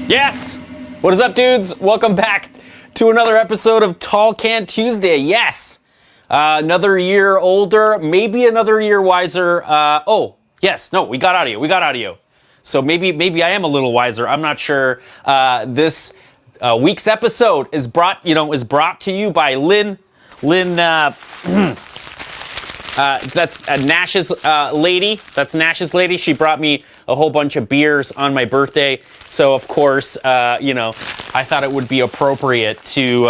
Yes! What is up, dudes? Welcome back to another episode of Tall Can Tuesday. Yes! Another year older, maybe another year wiser. Oh, yes, no, we got audio. So maybe I am a little wiser. I'm not sure. This week's episode is brought to you by Lynn. That's Nash's lady. That's Nash's lady. She brought me a whole bunch of beers on my birthday. So of course, I thought it would be appropriate to,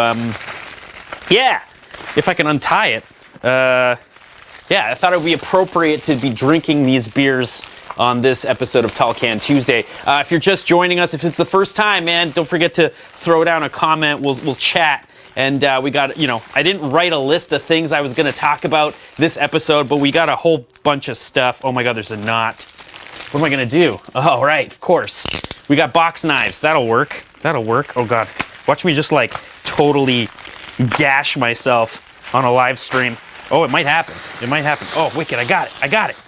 if I can untie it. I thought it would be appropriate to be drinking these beers on this episode of Tall Can Tuesday. If you're just joining us, if it's the first time, man, don't forget to throw down a comment. We'll chat. And we got, I didn't write a list of things I was going to talk about this episode, but we got a whole bunch of stuff. Oh my God, there's a knot. What am I going to do? Oh, right, of course. We got box knives. That'll work. Oh God. Watch me just like totally gash myself on a live stream. Oh, it might happen. Oh, wicked, I got it.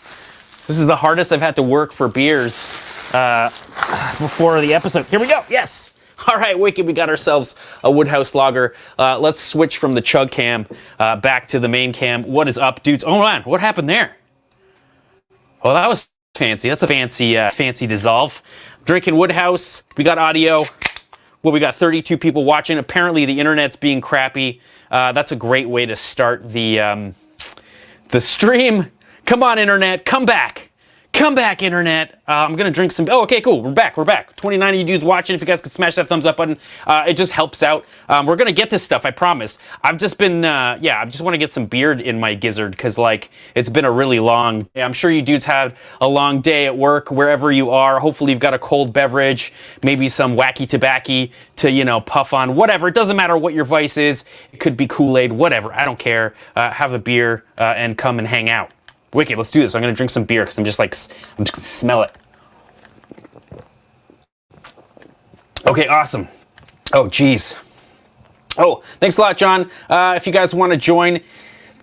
This is the hardest I've had to work for beers before the episode. Here we go, yes. All right, wicked, we got ourselves a Woodhouse Lager. Let's switch from the chug cam back to the main cam. What is up, dudes? Oh man, what happened there? Oh, that was fancy. That's a fancy dissolve. Drinking Woodhouse. We got audio. Well, we got 32 people watching. Apparently, the internet's being crappy. That's a great way to start the stream. Come on, internet, come back. Come back, internet. I'm gonna drink some. Oh, okay, cool. We're back. 29 of you dudes watching. If you guys could smash that thumbs up button, it just helps out. We're gonna get to stuff, I promise. I've just been, I just want to get some beard in my gizzard because, like, it's been a really long. I'm sure you dudes had a long day at work, wherever you are. Hopefully, you've got a cold beverage, maybe some wacky tobacco to, puff on. Whatever. It doesn't matter what your vice is. It could be Kool-Aid. Whatever. I don't care. Have a beer and come and hang out. Wicked, let's do this. I'm gonna drink some beer because I'm just gonna smell it. Okay, awesome. Oh, geez. Oh, thanks a lot, John. If you guys want to join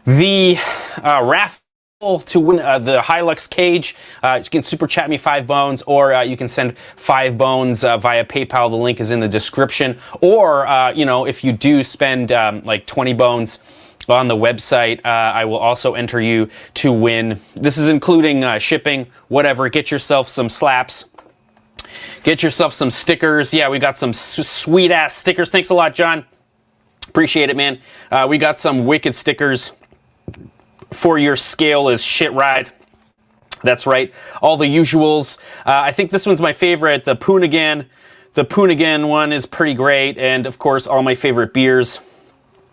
the raffle to win the Hilux cage, you can super chat me 5 bones, or you can send 5 bones via PayPal. The link is in the description. Or, if you do spend like 20 bones on the website, I will also enter you to win. This is including shipping, whatever. Get yourself some slaps. Get yourself some stickers. Yeah, we got some sweet ass stickers. Thanks a lot, John. Appreciate it, man. We got some wicked stickers for your scale is shit ride. That's right. All the usuals. I think this one's my favorite. The Poonigan. The Poonigan one is pretty great. And of course, all my favorite beers.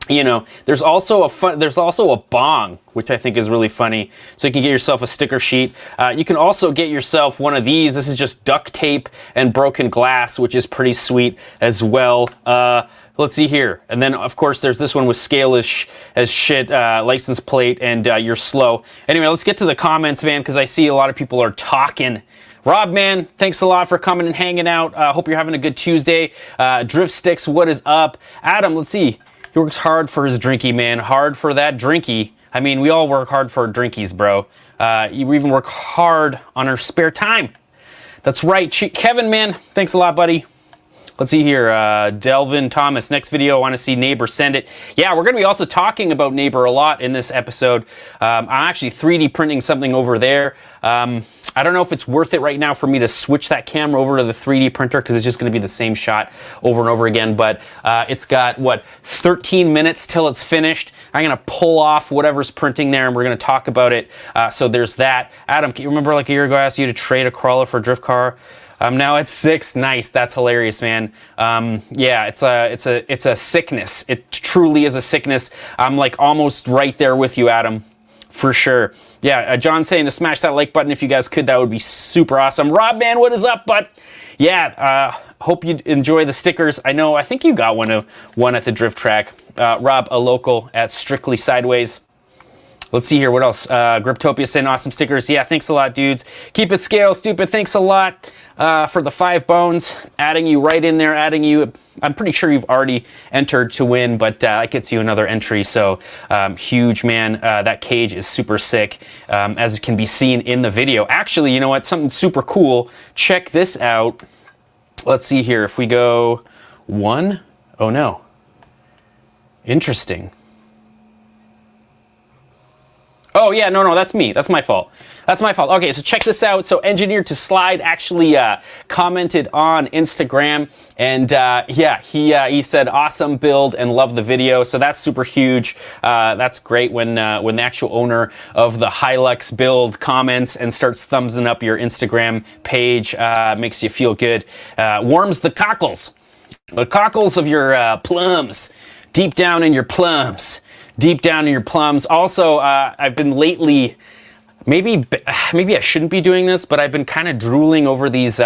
There's also a bong, which I think is really funny. So you can get yourself a sticker sheet. You can also get yourself one of these. This is just duct tape and broken glass, which is pretty sweet as well. Let's see here. And then, of course, there's this one with scale as shit, license plate, and you're slow. Anyway, let's get to the comments, man, because I see a lot of people are talking. Rob, man, thanks a lot for coming and hanging out. Hope you're having a good Tuesday. Drift Sticks, what is up? Adam, let's see. He works hard for his drinky, man. Hard for that drinky. I mean, we all work hard for our drinkies, bro. You even work hard on our spare time. That's right. Kevin, man, thanks a lot, buddy. Let's see here. Delvin Thomas, next video, I want to see Neighbor, send it. Yeah, we're going to be also talking about Neighbor a lot in this episode. I'm actually 3D printing something over there. I don't know if it's worth it right now for me to switch that camera over to the 3D printer because it's just going to be the same shot over and over again. But it's got, 13 minutes till it's finished. I'm going to pull off whatever's printing there and we're going to talk about it. So there's that. Adam, you remember like a year ago I asked you to trade a crawler for a drift car? Now it's 6. Nice. That's hilarious, man. Yeah, it's a sickness. It truly is a sickness. I'm like almost right there with you, Adam. For sure. Yeah, John's saying to smash that like button if you guys could. That would be super awesome. Rob, man, what is up, bud? Yeah, hope you enjoy the stickers. I think you got one at the drift track. Rob, a local at Strictly Sideways. Let's see here. What else? Griptopia saying awesome stickers. Yeah, thanks a lot, dudes. Keep it scale, stupid. Thanks a lot for the 5 bones. Adding you right in there. Adding you. I'm pretty sure you've already entered to win, but that gets you another entry. So huge, man. That cage is super sick, as it can be seen in the video. Actually, you know what? Something super cool. Check this out. Let's see here. If we go 1. Oh, no. Interesting. Oh, yeah, no, that's me. That's my fault. That's my fault. Okay, so check this out. So Engineered to Slide actually commented on Instagram, and yeah, he said awesome build and love the video. So that's super huge. That's great when the actual owner of the Hilux build comments and starts thumbsing up your Instagram page. Makes you feel good. Warms the cockles of your plums, deep down in your plums. Deep down in your plums. Also, I've been lately, maybe I shouldn't be doing this, but I've been kind of drooling over these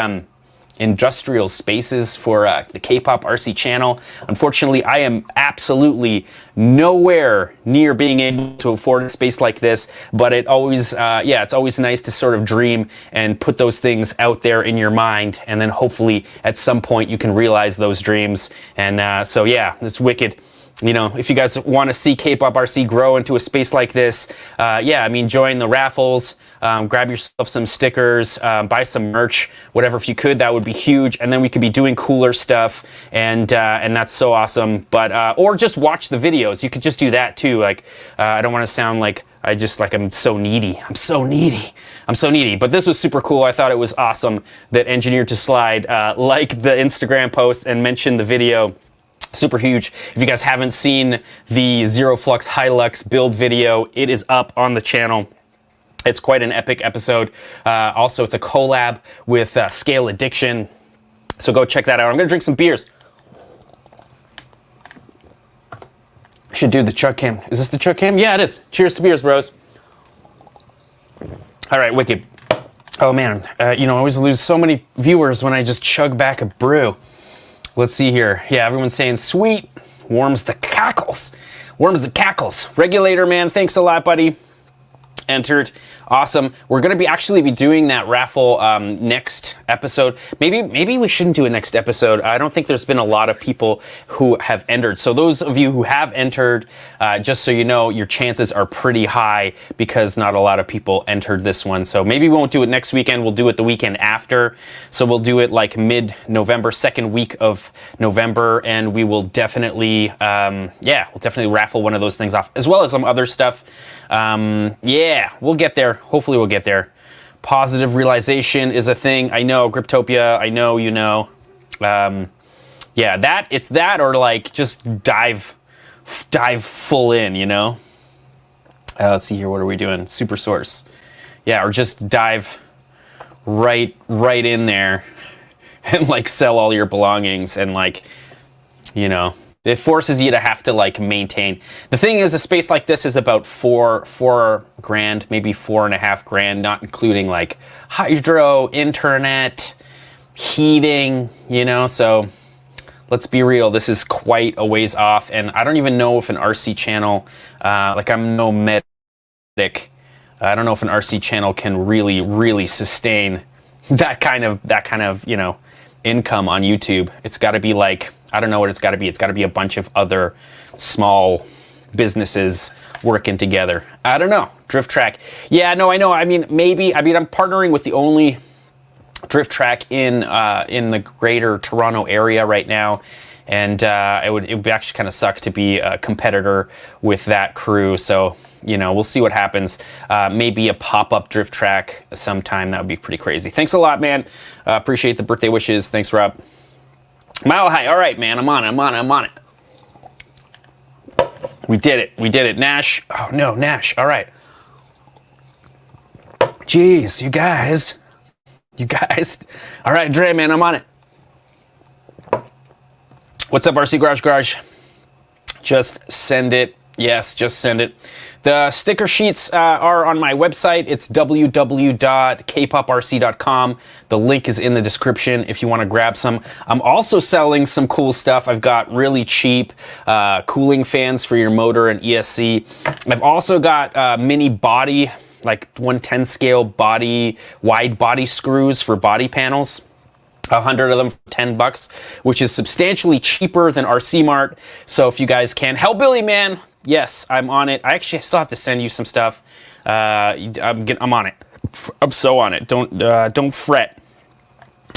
industrial spaces for the K-pop RC channel. Unfortunately, I am absolutely nowhere near being able to afford a space like this, but it always, yeah, it's always nice to sort of dream and put those things out there in your mind, and then hopefully at some point you can realize those dreams. And so yeah, it's wicked. You know, if you guys want to see K-pop RC grow into a space like this, yeah, I mean, join the raffles, grab yourself some stickers, buy some merch, whatever. If you could, that would be huge. And then we could be doing cooler stuff, and that's so awesome. But or just watch the videos. You could just do that too. Like, I don't want to sound like I'm so needy. I'm so needy. But this was super cool. I thought it was awesome that Engineered to Slide liked the Instagram post and mentioned the video. Super huge. If you guys haven't seen the Zero Flux Hilux build video, it is up on the channel. It's quite an epic episode. Also, it's a collab with Scale Addiction. So go check that out. I'm going to drink some beers. Should do the chug cam. Is this the chug cam? Yeah, it is. Cheers to beers, bros. All right, wicked. Oh, man. You know, I always lose so many viewers when I just chug back a brew. Let's see here. Yeah, everyone's saying sweet. Warms the cackles. Warms the cackles. Regulator, man, thanks a lot, buddy. Entered. Awesome. We're going to actually be doing that raffle next episode. Maybe we shouldn't do a next episode. I don't think there's been a lot of people who have entered. So those of you who have entered, just so you know, your chances are pretty high because not a lot of people entered this one. So maybe we won't do it next weekend. We'll do it the weekend after. So we'll do it like mid-November, second week of November, and we will definitely, yeah, we'll definitely raffle one of those things off, as well as some other stuff. Yeah, we'll get there. Hopefully we'll get there. Positive realization is a thing. I know, Griptopia, I know, you know. Yeah, it's that or like just dive full in, you know? Let's see here, what are we doing? Super source. Yeah, or just dive right in there and like sell all your belongings and like, you know, it forces you to have to like maintain. The thing is, a space like this is about four grand, maybe $4.5 grand, not including like hydro, internet, heating, you know. So let's be real, this is quite a ways off, and I don't even know if an RC channel, like I'm no medic, I don't know if an RC channel can really sustain that kind of, you know, income on YouTube. It's got to be like, I don't know what it's got to be. It's got to be a bunch of other small businesses working together. I don't know. Drift track. Yeah, no, I know. I mean, maybe. I mean, I'm partnering with the only drift track in the greater Toronto area right now, and it would actually kind of suck to be a competitor with that crew. So, you know, we'll see what happens. Maybe a pop-up drift track sometime. That would be pretty crazy. Thanks a lot, man. Appreciate the birthday wishes. Thanks, Rob. Mile High. All right, man. I'm on it. We did it. Nash. Oh, no, Nash. All right. Jeez, you guys. All right, Dre, man, I'm on it. What's up, RC Garage? Just send it Yes, just send it. The sticker sheets are on my website. It's www.kpoprc.com. The link is in the description if you want to grab some. I'm also selling some cool stuff. I've got really cheap cooling fans for your motor and ESC. I've also got mini body, like 1/10 scale body, wide body screws for body panels. 100 of them for $10, which is substantially cheaper than RC Mart. So if you guys can, Hellbilly Man, yes, I'm on it. I still have to send you some stuff. I'm on it. I'm so on it. Don't fret.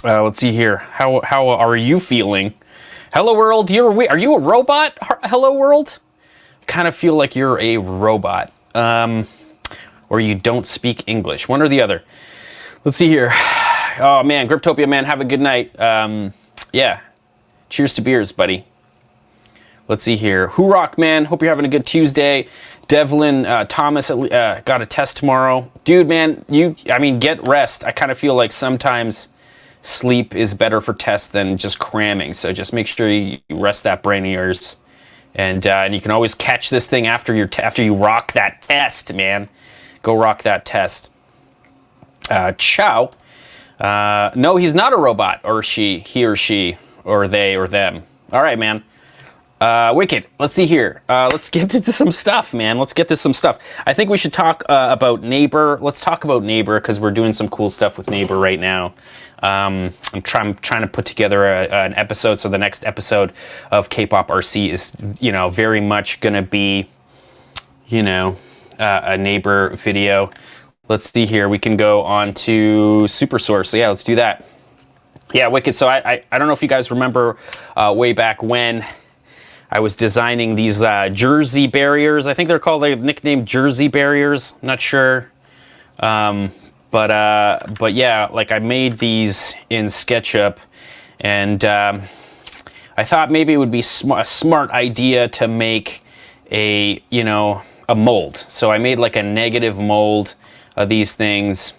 Let's see here. How are you feeling? Hello World, are you a robot? Hello World? I kind of feel like you're a robot, or you don't speak English. One or the other. Let's see here. Oh man, Griptopia man, have a good night. Yeah, cheers to beers, buddy. Let's see here. Hoorok man, hope you're having a good Tuesday. Devlin Thomas got a test tomorrow. Dude, man, get rest. I kind of feel like sometimes sleep is better for tests than just cramming. So just make sure you rest that brain of yours, and you can always catch this thing after you rock that test, man. Go rock that test. Ciao. No, he's not a robot, or he or she, or they or them. All right, man. Wicked. Let's see here. Let's get to some stuff, man. Let's get to some stuff. I think we should talk about Neighbor. Let's talk about Neighbor because we're doing some cool stuff with Neighbor right now. I'm trying to put together an episode. So the next episode of K-pop RC is, very much gonna be, a Neighbor video. Let's see here. We can go on to SuperSource. So yeah, let's do that. Yeah, wicked. So I don't know if you guys remember way back when I was designing these jersey barriers. I think they're called, like, nicknamed jersey barriers. Not sure. But yeah, like I made these in SketchUp, and I thought maybe it would be a smart idea to make a mold. So I made like a negative mold of these things,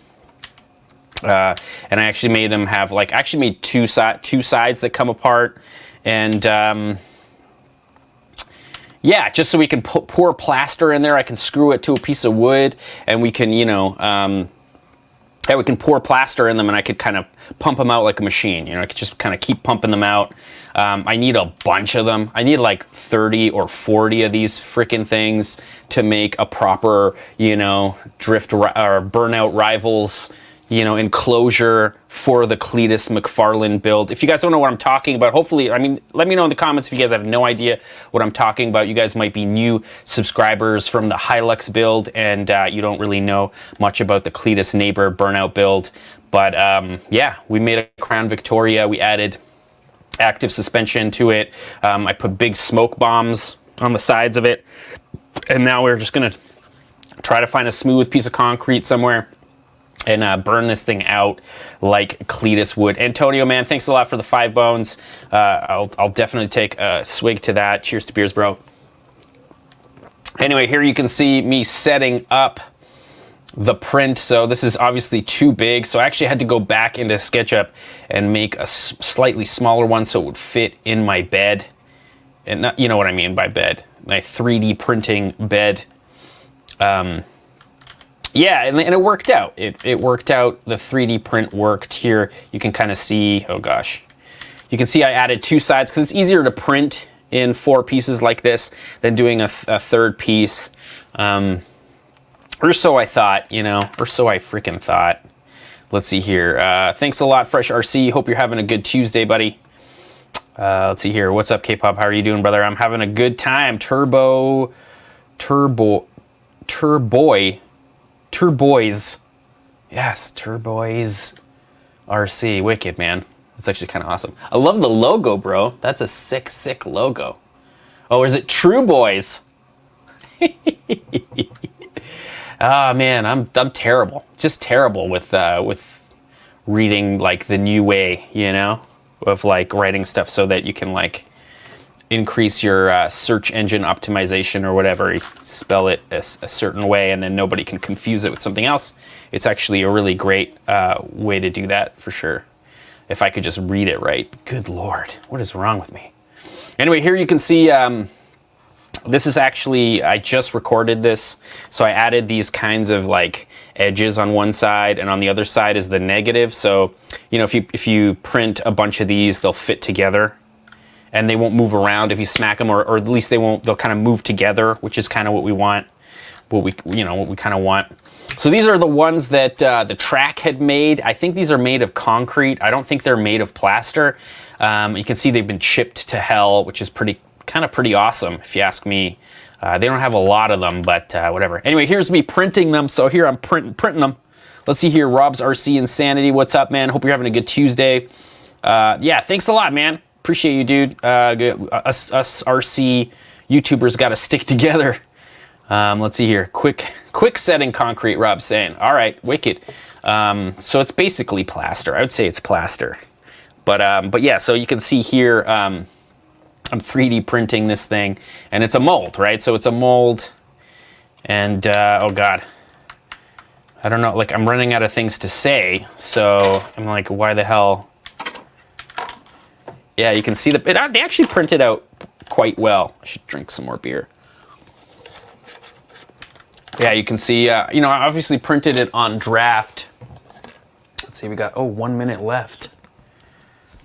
and I actually made them have made two sides that come apart, and yeah, just so we can pour plaster in there. I can screw it to a piece of wood, and we can we can pour plaster in them, and I could kind of pump them out like a machine. I could just kind of keep pumping them out. I need a bunch of them. I need like 30 or 40 of these freaking things to make a proper, drift or burnout rivals, enclosure for the Cleetus McFarlane build. If you guys don't know what I'm talking about, hopefully, let me know in the comments if you guys have no idea what I'm talking about. You guys might be new subscribers from the Hilux build, and you don't really know much about the Cleetus Neighbor Burnout build. But yeah, we made a Crown Victoria. We added active suspension to it. I put big smoke bombs on the sides of it, and now we're just gonna try to find a smooth piece of concrete somewhere and burn this thing out like Cleetus would. Antonio, man, thanks a lot for the 5 bones. I'll definitely take a swig to that. Cheers to beers, bro. Anyway, here you can see me setting up the print. So this is obviously too big, so I actually had to go back into SketchUp and make a slightly smaller one so it would fit in my bed. And not, you know what I mean by bed, my 3D printing bed. Yeah, and it worked out. It worked out. The 3D print worked. Here you can kind of see, oh gosh, you can see I added 2 sides because it's easier to print in 4 pieces like this than doing a third piece. Or so I thought, or so I freaking thought. Let's see here. Thanks a lot, Fresh RC. Hope you're having a good Tuesday, buddy. Let's see here. What's up, K-pop? How are you doing, brother? I'm having a good time. Turboys. Yes, Turboys RC. Wicked, man. That's actually kind of awesome. I love the logo, bro. That's a sick logo. Oh, is it True Boys? Ah, man, I'm terrible. Just terrible with reading like the new way, of like writing stuff so that you can like increase your search engine optimization or whatever. You spell it a certain way, and then nobody can confuse it with something else. It's actually a really great way to do that for sure. If I could just read it right. Good Lord, what is wrong with me? Anyway, here you can see This is actually, I just recorded this, so I added these kinds of like edges on one side, and on the other side is the negative. So, you know, if you print a bunch of these, they'll fit together, and they won't move around if you smack them, or at least they'll kind of move together, which is kind of what we want, what we kind of want. So these are the ones that the track had made. I think these are made of concrete. I don't think they're made of plaster. You can see they've been chipped to hell, which is kind of pretty awesome, if you ask me. They don't have a lot of them, but whatever. Anyway, here's me printing them. So here I'm printing them. Let's see here, Rob's RC Insanity. What's up, man? Hope you're having a good Tuesday. Yeah, thanks a lot, man. Appreciate you, dude. Us RC YouTubers got to stick together. Let's see here. Quick setting concrete, Rob's saying. All right, wicked. So it's basically plaster. I would say it's plaster. But yeah, so you can see here, I'm 3D printing this thing, and it's a mold, right? So it's a mold, and oh God. I don't know, like I'm running out of things to say, so I'm like, why the hell? Yeah, you can see they actually printed out quite well. I should drink some more beer. Yeah, you can see, you know, I obviously printed it on draft. Let's see, we got, 1 minute left.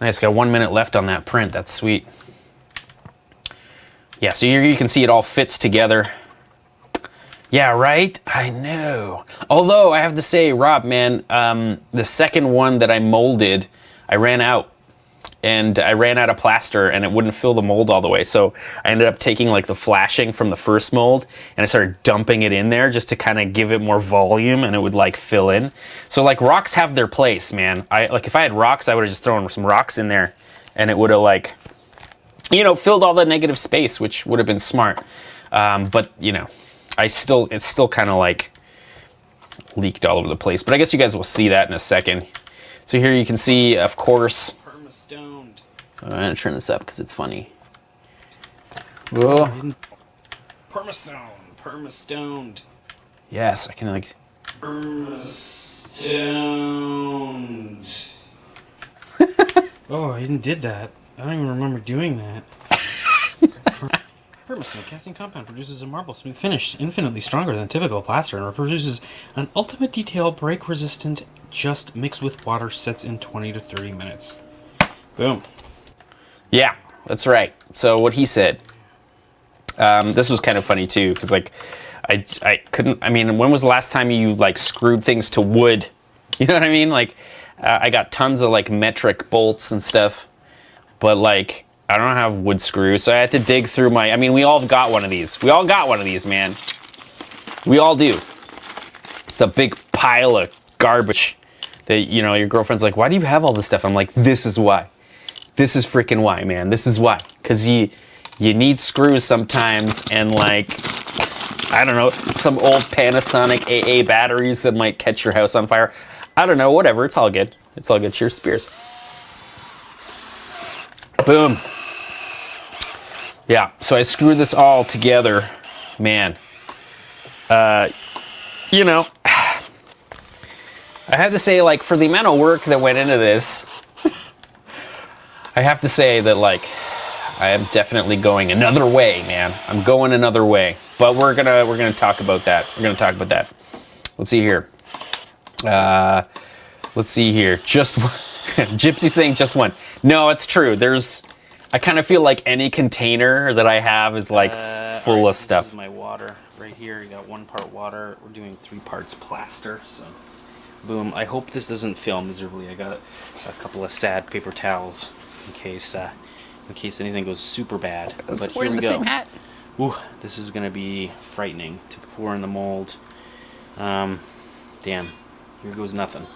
Nice, got 1 minute left on that print. That's sweet. Yeah, so here you can see it all fits together. Yeah, right? I know. Although, I have to say, Rob, man, the second one that I molded, I ran out. And I ran out of plaster, and it wouldn't fill the mold all the way. So I ended up taking like the flashing from the first mold, and I started dumping it in there just to kind of give it more volume, and it would like fill in. So like rocks have their place, man. Like if I had rocks, I would have just thrown some rocks in there, and it would have like, you know, filled all the negative space, which would have been smart. But you know, it's still kind of like leaked all over the place. But I guess you guys will see that in a second. So here you can see, of course. I'm gonna turn this up because it's funny. Whoa. Permastoned. Yes, I can like. Permastoned. Oh, I even did that. I don't even remember doing that. Permastone casting compound produces a marble smooth finish, infinitely stronger than typical plaster, and produces an ultimate detail, break resistant. Just mixed with water, sets in 20 to 30 minutes. Boom. Yeah, that's right. So what he said, this was kind of funny too, because like I couldn't, I mean, when was the last time you like screwed things to wood? You know what I mean? Like I got tons of like metric bolts and stuff, but like I don't have wood screws, so I had to dig through I mean, we all got one of these. We all got one of these, man. We all do. It's a big pile of garbage that, you know, your girlfriend's like, why do you have all this stuff? I'm like, this is why. This is freaking why, man. This is why. Because you need screws sometimes, and like, I don't know, some old Panasonic AA batteries that might catch your house on fire. I don't know, whatever. It's all good. It's all good. Cheers, Spears. Boom. Yeah, so I screwed this all together. Man. You know, I have to say, like, for the amount of work that went into this, I have to say that, like, I am definitely going another way, man. I'm going another way. But we're gonna talk about that. We're gonna talk about that. Let's see here. Let's see here. Just Gypsy saying just one. No, it's true. I kind of feel like any container that I have is like full of stuff. This is my water right here. You got 1 part water. We're doing 3 parts plaster. So, boom. I hope this doesn't fail miserably. I got a couple of sad paper towels in case anything goes super bad. But here we go. Same hat. Ooh, this is gonna be frightening to pour in the mold. Damn. Here goes nothing.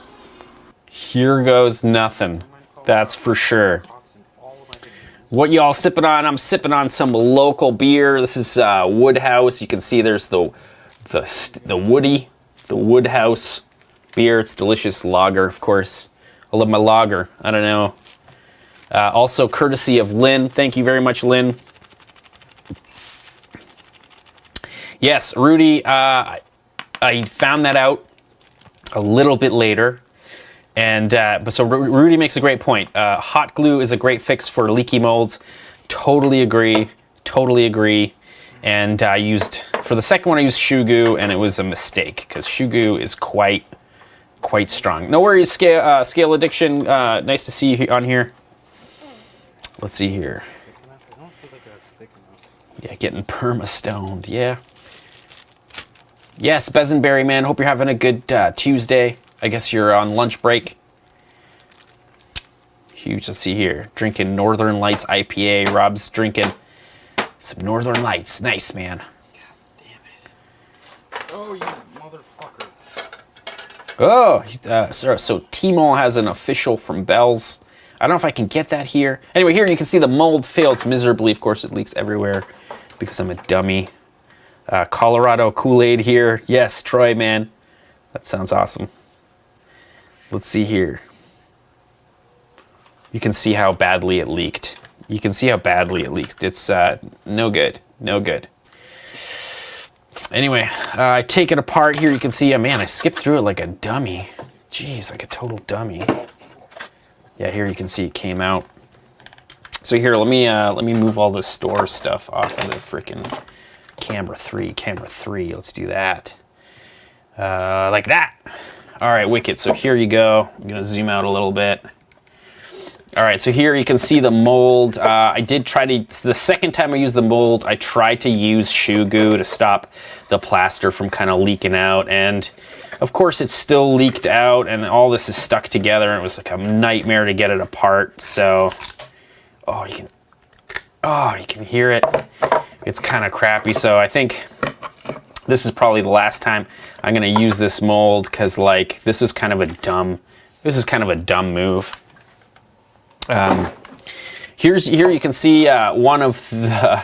Here goes nothing. That's for sure. What y'all sipping on? I'm sipping on some local beer. This is Woodhouse. You can see there's the Woodhouse beer. It's delicious lager, of course. I love my lager. I don't know. Also courtesy of Lynn. Thank you very much, Lynn. Yes, Rudy, I found that out a little bit later. And but so Rudy makes a great point. Hot glue is a great fix for leaky molds. Totally agree. Totally agree. And I used, for the second one I used shoe goo, and it was a mistake because shoe goo is quite strong. No worries, Scale Addiction. Nice to see you on here. Let's see here. I don't feel like that's thick enough. Yeah, getting perma-stoned, yeah. Yes, Besenberry, man, hope you're having a good Tuesday. I guess you're on lunch break. Huge, let's see here. Drinking Northern Lights IPA. Rob's drinking some Northern Lights. Nice, man. God damn it. Oh, you motherfucker. Oh, so T-Mole has an official from Bell's. I don't know if I can get that here. Anyway, here you can see the mold fails miserably. Of course, it leaks everywhere because I'm a dummy. Colorado Kool-Aid here. Yes, Troy, man. That sounds awesome. Let's see here. You can see how badly it leaked. You can see how badly it leaked. It's no good. No good. Anyway, I take it apart here. You can see, man, I skipped through it like a dummy. Jeez, like a total dummy. Yeah, here you can see it came out. So here, let me move all the store stuff off of the freaking camera 3. Let's do that. Like that. All right, wicked. So here you go. I'm gonna zoom out a little bit. All right, so here you can see the mold. I did try to, the second time I used the mold, I tried to use shoe goo to stop the plaster from kind of leaking out. And of course it still leaked out and all this is stuck together. And it was like a nightmare to get it apart. So, you can hear it. It's kind of crappy. So I think this is probably the last time I'm gonna use this mold because like, this is kind of a dumb move. Here you can see one of the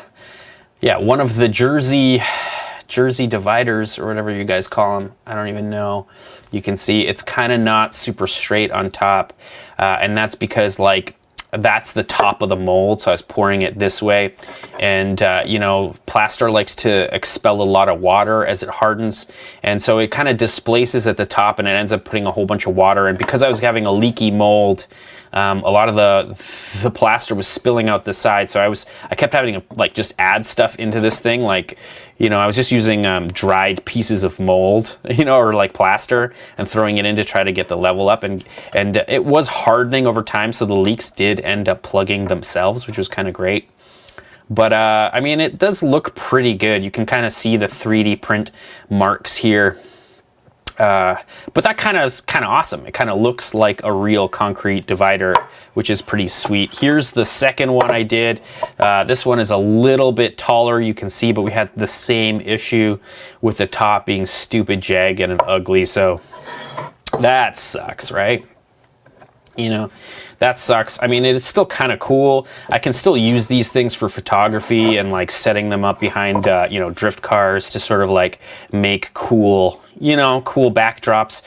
Jersey dividers or whatever you guys call them. I don't even know. You can see it's kind of not super straight on top, and that's because like that's the top of the mold. So I was pouring it this way, and you know, plaster likes to expel a lot of water as it hardens, and so it kind of displaces at the top, and it ends up putting a whole bunch of water. And because I was having a leaky mold, a lot of the plaster was spilling out the side, so I kept having to like just add stuff into this thing. Like, you know, I was just using dried pieces of mold, you know, or like plaster, and throwing it in to try to get the level up, and it was hardening over time, so the leaks did end up plugging themselves, which was kind of great. But I mean, it does look pretty good. You can kind of see the 3D print marks here. But that kind of is kind of awesome. It kind of looks like a real concrete divider, which is pretty sweet. Here's the second one I did. This one is a little bit taller, you can see, but we had the same issue with the top being stupid jagged and ugly. So that sucks, right? You know, that sucks. I mean, it's still kind of cool. I can still use these things for photography and like setting them up behind, you know, drift cars to sort of like make cool, you know, cool backdrops,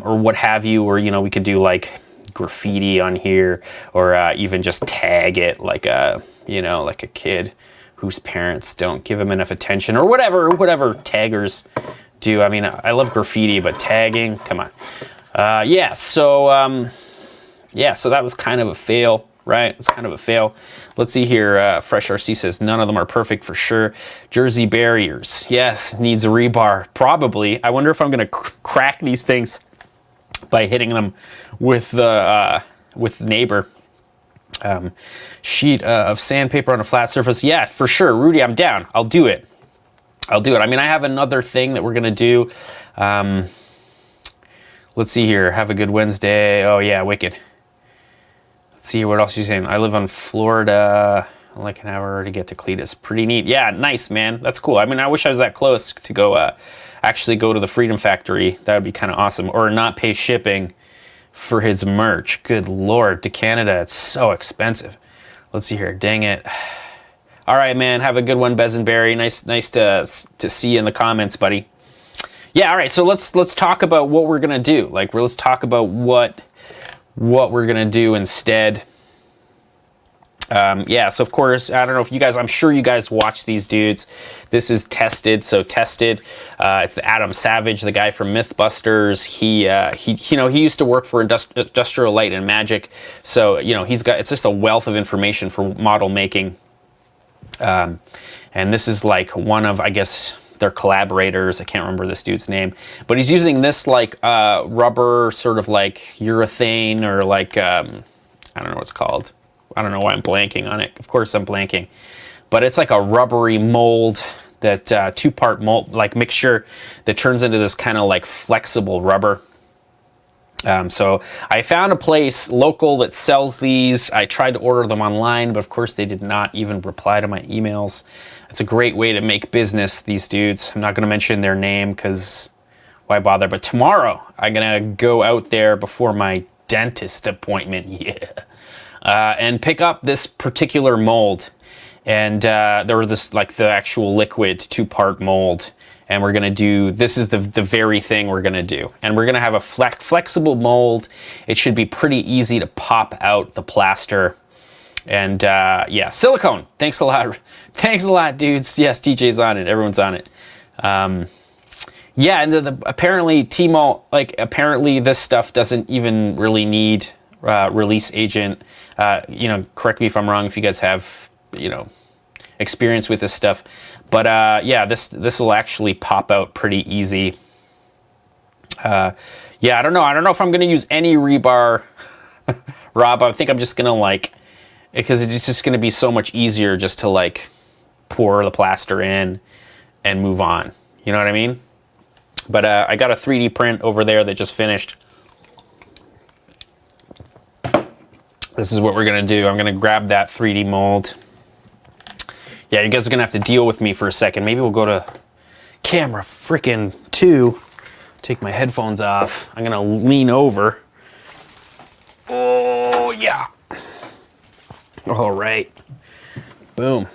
or what have you, or, you know, we could do like graffiti on here, or even just tag it like a, you know, like a kid whose parents don't give him enough attention, or whatever taggers do. I mean, I love graffiti, but tagging, come on. Yeah, so that was kind of a fail, right? It's kind of a fail. Let's see here. Fresh RC says none of them are perfect for sure. Jersey barriers, yes, needs a rebar, probably. I wonder if I'm gonna crack these things by hitting them with the neighbor. Sheet of sandpaper on a flat surface. Yeah, for sure, Rudy, I'm down. I'll do it. I mean, I have another thing that we're gonna do. Let's see here. Have a good Wednesday. Oh yeah, wicked. Let's see what else you're saying. I live in Florida, like an hour to get to Cleetus. Pretty neat. Yeah, nice, man. That's cool. I mean, I wish I was that close to go actually go to the Freedom Factory. That would be kind of awesome. Or not pay shipping for his merch. Good Lord, to Canada, it's so expensive. Let's see here. Dang it. All right, man. Have a good one, Besenberry. Nice to see you in the comments, buddy. Yeah, all right. So let's talk about what we're gonna do. Like, let's talk about what we're gonna do instead. Yeah, so of course, I don't know if you guys, I'm sure you guys watch these dudes. This is Tested, so Tested. It's the Adam Savage, the guy from Mythbusters. He you know, he used to work for Industrial Light and Magic. So, you know, it's just a wealth of information for model making. And this is like one of, I guess, their collaborators. I can't remember this dude's name, but he's using this like rubber sort of like urethane or like, I don't know what it's called. I don't know why I'm blanking on it. Of course I'm blanking, but it's like a rubbery mold that two-part mold, like mixture that turns into this kind of like flexible rubber. So I found a place local that sells these. I tried to order them online, but of course they did not even reply to my emails. It's a great way to make business, these dudes. I'm not going to mention their name because why bother? But tomorrow I'm going to go out there before my dentist appointment, and pick up this particular mold. And there was this, like the actual liquid two-part mold. And we're gonna do, this is the very thing we're gonna do. And we're gonna have a flexible mold. It should be pretty easy to pop out the plaster. And yeah, Silicone, thanks a lot. Thanks a lot, dudes. Yes, DJ's on it, everyone's on it. Yeah, and apparently Timo, like apparently this stuff doesn't even really need release agent. You know, correct me if I'm wrong if you guys have, you know, experience with this stuff. But yeah, this will actually pop out pretty easy. Yeah, I don't know if I'm gonna use any rebar, Rob. I think I'm just gonna like, because it's just gonna be so much easier just to like pour the plaster in and move on. You know what I mean? But I got a 3D print over there that just finished. This is what we're gonna do. I'm gonna grab that 3D mold. Yeah, you guys are gonna have to deal with me for a second. Maybe we'll go to camera frickin' 2. Take my headphones off. I'm gonna lean over. Oh, yeah. All right. Boom.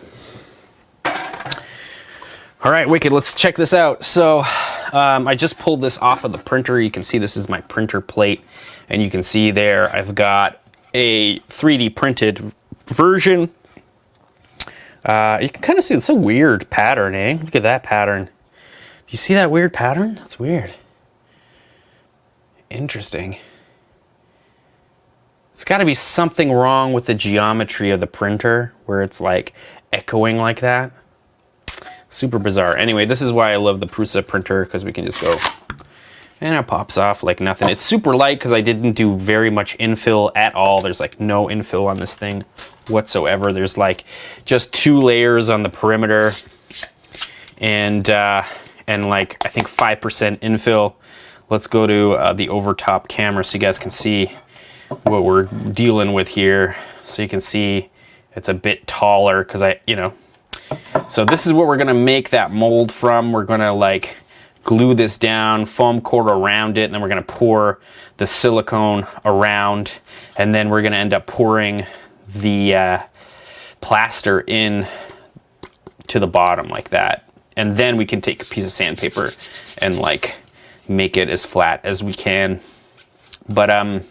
All right, Wicked, let's check this out. So I just pulled this off of the printer. You can see this is my printer plate. And you can see there I've got a 3D printed version. You can kind of see it's a weird pattern, eh? Look at that pattern. You see that weird pattern? That's weird. Interesting. It's got to be something wrong with the geometry of the printer where it's like echoing like that. Super bizarre. Anyway, this is why I love the Prusa printer, because we can just go and it pops off like nothing. It's super light because I didn't do very much infill at all. There's like no infill on this thing whatsoever. There's like just 2 layers on the perimeter and like I think 5% infill. Let's go to the overtop camera so you guys can see what we're dealing with here. So you can see it's a bit taller because so this is what we're gonna make that mold from. We're gonna like glue this down, foam core around it, and then we're gonna pour the silicone around, and then we're gonna end up pouring the plaster in to the bottom like that. And then we can take a piece of sandpaper and like make it as flat as we can. But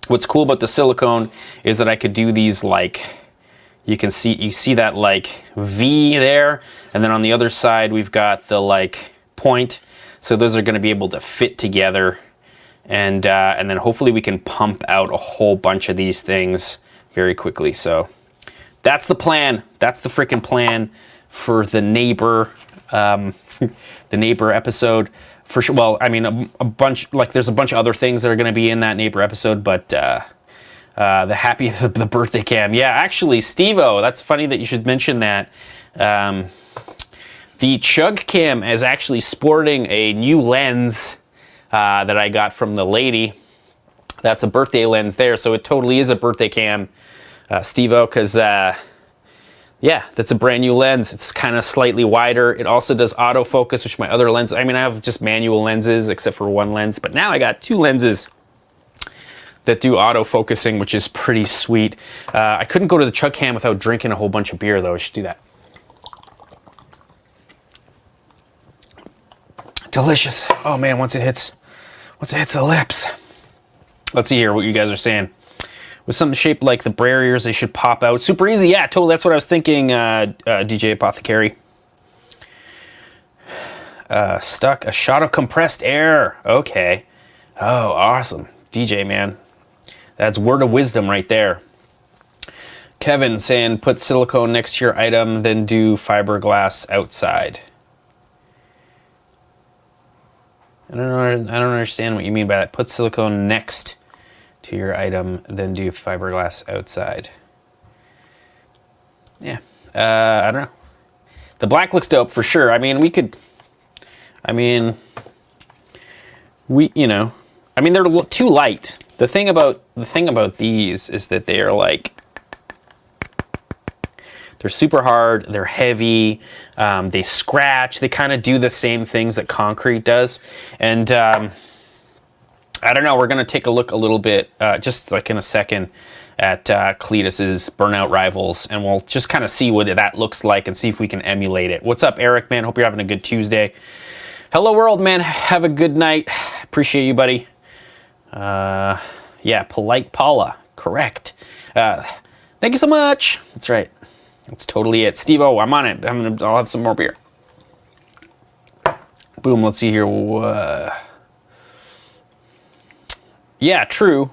what's cool about the silicone is that I could do these like, you see that like V there, and then on the other side we've got the like point. So those are going to be able to fit together, and then hopefully we can pump out a whole bunch of these things very quickly. So that's the plan. That's the freaking plan for the neighbor, the neighbor episode. For sure. Well, I mean, a bunch, like there's a bunch of other things that are going to be in that neighbor episode, but the birthday cam. Yeah, actually, Steve-O, that's funny that you should mention that. The Chug Cam is actually sporting a new lens that I got from the lady. That's a birthday lens there, so it totally is a birthday cam, Steve-O, because yeah, that's a brand new lens. It's kind of slightly wider. It also does autofocus, which my other lens, I mean, I have just manual lenses except for one lens, but now I got 2 lenses that do autofocusing, which is pretty sweet. I couldn't go to the Chug Cam without drinking a whole bunch of beer, though. I should do that. Delicious. Oh man, once it hits the lips. Let's see here what you guys are saying. With something shaped like the barriers, they should pop out. Super easy. Yeah, totally. That's what I was thinking, DJ Apothecary. Stuck. A shot of compressed air. Okay. Oh, awesome. DJ, man. That's word of wisdom right there. Kevin saying put silicone next to your item, then do fiberglass outside. I don't understand what you mean by that. Put silicone next to your item, then do fiberglass outside. Yeah, I don't know. The black looks dope for sure. I mean, you know, I mean, they're too light. The thing about these is that they are like, they're super hard, they're heavy, they scratch, they kind of do the same things that concrete does. And I don't know, we're gonna take a look a little bit, just like in a second, at Cleetus's Burnout Rivals, and we'll just kind of see what that looks like and see if we can emulate it. What's up, Eric, man? Hope you're having a good Tuesday. Hello, world, man. Have a good night. Appreciate you, buddy. Yeah, Polite Paula. Correct. Thank you so much. That's right. That's totally it. Steve-O, I'm on it. I'll have some more beer. Boom, let's see here. Yeah, true.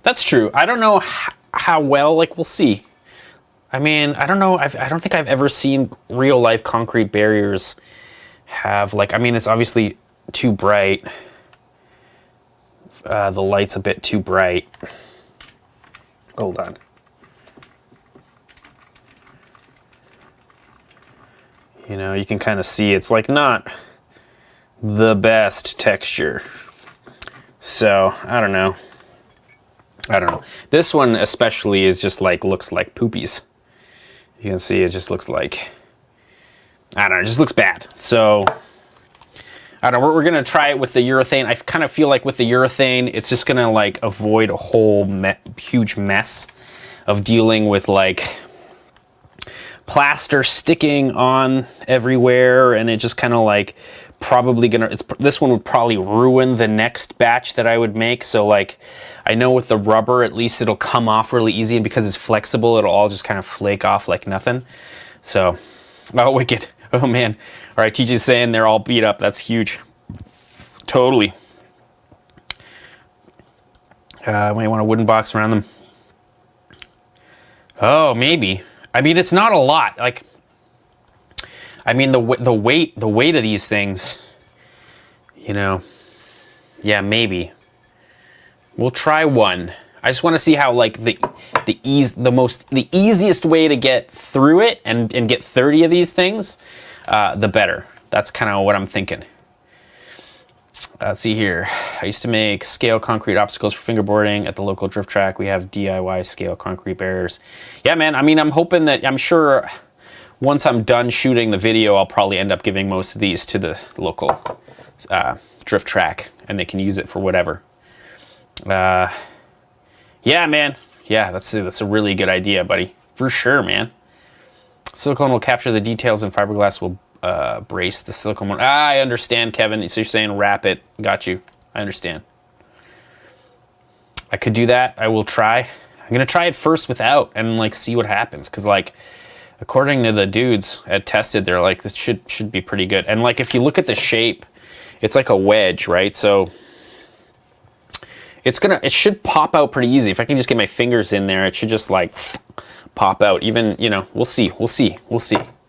That's true. I don't know how well, like, we'll see. I mean, I don't know. I don't think I've ever seen real life concrete barriers have, like, I mean, it's obviously too bright. The light's a bit too bright. Hold on. You know, you can kind of see it's like not the best texture. So, I don't know. This one especially is just like, looks like poopies. You can see it just looks like, I don't know, it just looks bad. So, I don't know, we're gonna try it with the urethane. I kind of feel like with the urethane, it's just gonna like avoid a whole huge mess of dealing with like plaster sticking on everywhere, and it just kind of like probably gonna, this one would probably ruin the next batch that I would make. So like, I know with the rubber, at least it'll come off really easy, and because it's flexible, it'll all just kind of flake off like nothing. So, oh, wicked. Oh man. All right, TJ's saying they're all beat up. That's huge. Totally. Might want a wooden box around them. Oh, maybe. I mean, it's not a lot. Like, I mean, the weight of these things, you know, yeah, maybe. We'll try one. I just want to see how, like, the easiest way to get through it and get 30 of these things, the better. That's kind of what I'm thinking. Let's see here. I used to make scale concrete obstacles for fingerboarding at the local drift track. We have DIY scale concrete barriers. Yeah, man. I mean, I'm hoping that, I'm sure once I'm done shooting the video, I'll probably end up giving most of these to the local drift track, and they can use it for whatever. Yeah, man. Yeah, that's a really good idea, buddy. For sure, man. Silicone will capture the details and fiberglass will brace the silicone one. I understand, Kevin. So you're saying wrap it. Got you. I understand. I could do that. I will try. I'm going to try it first without and like see what happens. Because like, according to the dudes at Tested, they're like, this should be pretty good. And like, if you look at the shape, it's like a wedge, right? So it should pop out pretty easy. If I can just get my fingers in there, it should just like pop out. Even, you know, we'll see.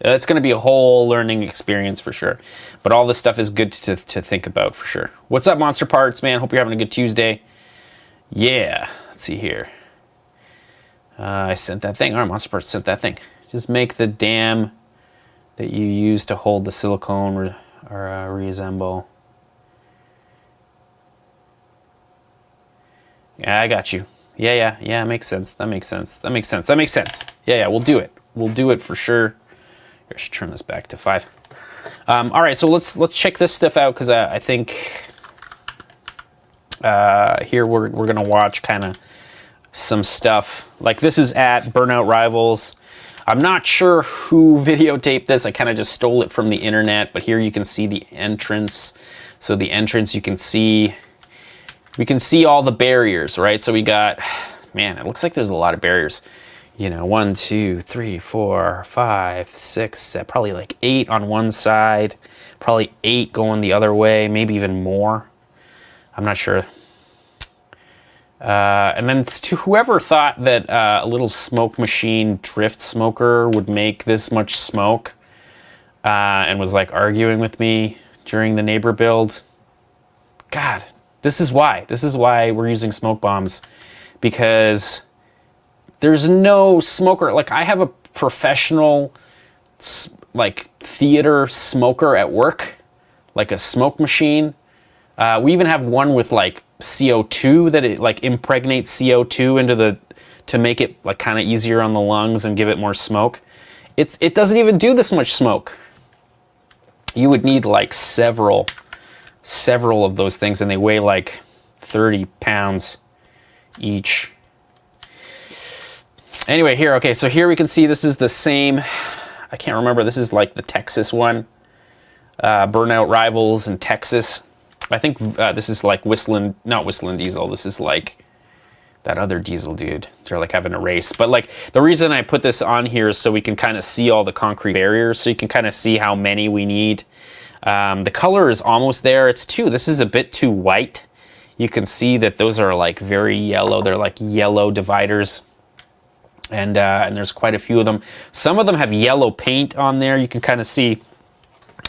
It's going to be a whole learning experience for sure. But all this stuff is good to think about for sure. What's up, Monster Parts, man? Hope you're having a good Tuesday. Yeah, let's see here. I sent that thing. All right, Monster Parts sent that thing. Just make the dam that you use to hold the silicone reassemble. Yeah, I got you. Yeah, makes sense. That makes sense. Yeah, we'll do it. We'll do it for sure. I should turn this back to 5. All right, so let's check this stuff out, because I think here we're gonna watch kind of some stuff. Like, this is at Burnout Rivals. I'm not sure who videotaped this. I kind of just stole it from the internet, but here you can see the entrance. So the entrance, you can see, we can see all the barriers, right? So we got, man, it looks like there's a lot of barriers. You know, 1, 2, 3, 4, 5, 6, 7, probably like 8 on one side, probably 8 going the other way, maybe even more. I'm not sure. And then it's to whoever thought that a little smoke machine drift smoker would make this much smoke and was like arguing with me during the neighbor build. God, this is why. This is why we're using smoke bombs, because there's no smoker. Like, I have a professional like theater smoker at work, like a smoke machine. We even have one with like CO2 that it like impregnates CO2 into the, to make it like kind of easier on the lungs and give it more smoke. It doesn't even do this much smoke. You would need like several of those things, and they weigh like 30 pounds each. Anyway, here, okay, so here we can see this is the same, I can't remember, this is like the Texas one. Burnout Rivals in Texas. I think this is like not Whistling Diesel, this is like that other diesel dude. They're like having a race. But like, the reason I put this on here is so we can kind of see all the concrete barriers, so you can kind of see how many we need. The color is almost there. This is a bit too white. You can see that those are like very yellow. They're like yellow dividers. And there's quite a few of them. Some of them have yellow paint on there. You can kind of see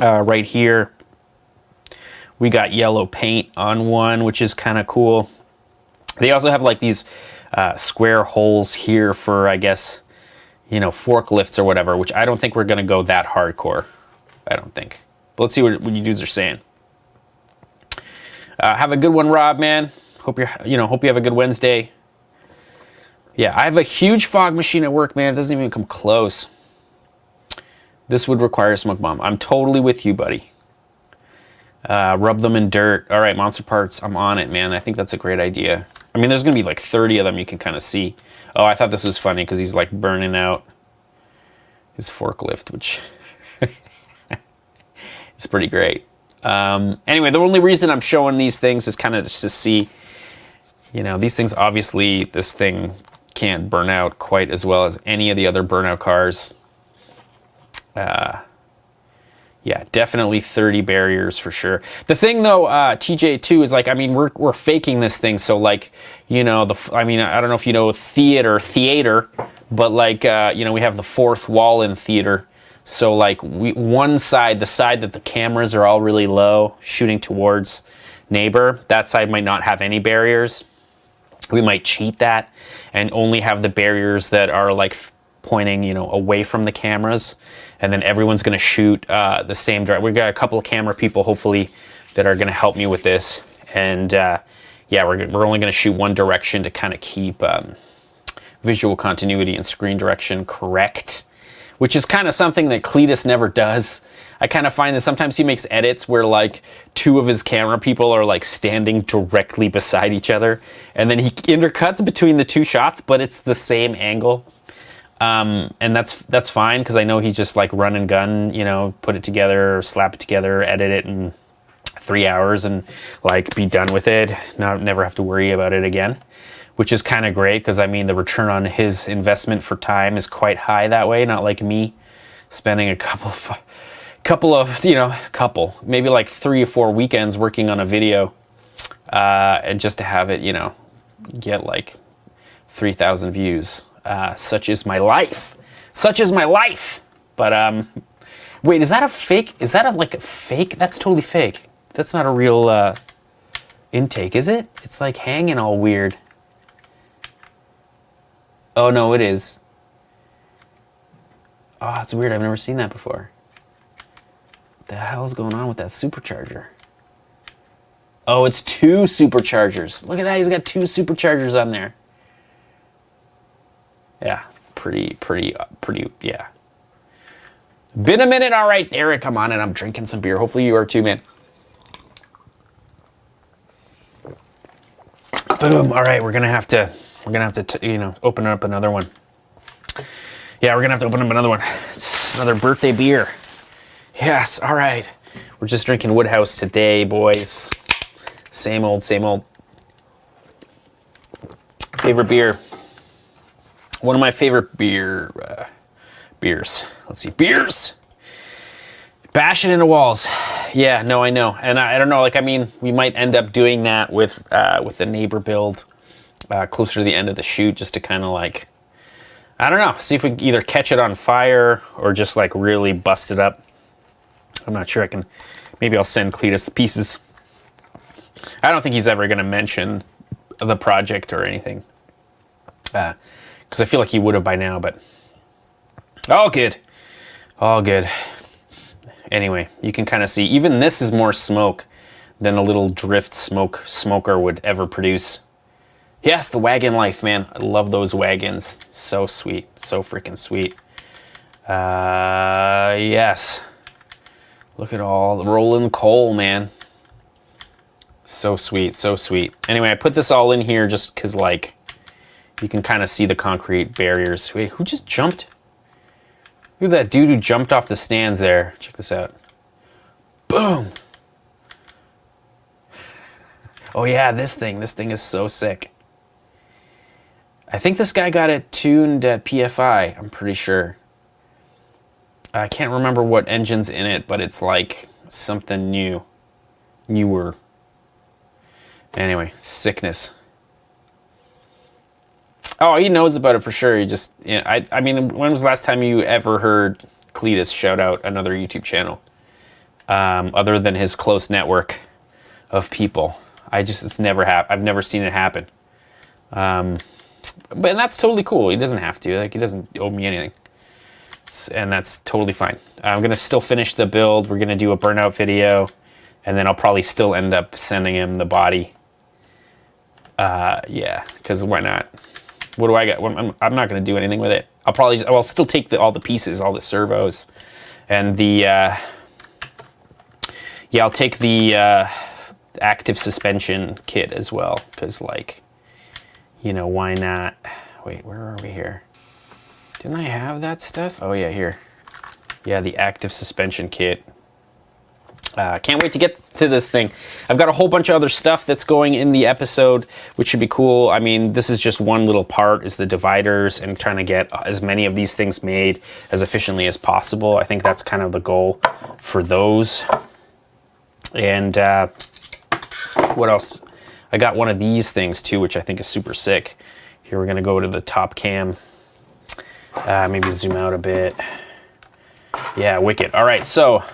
right here. We got yellow paint on one, which is kind of cool. They also have like these square holes here for, I guess, you know, forklifts or whatever, which I don't think we're going to go that hardcore. I don't think. But let's see what you dudes are saying. Have a good one, Rob, man. Hope you have a good Wednesday. Yeah, I have a huge fog machine at work, man. It doesn't even come close. This would require a smoke bomb. I'm totally with you, buddy. Rub them in dirt. All right, Monster Parts, I'm on it, man. I think that's a great idea. I mean, there's going to be like 30 of them you can kind of see. Oh, I thought this was funny because he's like burning out his forklift, which is pretty great. Anyway, the only reason I'm showing these things is kind of just to see, you know, these things, obviously, this thing can't burn out quite as well as any of the other burnout cars. Yeah, definitely 30 barriers for sure. The thing though, TJ2 is like, I mean, we're faking this thing. So like, you know, I mean, I don't know if you know theater, but like, you know, we have the fourth wall in theater. So like one side, the side that the cameras are all really low, shooting towards neighbor, that side might not have any barriers. We might cheat that and only have the barriers that are like pointing, you know, away from the cameras. And then everyone's going to shoot the same direction. We've got a couple of camera people, hopefully, that are going to help me with this. And yeah, we're only going to shoot one direction to kind of keep visual continuity and screen direction correct, which is kind of something that Cleetus never does. I kind of find that sometimes he makes edits where like two of his camera people are like standing directly beside each other, and then he intercuts between the two shots, but it's the same angle. And that's fine, because I know he's just like run and gun, you know, put it together, slap it together, edit it in 3 hours and like be done with it. Never have to worry about it again, which is kind of great, because I mean the return on his investment for time is quite high that way. Not like me spending a couple of maybe like 3 or 4 weekends working on a video, and just to have it, you know, get like 3,000 views. Such is my life. Such is my life. But wait, is that a fake? Is that like a fake? That's totally fake. That's not a real intake, is it? It's like hanging all weird. Oh no, it is. Oh, it's weird. I've never seen that before. What the hell's going on with that supercharger? Oh, it's 2 superchargers. Look at that. He's got 2 superchargers on there. Yeah, pretty, yeah. Been a minute. All right, Eric, I'm on it. I'm drinking some beer. Hopefully you are too, man. Boom. All right, we're gonna have to, you know, open up another one. Yeah, we're gonna have to open up another one. It's another birthday beer. Yes. All right. We're just drinking Woodhouse today, boys. Same old, same old. Favorite beer. One of my favorite beers. Let's see, beers. Bash it into walls. Yeah, no, I know, and I don't know. Like, I mean, we might end up doing that with the neighbor build, closer to the end of the shoot, just to kind of like, I don't know, see if we can either catch it on fire or just like really bust it up. I'm not sure I can. Maybe I'll send Cleetus the pieces. I don't think he's ever going to mention the project or anything, because I feel like he would have by now, but all good. All good. Anyway, you can kind of see, even this is more smoke than a little drift smoker would ever produce. Yes, the wagon life, man. I love those wagons. So sweet. So freaking sweet. Yes. Look at all the rolling coal, man. So sweet, so sweet. Anyway, I put this all in here just because, like, you can kind of see the concrete barriers. Wait, who just jumped? Look at that dude who jumped off the stands there. Check this out. Boom! Oh yeah, this thing. This thing is so sick. I think this guy got it tuned at PFI, I'm pretty sure. I can't remember what engine's in it, but it's like something newer. Anyway, sickness. Oh, he knows about it for sure. He just, you know, I mean, when was the last time you ever heard Cleetus shout out another YouTube channel? Other than his close network of people. It's never happened. I've never seen it happen. And that's totally cool. He doesn't have to. Like, he doesn't owe me anything. And that's totally fine. I'm going to still finish the build. We're going to do a Burnout video. And then I'll probably still end up sending him the body. Yeah, because why not? What do I got? I'm not going to do anything with it. I'll still take all the pieces, all the servos. And the, yeah, I'll take the active suspension kit as well. Because, like, you know, why not? Wait, where are we here? Didn't I have that stuff? Oh yeah, here. Yeah, the active suspension kit. Can't wait to get to this thing. I've got a whole bunch of other stuff that's going in the episode, which should be cool. I mean, this is just one little part, is the dividers, and trying to get as many of these things made as efficiently as possible. I think that's kind of the goal for those. And what else? I got one of these things too, which I think is super sick. Here we're gonna go to the top cam. Maybe zoom out a bit. Yeah, wicked. All right, so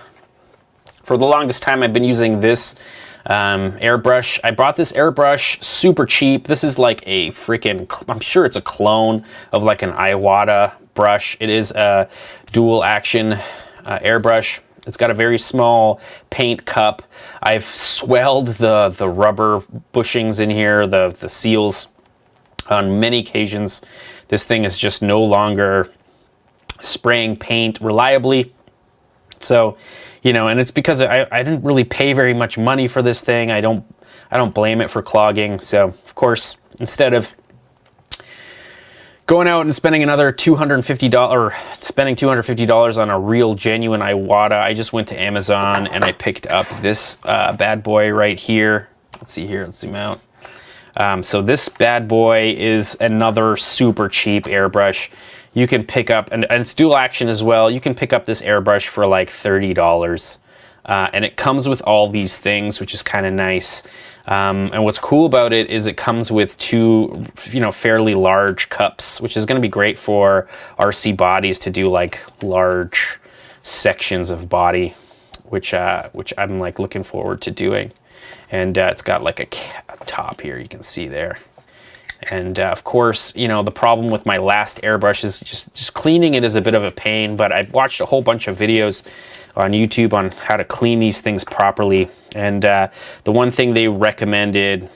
for the longest time, I've been using this airbrush. I bought this airbrush super cheap. This is like a freaking, I'm sure it's a clone of like an Iwata brush. It is a dual action airbrush. It's got a very small paint cup. I've swelled the rubber bushings in here, the seals, on many occasions. This thing is just no longer spraying paint reliably. So, you know, and it's because I didn't really pay very much money for this thing. I don't blame it for clogging. So, of course, instead of going out and spending another $250 on a real genuine Iwata, I just went to Amazon and I picked up this bad boy right here. Let's see here, let's zoom out. So this bad boy is another super cheap airbrush. You can pick up, and it's dual action as well, you can pick up this airbrush for like $30. And it comes with all these things, which is kind of nice. And what's cool about it is it comes with two, you know, fairly large cups, which is going to be great for RC bodies to do like large sections of body, which I'm like looking forward to doing. And it's got like a top here, you can see there. And of course, you know, the problem with my last airbrush is just cleaning it is a bit of a pain, but I watched a whole bunch of videos on YouTube on how to clean these things properly. And the one thing they recommended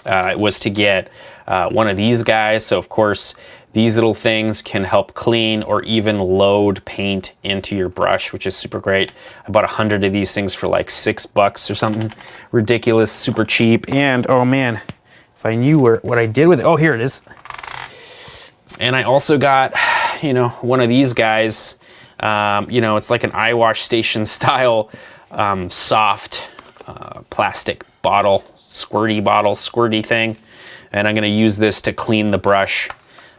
was to get one of these guys. So of course, these little things can help clean or even load paint into your brush, which is super great. I bought 100 of these things for like $6 or something ridiculous, super cheap. And oh man, if I knew what I did with it. Oh, here it is. And I also got, you know, one of these guys. You know, it's like an eye wash station style soft plastic bottle, squirty thing. And I'm going to use this to clean the brush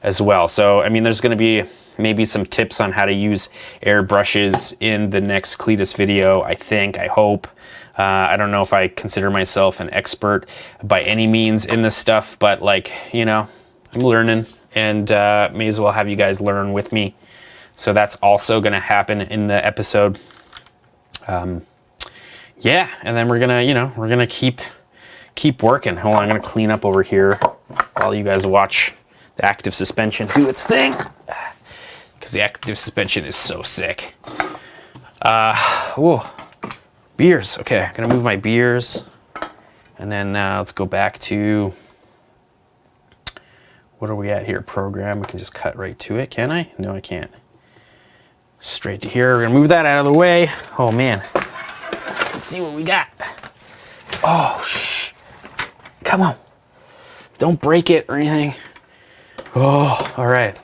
as well. So, I mean, there's going to be maybe some tips on how to use airbrushes in the next Cleetus video, I hope. I don't know if I consider myself an expert by any means in this stuff, but like, you know, I'm learning, and may as well have you guys learn with me. So that's also going to happen in the episode. Yeah, and then we're gonna, you know, we're gonna keep working. Hold on, I'm gonna clean up over here while you guys watch the active suspension do its thing, because the active suspension is so sick. Whoa, beers. Okay, I'm gonna move my beers, and then let's go back to, what are we at here? Program. We can just cut right to it. Can I? No, I can't. Straight to here. We're gonna move that out of the way. Oh man. Let's see what we got. Oh, shh. Come on. Don't break it or anything. Oh, all right.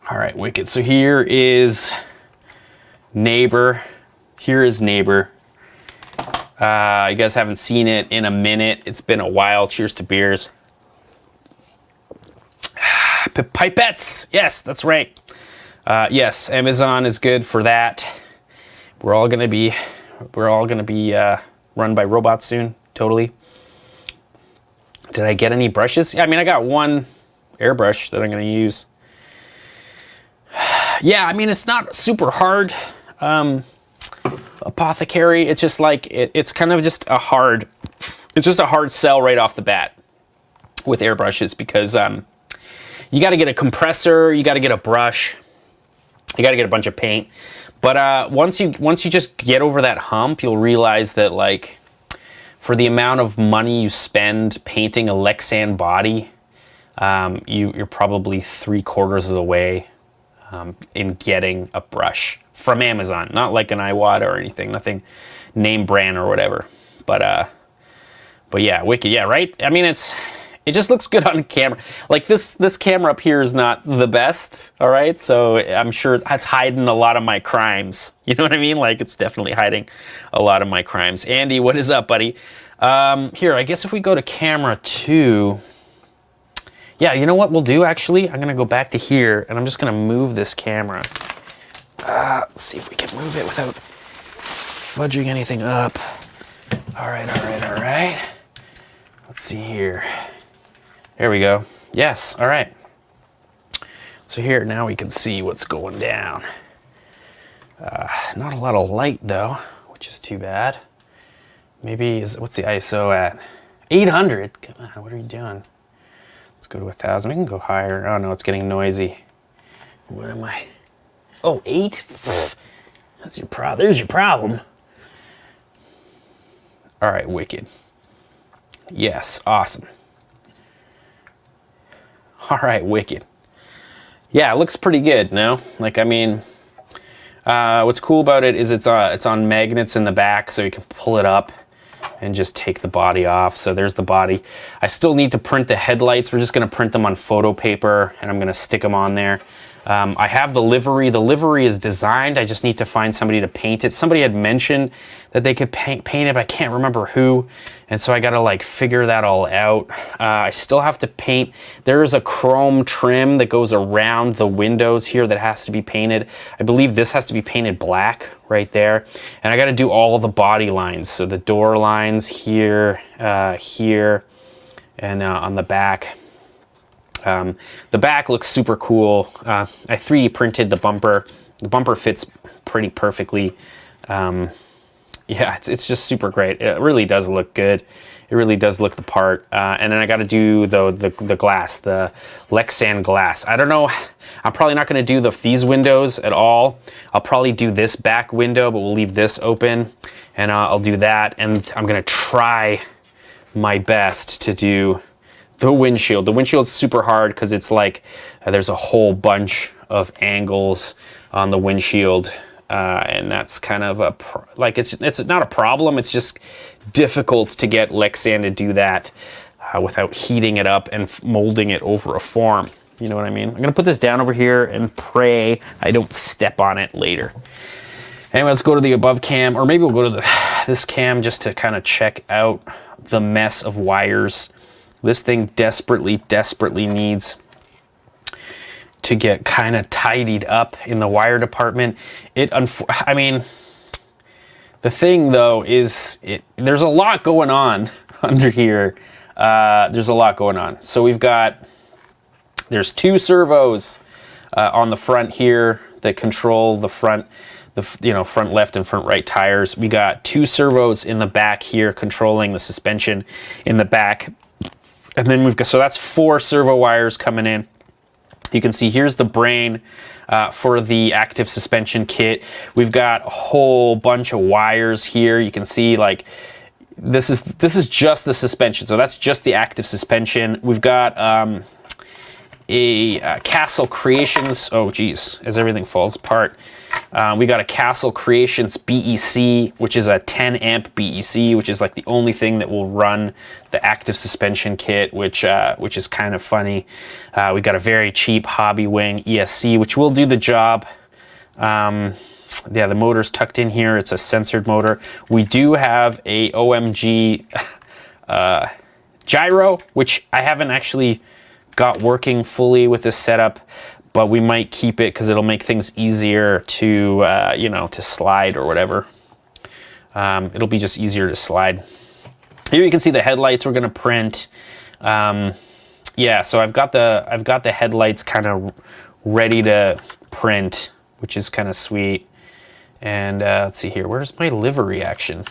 All right, wicked. So here is neighbor. Here is neighbor. You guys haven't seen it in a minute. It's been a while. Cheers to beers. Pipettes. Yes, that's right. Yes, Amazon is good for that. We're all gonna be run by robots soon. Totally. Did I get any brushes? Yeah, I mean, I got one airbrush that I'm gonna use. Yeah, I mean, it's not super hard. Apothecary. It's just like it's kind of just a hard. It's just a hard sell right off the bat with airbrushes, because you got to get a compressor, you got to get a brush, you got to get a bunch of paint. But once you just get over that hump, you'll realize that, like, for the amount of money you spend painting a Lexan body, you're probably 3/4 of the way in getting a brush from Amazon. Not like an Iwata or anything, nothing name brand or whatever. But yeah, wicked. Yeah, right. I mean, it just looks good on camera. Like this camera up here is not the best, all right? So I'm sure that's hiding a lot of my crimes. You know what I mean? Like, it's definitely hiding a lot of my crimes. Andy, what is up, buddy? Here, I guess if we go to camera 2, yeah, you know what we'll do, actually? I'm gonna go back to here, and I'm just gonna move this camera. Let's see if we can move it without fudging anything up. All right, all right, all right. Let's see here. There we go. Yes, all right. So here, now we can see what's going down. Not a lot of light though, which is too bad. Maybe, what's the ISO at? 800, come on, what are you doing? Let's go to 1,000, we can go higher. Oh no, it's getting noisy. What am I? Oh, 8? That's your problem, there's your problem. All right, wicked. Yes, awesome. All right, wicked. Yeah, it looks pretty good, no? Like, I mean, what's cool about it is it's on magnets in the back, so you can pull it up and just take the body off. So there's the body. I still need to print the headlights. We're just gonna print them on photo paper, and I'm gonna stick them on there. I have the livery. The livery is designed. I just need to find somebody to paint it. Somebody had mentioned that they could paint it, but I can't remember who. And so I gotta like figure that all out. I still have to paint. There is a chrome trim that goes around the windows here that has to be painted. I believe this has to be painted black right there. And I gotta do all the body lines. So the door lines here, here, and on the back. The back looks super cool. I 3D printed the bumper. The bumper fits pretty perfectly. Yeah, it's just super great. It really does look good. It really does look the part. And then I got to do the glass, the Lexan glass. I don't know. I'm probably not going to do these windows at all. I'll probably do this back window, but we'll leave this open, and I'll do that. And I'm going to try my best to do the windshield. The windshield's super hard because it's like there's a whole bunch of angles on the windshield, and that's kind of it's not a problem. It's just difficult to get Lexan to do that without heating it up and molding it over a form. You know what I mean? I'm gonna put this down over here and pray I don't step on it later. Anyway, let's go to the above cam, or maybe we'll go to this cam just to kind of check out the mess of wires. This thing desperately, desperately needs to get kind of tidied up in the wire department. I mean, The thing though is there's a lot going on under here. There's a lot going on. So there's 2 servos on the front here that control the front, front left and front right tires. We got 2 servos in the back here controlling the suspension in the back. And then so that's 4 servo wires coming in. You can see here's the brain for the active suspension kit. We've got a whole bunch of wires here. You can see like this is just the suspension. So that's just the active suspension. We've got a Castle Creations. Oh geez, as everything falls apart. We got a Castle Creations BEC, which is a 10 amp BEC, which is like the only thing that will run the active suspension kit, which is kind of funny. We got a very cheap Hobby Wing ESC, which will do the job. Yeah, the motor's tucked in here. It's a censored motor. We do have a OMG gyro, which I haven't actually got working fully with this setup, but we might keep it because it'll make things easier to, to slide or whatever. It'll be just easier to slide. Here you can see the headlights we're gonna print. Yeah, so I've got the headlights kind of ready to print, which is kind of sweet. And let's see here, where's my livery action?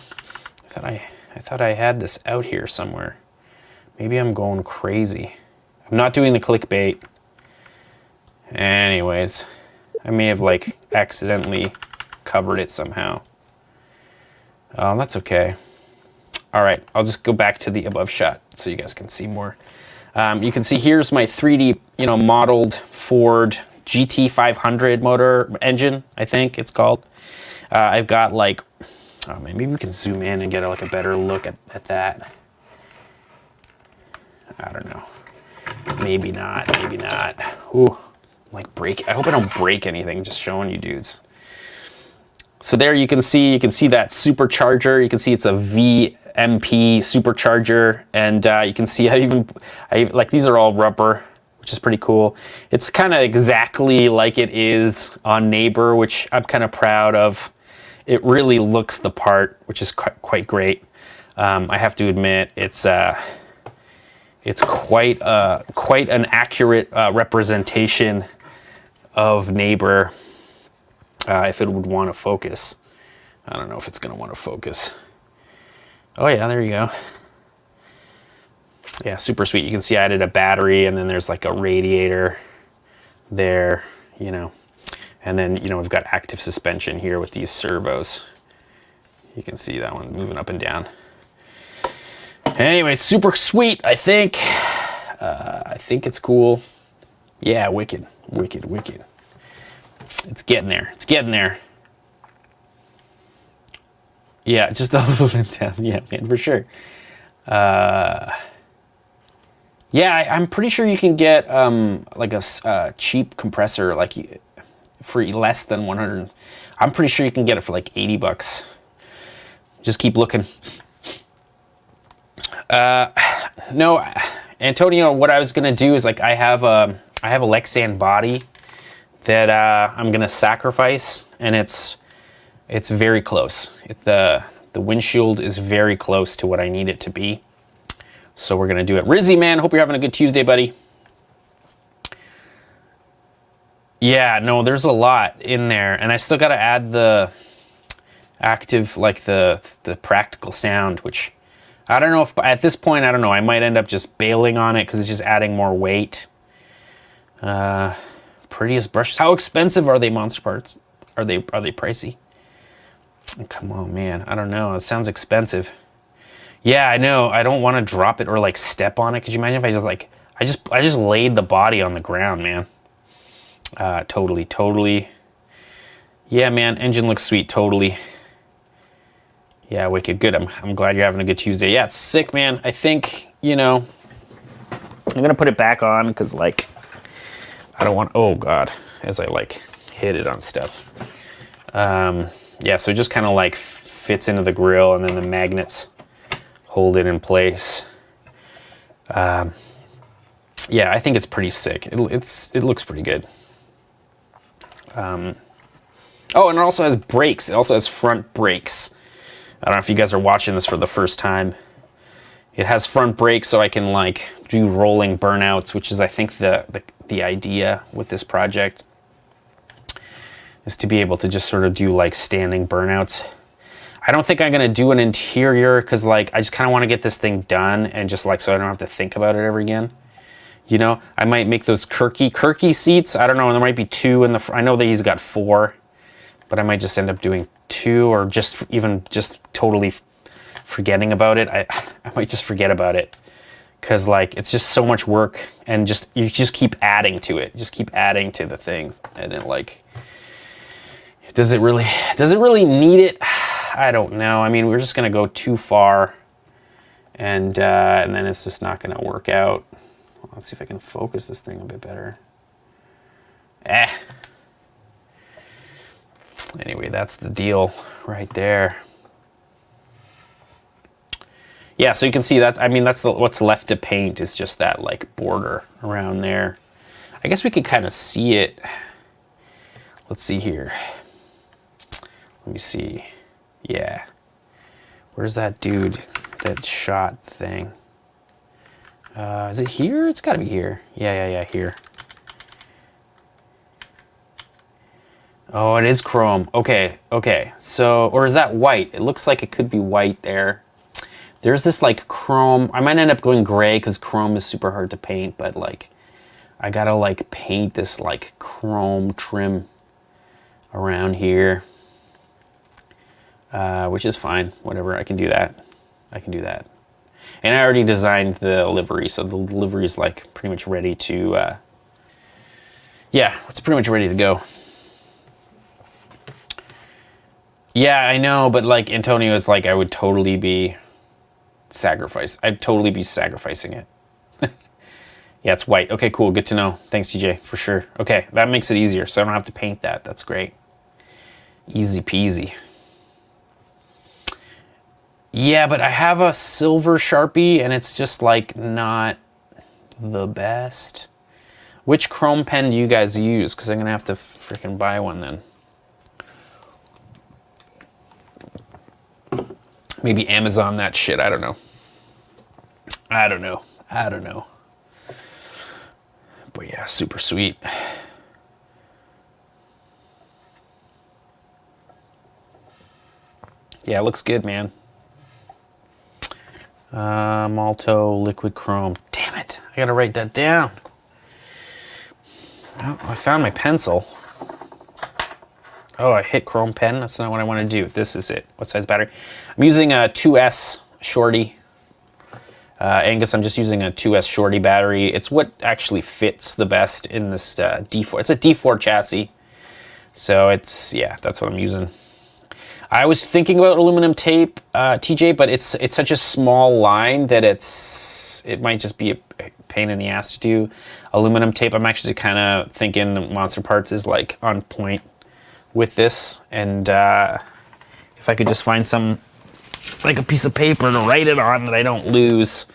I thought I had this out here somewhere. Maybe I'm going crazy. I'm not doing the clickbait. Anyways, I may have like accidentally covered it somehow. That's okay. All right, I'll just go back to the above shot so you guys can see more. You can see here's my 3D, modeled Ford GT500 motor engine, I think it's called. I've got like, oh man, maybe we can zoom in and get like a better look at that. I don't know. Maybe not, maybe not. Ooh, like I hope I don't break anything, just showing you dudes. So there you can see that supercharger. You can see it's a VMP supercharger, and you can see like these are all rubber, which is pretty cool. It's kind of exactly like it is on Neighbor, which I'm kind of proud of. It really looks the part, which is quite great. I have to admit, it's quite an accurate representation of Neighbor. If it would want to focus. I don't know if it's going to want to focus. Oh yeah, there you go. Yeah, super sweet. You can see I added a battery, and then there's like a radiator there, and then, we've got active suspension here with these servos. You can see that one moving up and down. Anyway, super sweet, I think. I think it's cool. Yeah, wicked, wicked, wicked. It's getting there. It's getting there. Yeah, just a little bit down. Yeah, man, for sure. Yeah, I'm pretty sure you can get like a cheap compressor like for less than 100. I'm pretty sure you can get it for like 80 bucks. Just keep looking. No, Antonio, what I was gonna do is like I have a Lexan body that I'm gonna sacrifice, and it's very close. The windshield is very close to what I need it to be, so we're gonna do it. Rizzy, man, hope you're having a good Tuesday, buddy. Yeah, no, there's a lot in there, and I still gotta add the active, like the practical sound, which I don't know if at this point, I don't know, I might end up just bailing on it because it's just adding more weight. Prettiest brushes. How expensive are they, Monster Parts? Are they pricey? Come on, man. I don't know. It sounds expensive. Yeah, I know. I don't want to drop it or like step on it. Could you imagine if I just laid the body on the ground, man? Totally. Yeah, man. Engine looks sweet. Totally. Yeah, wicked. Good. I'm glad you're having a good Tuesday. Yeah, it's sick, man. I think, I'm gonna put it back on because like I don't want, oh God, as I like hit it on stuff. Yeah, so it just kind of like fits into the grill, and then the magnets hold it in place. Yeah, I think it's pretty sick. It looks pretty good. Oh, and it also has brakes. It also has front brakes. I don't know if you guys are watching this for the first time. It has front brakes, so I can like do rolling burnouts, which is I think the idea with this project, is to be able to just sort of do like standing burnouts. I don't think I'm gonna do an interior because like I just kind of want to get this thing done and just like so I don't have to think about it ever again. You know, I might make those Kirky seats. I don't know, there might be 2 in the I know that he's got 4, but I might just end up doing 2 or just totally forgetting about it. I might just forget about it because like it's just so much work and you just keep adding to it. Just keep adding to the things and it like does it really need it? I don't know. I mean, we're just gonna go too far and then it's just not gonna work out. Let's see if I can focus this thing a bit better. Anyway, that's the deal right there. Yeah, so you can see that's, I mean, that's what's left to paint is just that like border around there. I guess we could kind of see it. Let's see here. Let me see. Yeah. Where's that dude that shot thing? Is it here? It's gotta be here. Yeah, here. Oh, it is chrome. Okay. So, or is that white? It looks like it could be white there. There's this like chrome. I might end up going gray because chrome is super hard to paint, but like I gotta like paint this like chrome trim around here, which is fine. Whatever, I can do that. And I already designed the livery, so the livery is like pretty much ready to, yeah, it's pretty much ready to go. Yeah, I know, but like Antonio, it's like I would totally be I'd totally be sacrificing it. Yeah, it's white. Okay, cool, good to know. Thanks, TJ, for sure. Okay, that makes it easier, so I don't have to paint that. That's great. Easy peasy. Yeah, but I have a silver Sharpie and it's just like not the best. Which chrome pen do you guys use? Because I'm gonna have to freaking buy one then. Maybe Amazon that shit, I don't know. But yeah, super sweet. Yeah, it looks good, man. Malto liquid chrome. Damn it, I gotta write that down. Oh, I found my pencil. Oh, I hit chrome pen. That's not what I want to do. This is it. What size battery? I'm using a 2S Shorty. Angus, I'm just using a 2S Shorty battery. It's what actually fits the best in this D4. It's a D4 chassis. So it's, yeah, that's what I'm using. I was thinking about aluminum tape, TJ, but it's such a small line that it might just be a pain in the ass to do aluminum tape. I'm actually kind of thinking the Monster Parts is like on point with this, and if I could just find some, like a piece of paper to write it on that I don't lose.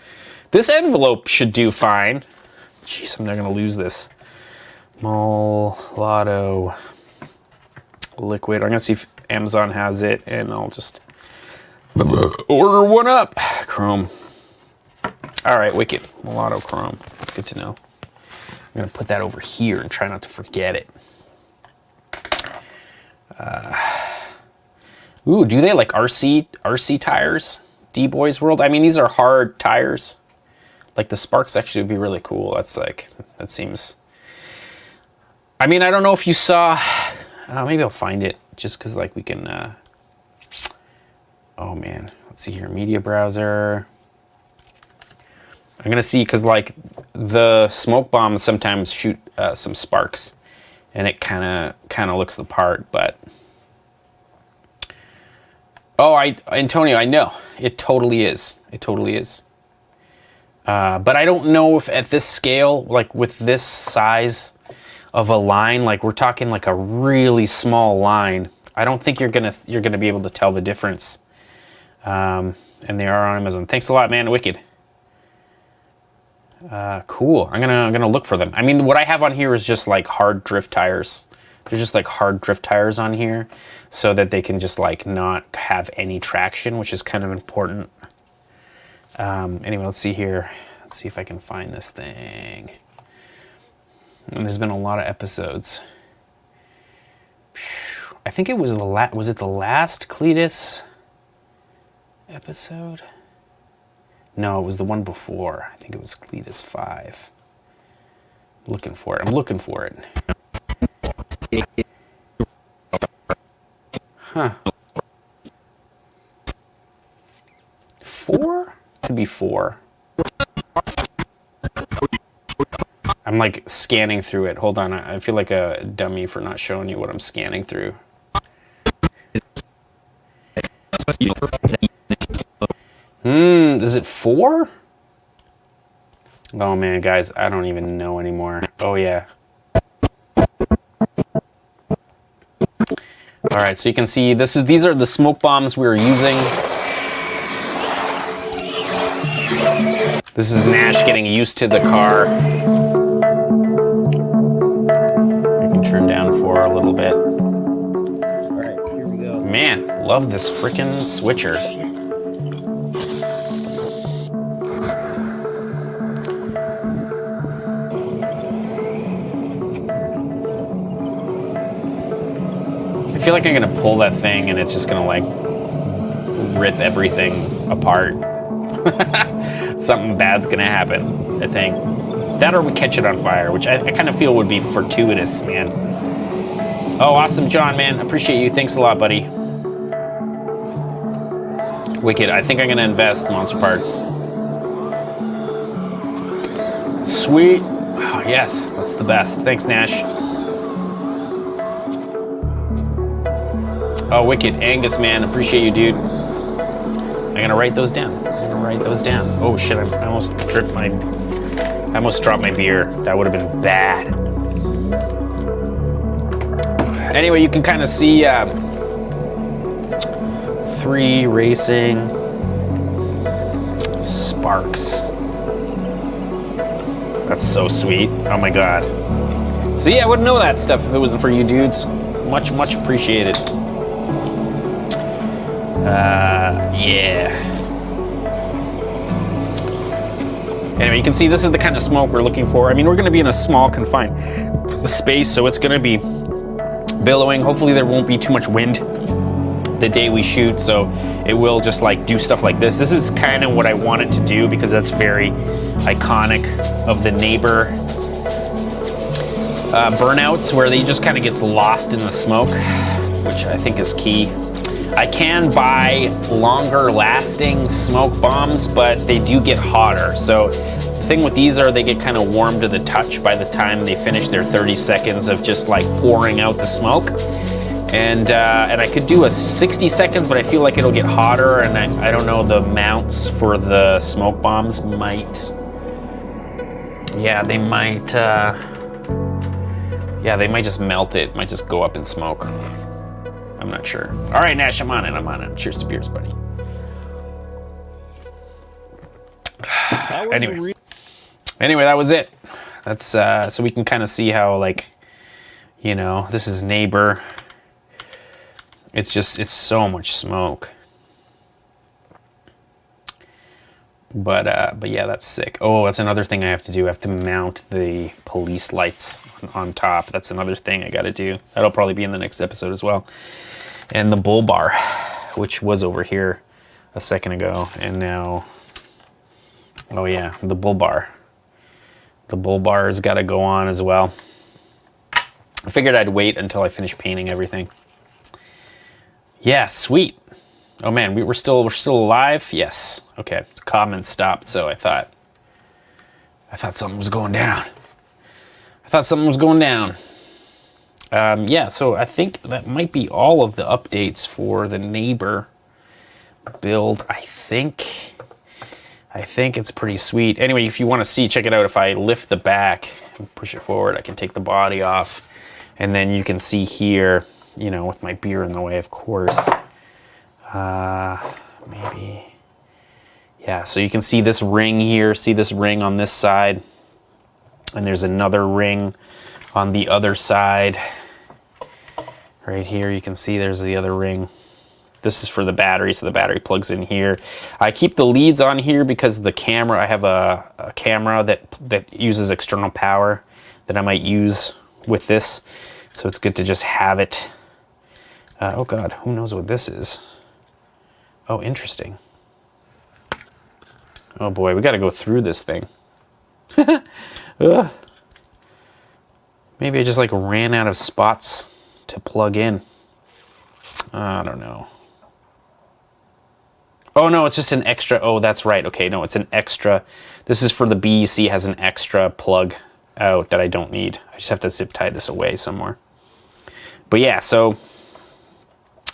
This envelope should do fine. Jeez, I'm not gonna lose this. Mulatto liquid. I'm gonna see if Amazon has it, and I'll just order one up. Chrome. All right, wicked. Mulatto chrome. That's good to know. I'm gonna put that over here and try not to forget it. Ooh, do they like RC tires? D-Boys World? I mean, these are hard tires. Like the Sparks actually would be really cool. That's like, that seems... I mean, I don't know if you saw... maybe I'll find it just because like we can... Oh man, let's see here. Media browser. I'm gonna see because like the smoke bombs sometimes shoot some sparks, and it kind of looks the part, but... Oh, Antonio, I know. It totally is. It totally is. But I don't know if at this scale, like with this size of a line, like we're talking like a really small line, I don't think you're gonna be able to tell the difference. And they are on Amazon. Thanks a lot, man. Wicked. Cool. I'm gonna look for them. I mean, what I have on here is just like hard drift tires. There's just like hard drift tires on here so that they can just like not have any traction, which is kind of important. Anyway, let's see here. Let's see if I can find this thing. And there's been a lot of episodes. I think it was was it the last cleetus episode? No, it was the one before. I think it was cleetus 5. Looking for it. I'm looking for it. Huh. 4? Could be 4. I'm like scanning through it. Hold on. I feel like a dummy for not showing you what I'm scanning through. Is it 4? Oh man, guys, I don't even know anymore. Oh yeah. All right, so you can see these are the smoke bombs we were using. This is Nash getting used to the car. I can turn down 4 a little bit. All right, here we go. Man, love this freaking switcher. I feel like I'm gonna pull that thing and it's just gonna like rip everything apart. Something bad's gonna happen, I think. That or we catch it on fire, which I kind of feel would be fortuitous, man. Oh, awesome, John, man. Appreciate you. Thanks a lot, buddy. Wicked. I think I'm gonna invest Monster Parts. Sweet. Oh, yes, that's the best. Thanks, Nash. Oh, wicked. Angus, man. Appreciate you, dude. I'm gonna write those down. Oh shit, I almost dropped my beer. That would have been bad. Anyway, you can kind of see 3 racing sparks. That's so sweet. Oh my god. See, I wouldn't know that stuff if it wasn't for you dudes. Much, much appreciated. Yeah. Anyway, you can see this is the kind of smoke we're looking for. I mean, we're going to be in a small, confined space, so it's going to be billowing. Hopefully there won't be too much wind the day we shoot, so it will just like do stuff like this. This is kind of what I want it to do because that's very iconic of the neighbor burnouts, where they just kind of gets lost in the smoke, which I think is key. I can buy longer lasting smoke bombs, but they do get hotter. So the thing with these are they get kind of warm to the touch by the time they finish their 30 seconds of just like pouring out the smoke. And I could do a 60 seconds, but I feel like it'll get hotter, and I don't know, the mounts for the smoke bombs might, yeah, they might just melt it, might just go up in smoke. I'm not sure. All right, Nash, I'm on it. Cheers to beers, buddy. Anyway, that was it. That's so we can kind of see how, like, you know, this is neighbor. It's so much smoke. But yeah, that's sick. Oh, that's another thing I have to do. I have to mount the police lights on top. That's another thing I got to do. That'll probably be in the next episode as well. And the bull bar, which was over here a second ago, and now, oh yeah, the bull bar. The bull bar's got to go on as well. I figured I'd wait until I finish painting everything. Yeah, sweet. Oh man, we're still alive. Yes. Okay. The comments stopped, so I thought something was going down. Yeah, so I think that might be all of the updates for the neighbor build. I think it's pretty sweet. Anyway, if you want to see, check it out. If I lift the back and push it forward, I can take the body off, and then you can see here, you know, with my beer in the way, of course. Maybe. Yeah, so you can see this ring here, see this ring on this side, and there's another ring on the other side. Right here, you can see there's the other ring. This is for the battery, so the battery plugs in here. I keep the leads on here because of the camera. I have a camera that uses external power that I might use with this, so it's good to just have it. Oh God, who knows what this is? Oh, interesting. Oh boy, we got to go through this thing. Maybe I just like ran out of spots to plug in. I don't know. Oh no, it's just an extra. Oh, that's right. Okay, no, it's an extra. This is for the BEC, has an extra plug out that I don't need. I just have to zip tie this away somewhere. But yeah, so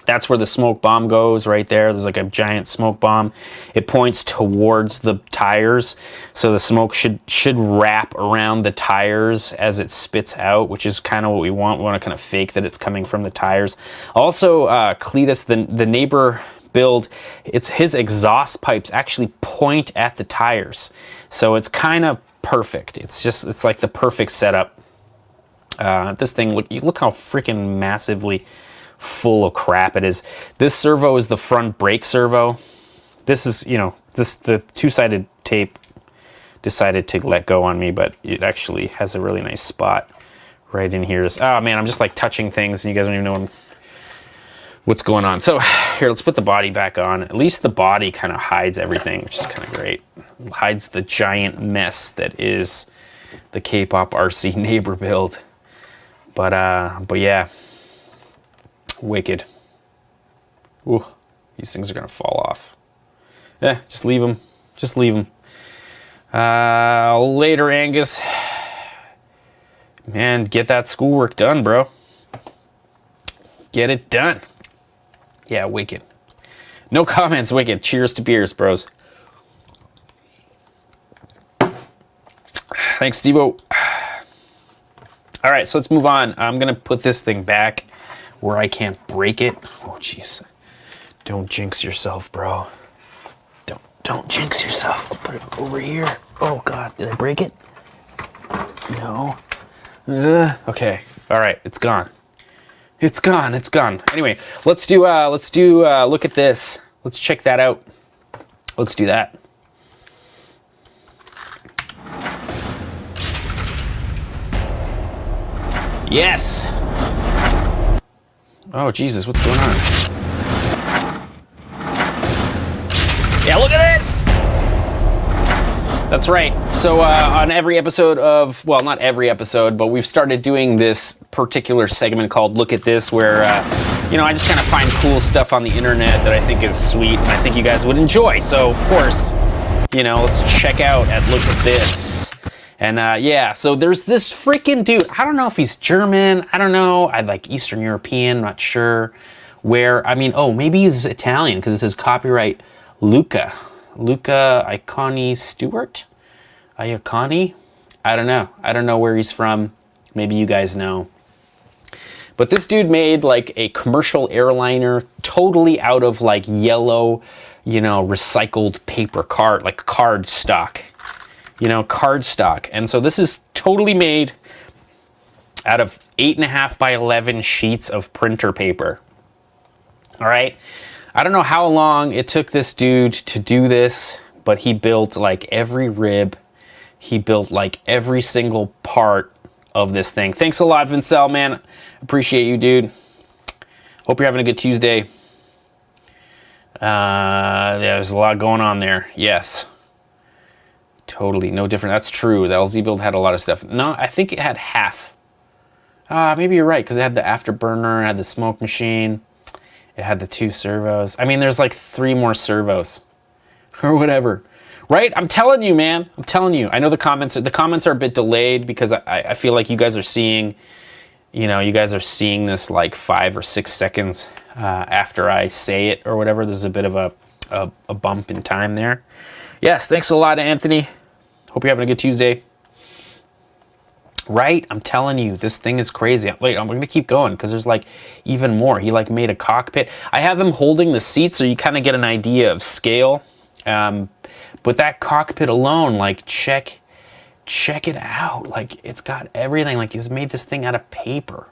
that's where the smoke bomb goes right there. There's like a giant smoke bomb. It points towards the tires. So the smoke should wrap around the tires as it spits out, which is kind of what we want. We want to kind of fake that it's coming from the tires. Also, Cleetus, the neighbor build, his exhaust pipes actually point at the tires. So it's kind of perfect. It's like the perfect setup. This thing, look how freaking massively full of crap it is. This servo is the front brake servo. This is, the two-sided tape decided to let go on me, but it actually has a really nice spot right in here. Oh man, I'm just like touching things and you guys don't even know what's going on. So here, let's put the body back on. At least the body kind of hides everything, which is kind of great. It hides the giant mess that is the K-pop RC neighbor build. But yeah. Wicked. Ooh, these things are gonna fall off. Yeah, just leave them. Just leave them. Later, Angus. Man, get that schoolwork done, bro. Get it done. Yeah, wicked. No comments, wicked. Cheers to beers, bros. Thanks, Steve-O. All right, so let's move on. I'm gonna put this thing back where I can't break it. Oh, jeez. Don't jinx yourself, bro. Don't jinx yourself. I'll put it over here. Oh, God. Did I break it? No. Okay. All right. It's gone. It's gone. It's gone. Anyway, let's do look at this. Let's check that out. Let's do that. Yes. Oh, Jesus, what's going on? Yeah, look at this! That's right. So on every episode of, well, not every episode, but we've started doing this particular segment called Look at This, where, I just kind of find cool stuff on the internet that I think is sweet and I think you guys would enjoy. So, of course, let's check out at Look at This. And yeah, so there's this freaking dude. I don't know if he's German. I don't know. I'd like Eastern European, not sure where. I mean, oh, maybe he's Italian because it says copyright Luca Iaconi Stewart. Iaconi? I don't know. I don't know where he's from. Maybe you guys know. But this dude made like a commercial airliner totally out of like yellow, recycled paper card, like card stock. Card stock. And so this is totally made out of 8.5 by 11 sheets of printer paper. All right. I don't know how long it took this dude to do this, but he built like every rib. He built like every single part of this thing. Thanks a lot, Vincel, man. Appreciate you, dude. Hope you're having a good Tuesday. There's a lot going on there. Yes. Totally, no different. That's true. The LZ build had a lot of stuff. No, I think it had half. Maybe you're right, because it had the afterburner, it had the smoke machine, it had the 2 servos. I mean, there's like 3 more servos, or whatever. Right? I'm telling you, man. I'm telling you. I know the comments are a bit delayed because I feel like you guys are seeing, this like 5 or 6 seconds after I say it or whatever. There's a bit of a bump in time there. Yes, thanks a lot, Anthony. Hope you're having a good Tuesday. Right? I'm telling you, this thing is crazy. Wait, I'm going to keep going because there's like even more. He like made a cockpit. I have him holding the seat so you kind of get an idea of scale. But that cockpit alone, like check it out. Like it's got everything. Like he's made this thing out of paper.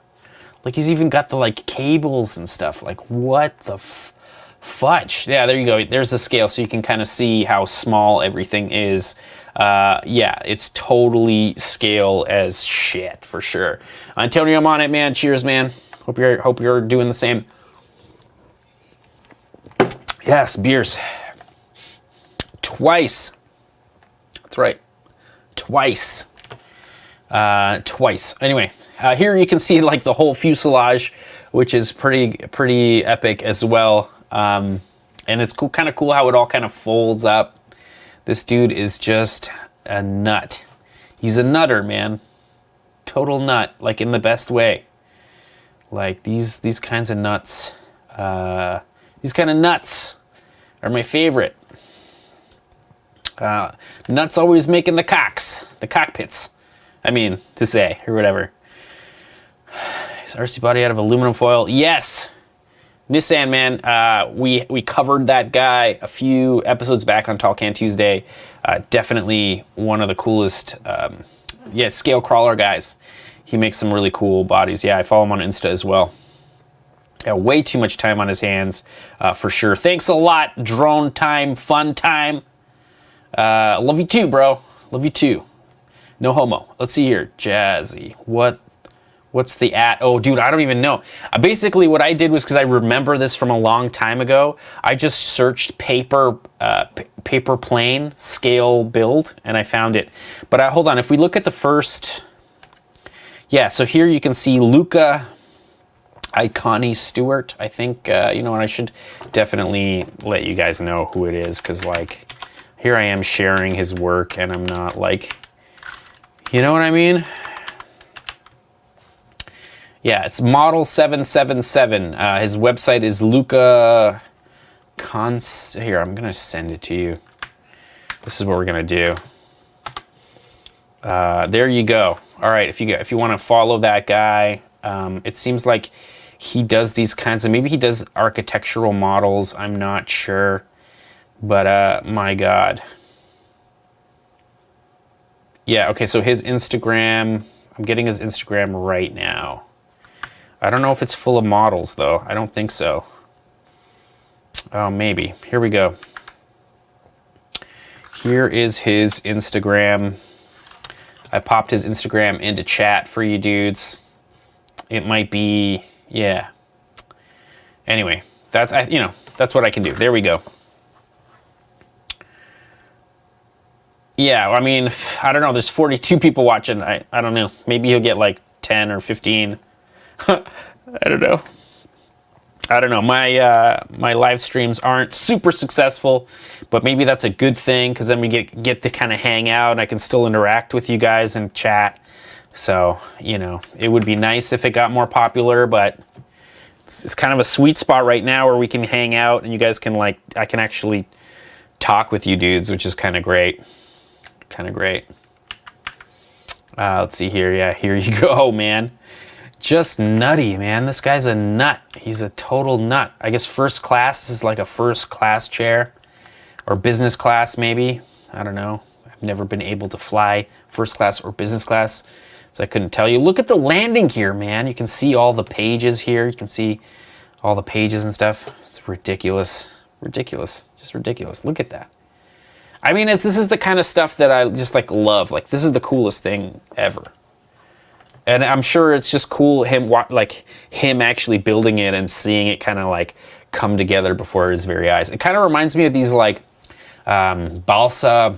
Like he's even got the like cables and stuff. Like what the fudge? Yeah, there you go. There's the scale, so you can kind of see how small everything is. Yeah, it's totally scale as shit for sure. Antonio, I'm on it, man. Cheers, man. Hope you're doing the same. Yes, beers. Twice. That's right. Twice. Twice. Anyway, here you can see like the whole fuselage, which is pretty epic as well. And it's cool, kind of cool how it all kind of folds up. This dude is just a nut. He's a nutter, man. Total nut, like in the best way. Like these kinds of nuts. These kind of nuts are my favorite. Nuts always making the cockpits. I mean, to say, or whatever. Is RC body out of aluminum foil? Yes. Nissan, man, we covered that guy a few episodes back on Tall Can Tuesday. Definitely one of the coolest, scale crawler guys. He makes some really cool bodies. Yeah, I follow him on Insta as well. Yeah, way too much time on his hands, for sure. Thanks a lot, drone time, fun time. Love you too, bro. Love you too. No homo. Let's see here. Jazzy. What's the at? Oh, dude, I don't even know. Basically, what I did was, because I remember this from a long time ago, I just searched paper plane scale build, and I found it. But hold on, if we look at the first... Yeah, so here you can see Luca Iconi Stewart. I think, you know, and I should definitely let you guys know who it is, because, like, here I am sharing his work, and I'm not, like... You know what I mean? Yeah, it's model 777. His website is Luca Here, I'm gonna send it to you. This is what we're gonna do. There you go. All right, if you want to follow that guy, it seems like he does these kinds of, maybe he does architectural models. I'm not sure, but my God. Yeah. Okay. So his Instagram. I'm getting his Instagram right now. I don't know if it's full of models, though. I don't think so. Oh, maybe. Here we go. Here is his Instagram. I popped his Instagram into chat for you dudes. It might be, yeah. Anyway, that's what I can do. There we go. Yeah, I mean, I don't know. There's 42 people watching. I don't know. Maybe he'll get like 10 or 15. I don't know. My live streams aren't super successful, but maybe that's a good thing, because then we get to kind of hang out, and I can still interact with you guys and chat. So, you know, it would be nice if it got more popular, but it's kind of a sweet spot right now where we can hang out and you guys can, like, I can actually talk with you dudes, which is kind of great. Kind of great. Let's see here. Yeah, here you go, man. Just nutty, man. This guy's a nut. He's a total nut. I guess first class is like a first class chair, or business class maybe. I don't know. I've never been able to fly first class or business class, so I couldn't tell you. Look at the landing gear, man. You can see all the pages here. You can see all the pages and stuff. It's ridiculous. Ridiculous. Just ridiculous. Look at that. I mean, this is the kind of stuff that I just like love. Like, this is the coolest thing ever. And I'm sure it's just cool him actually building it and seeing it kind of like come together before his very eyes. It kind of reminds me of these like balsa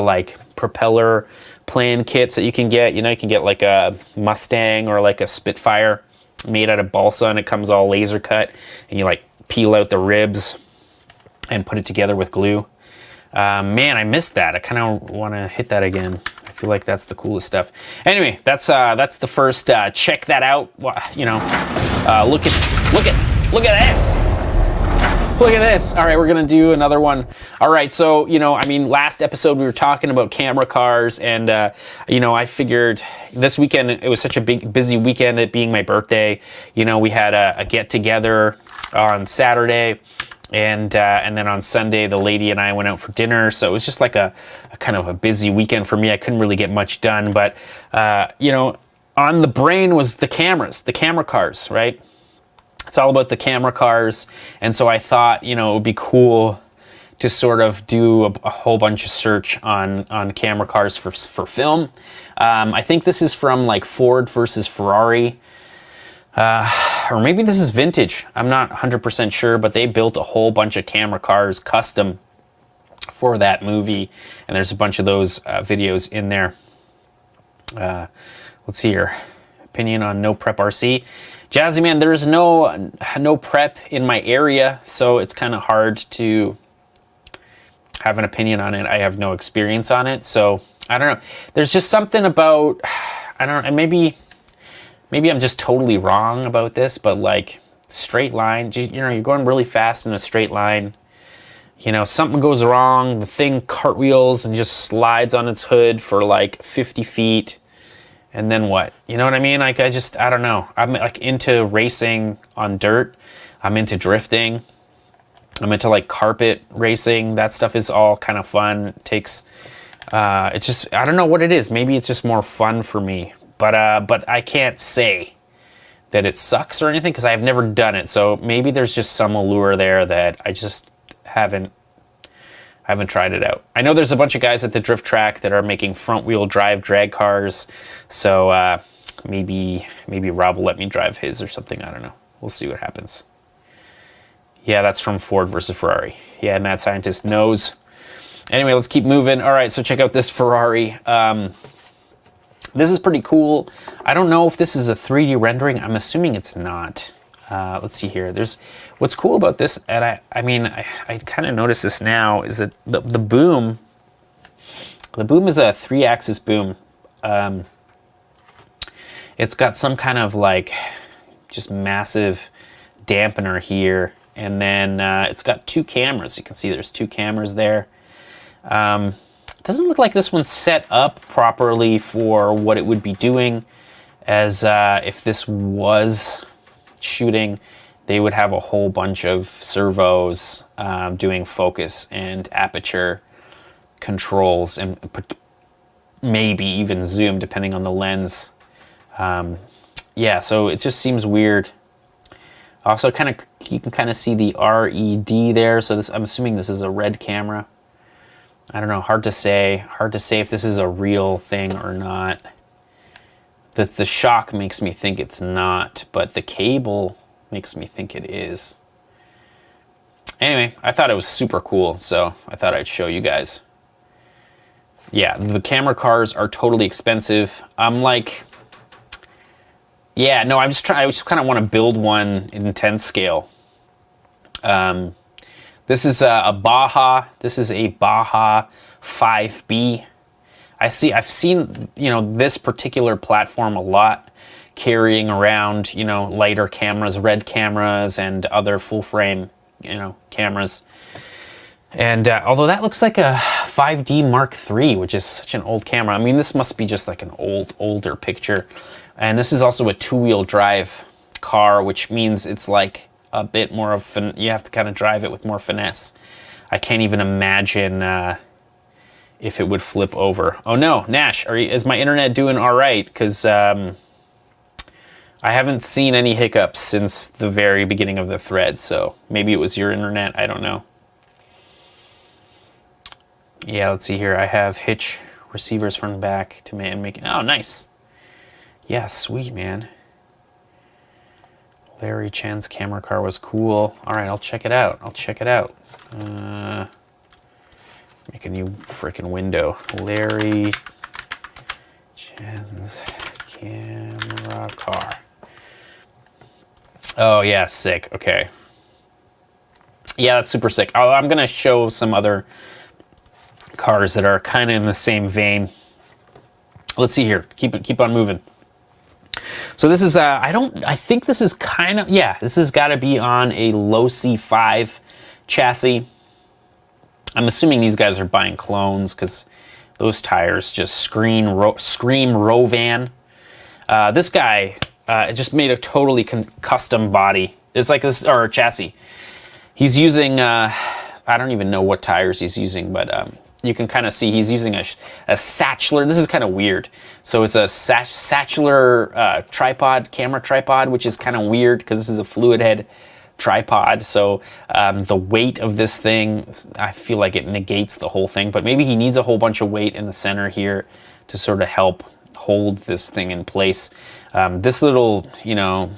like propeller plane kits that you can get. You know, you can get like a Mustang or like a Spitfire made out of balsa, and it comes all laser cut, and you like peel out the ribs and put it together with glue. Man, I missed that. I kind of want to hit that again. I feel like that's the coolest stuff. Anyway, that's the first. Check that out. You know, look at this. Look at this. All right, we're gonna do another one. All right, so, you know, I mean, last episode we were talking about camera cars, and you know, I figured this weekend, it was such a busy weekend, it being my birthday. You know, we had a get together on Saturday. And then on Sunday, the lady and I went out for dinner. So it was just like a kind of a busy weekend for me. I couldn't really get much done. But, you know, on the brain was the cameras, the camera cars, right? It's all about the camera cars. And so I thought, you know, it would be cool to sort of do a whole bunch of search on camera cars for film. I think this is from like Ford versus Ferrari. Or maybe this is vintage. I'm not 100% sure, but they built a whole bunch of camera cars custom for that movie. And there's a bunch of those videos in there. Let's see here. Opinion on No Prep RC. Jazzy man, there's no prep in my area, so it's kind of hard to have an opinion on it. I have no experience on it, so I don't know. There's just something about, I don't know, and maybe I'm just totally wrong about this, but like straight line, you know, you're going really fast in a straight line. You know, something goes wrong, the thing cartwheels and just slides on its hood for like 50 feet. And then what? You know what I mean? Like, I don't know. I'm like into racing on dirt. I'm into drifting. I'm into like carpet racing. That stuff is all kind of fun. It takes, it's just, I don't know what it is. Maybe it's just more fun for me. But I can't say that it sucks or anything because I've never done it. So maybe there's just some allure there that I just haven't tried it out. I know there's a bunch of guys at the drift track that are making front wheel drive drag cars. So maybe Rob will let me drive his or something. I don't know. We'll see what happens. Yeah, that's from Ford versus Ferrari. Yeah, Mad Scientist knows. Anyway, let's keep moving. All right, so check out this Ferrari. This is pretty cool. I don't know if this is a 3D rendering. I'm assuming it's not. Let's see here. What's cool about this, and I mean, I kind of noticed this now, is that the boom is a 3-axis boom. It's got some kind of like just massive dampener here, and then it's got 2 cameras. You can see there's 2 cameras there. Doesn't look like this one's set up properly for what it would be doing, as if this was shooting, they would have a whole bunch of servos doing focus and aperture controls and maybe even zoom depending on the lens. Yeah, so it just seems weird. Also, you can kind of see the RED there. So I'm assuming this is a red camera. I don't know. Hard to say. Hard to say if this is a real thing or not. The shock makes me think it's not, but the cable makes me think it is. Anyway, I thought it was super cool, so I thought I'd show you guys. Yeah, the camera cars are totally expensive. I'm like, yeah, no, I just kind of want to build one in 10 scale. This is a Baja. This is a Baja 5B. I've seen, you know, this particular platform a lot, carrying around, you know, lighter cameras, red cameras, and other full frame, you know, cameras. And although that looks like a 5D Mark III, which is such an old camera. I mean, this must be just like an older picture. And this is also a 2-wheel drive car, which means it's like a bit more of you have to kind of drive it with more finesse. I can't even imagine if it would flip over. Oh no, Nash, is my internet doing all right? Because I haven't seen any hiccups since the very beginning of the thread, so maybe it was your internet, I don't know. Yeah, let's see here. I have hitch receivers from the back to make. Oh, nice. Yeah, sweet, man. Larry Chan's camera car was cool. All right, I'll check it out. Make a new freaking window. Larry Chan's camera car. Oh, yeah, sick. Okay. Yeah, that's super sick. I'm going to show some other cars that are kind of in the same vein. Let's see here. Keep on moving. So this is, I think this is kind of, yeah, this has got to be on a low C5 chassis. I'm assuming these guys are buying clones because those tires just scream Rovan. This guy just made a totally custom body. It's like this, or chassis. He's using, I don't even know what tires he's using, but you can kind of see he's using a satchler. This is kind of weird. So it's a satchler tripod, camera tripod, which is kind of weird because this is a fluid head tripod. So the weight of this thing, I feel like it negates the whole thing, but maybe he needs a whole bunch of weight in the center here to sort of help hold this thing in place. This little, you know,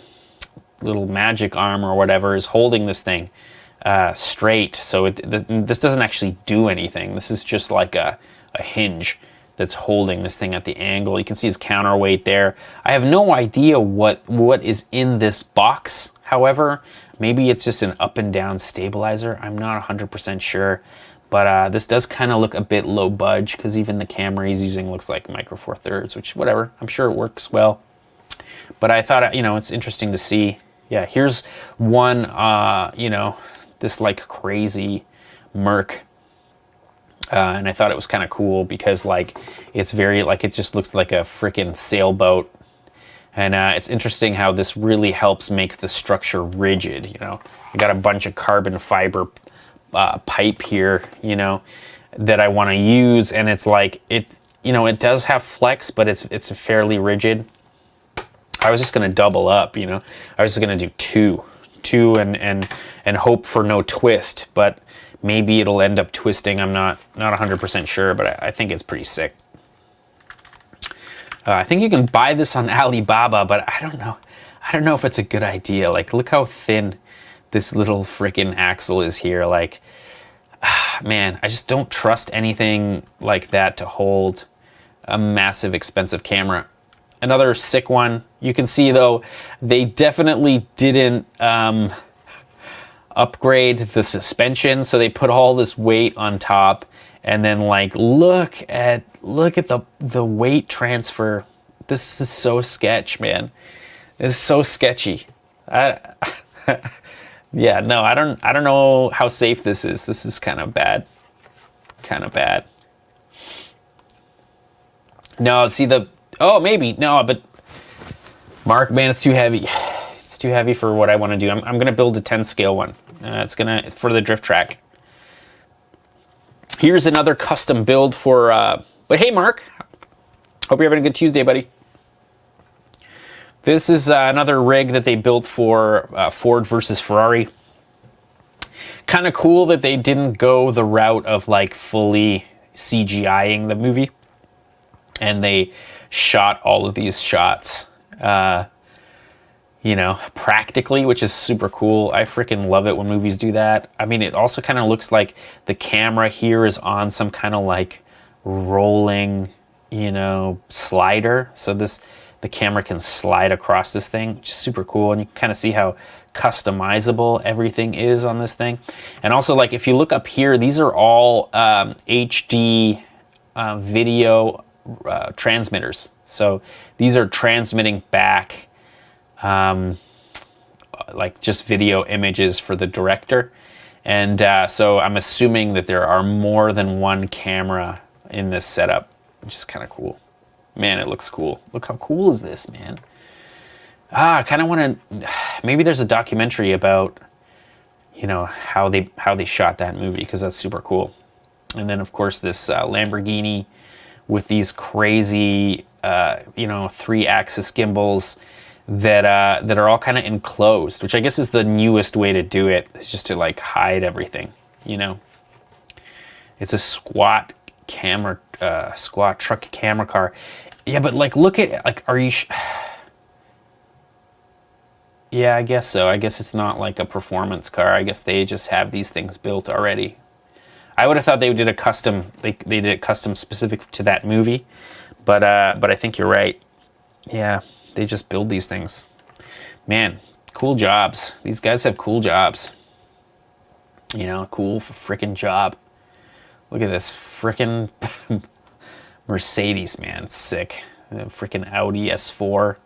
little magic arm or whatever is holding this thing straight, so this doesn't actually do anything. This is just like a hinge that's holding this thing at the angle. You can see his counterweight there. I have no idea what is in this box, however. Maybe it's just an up and down stabilizer. I'm not 100% sure, but this does kind of look a bit low budge because even the camera he's using looks like Micro Four Thirds, which whatever, I'm sure it works well. But I thought, you know, it's interesting to see. Yeah, here's one, you know, this like crazy Merc, and I thought it was kind of cool because like it's very like it just looks like a freaking sailboat, and it's interesting how this really helps make the structure rigid. You know, I got a bunch of carbon fiber pipe here, you know, that I want to use, and it's like it, you know, it does have flex, but it's fairly rigid. I was just gonna double up, you know, I was just gonna do two and hope for no twist, but maybe it'll end up twisting. I'm not 100% sure, but I think it's pretty sick. I think you can buy this on Alibaba, but I don't know if it's a good idea. Like, look how thin this little freaking axle is here. Like, man, I just don't trust anything like that to hold a massive expensive camera. Another sick one. You can see though, they definitely didn't upgrade the suspension, so they put all this weight on top, and then like look at the weight transfer. This is so sketch, man. This is so sketchy. Yeah, no, I don't know how safe this is. This is kind of bad. Kind of bad. No, see oh, maybe. No, but Mark, man, it's too heavy. It's too heavy for what I want to do. I'm going to build a 10 scale one. It's for the drift track. Here's another custom build for, but hey, Mark, hope you're having a good Tuesday, buddy. This is another rig that they built for Ford versus Ferrari. Kind of cool that they didn't go the route of like fully CGIing the movie. And they shot all of these shots, you know, practically, which is super cool. I freaking love it when movies do that. I mean, it also kind of looks like the camera here is on some kind of like rolling, you know, slider. So the camera can slide across this thing, which is super cool. And you can kind of see how customizable everything is on this thing. And also, like, if you look up here, these are all HD video transmitters. So these are transmitting back like just video images for the director. And so I'm assuming that there are more than one camera in this setup, which is kind of cool. Man, it looks cool. Look how cool is this, man. I kind of want to, maybe there's a documentary about, you know, how they shot that movie, because that's super cool. And then of course this Lamborghini with these crazy, you know, 3-axis gimbals that are all kind of enclosed, which I guess is the newest way to do it. It's just to like hide everything, you know. It's a squat truck camera car. Yeah, but like, look at, like, are you? Yeah, I guess so. I guess it's not like a performance car. I guess they just have these things built already. I would have thought they did a custom. They did a custom specific to that movie, but I think you're right. Yeah, they just build these things. Man, cool jobs. These guys have cool jobs. You know, cool freaking job. Look at this freaking Mercedes, man. It's sick. Freaking Audi S4.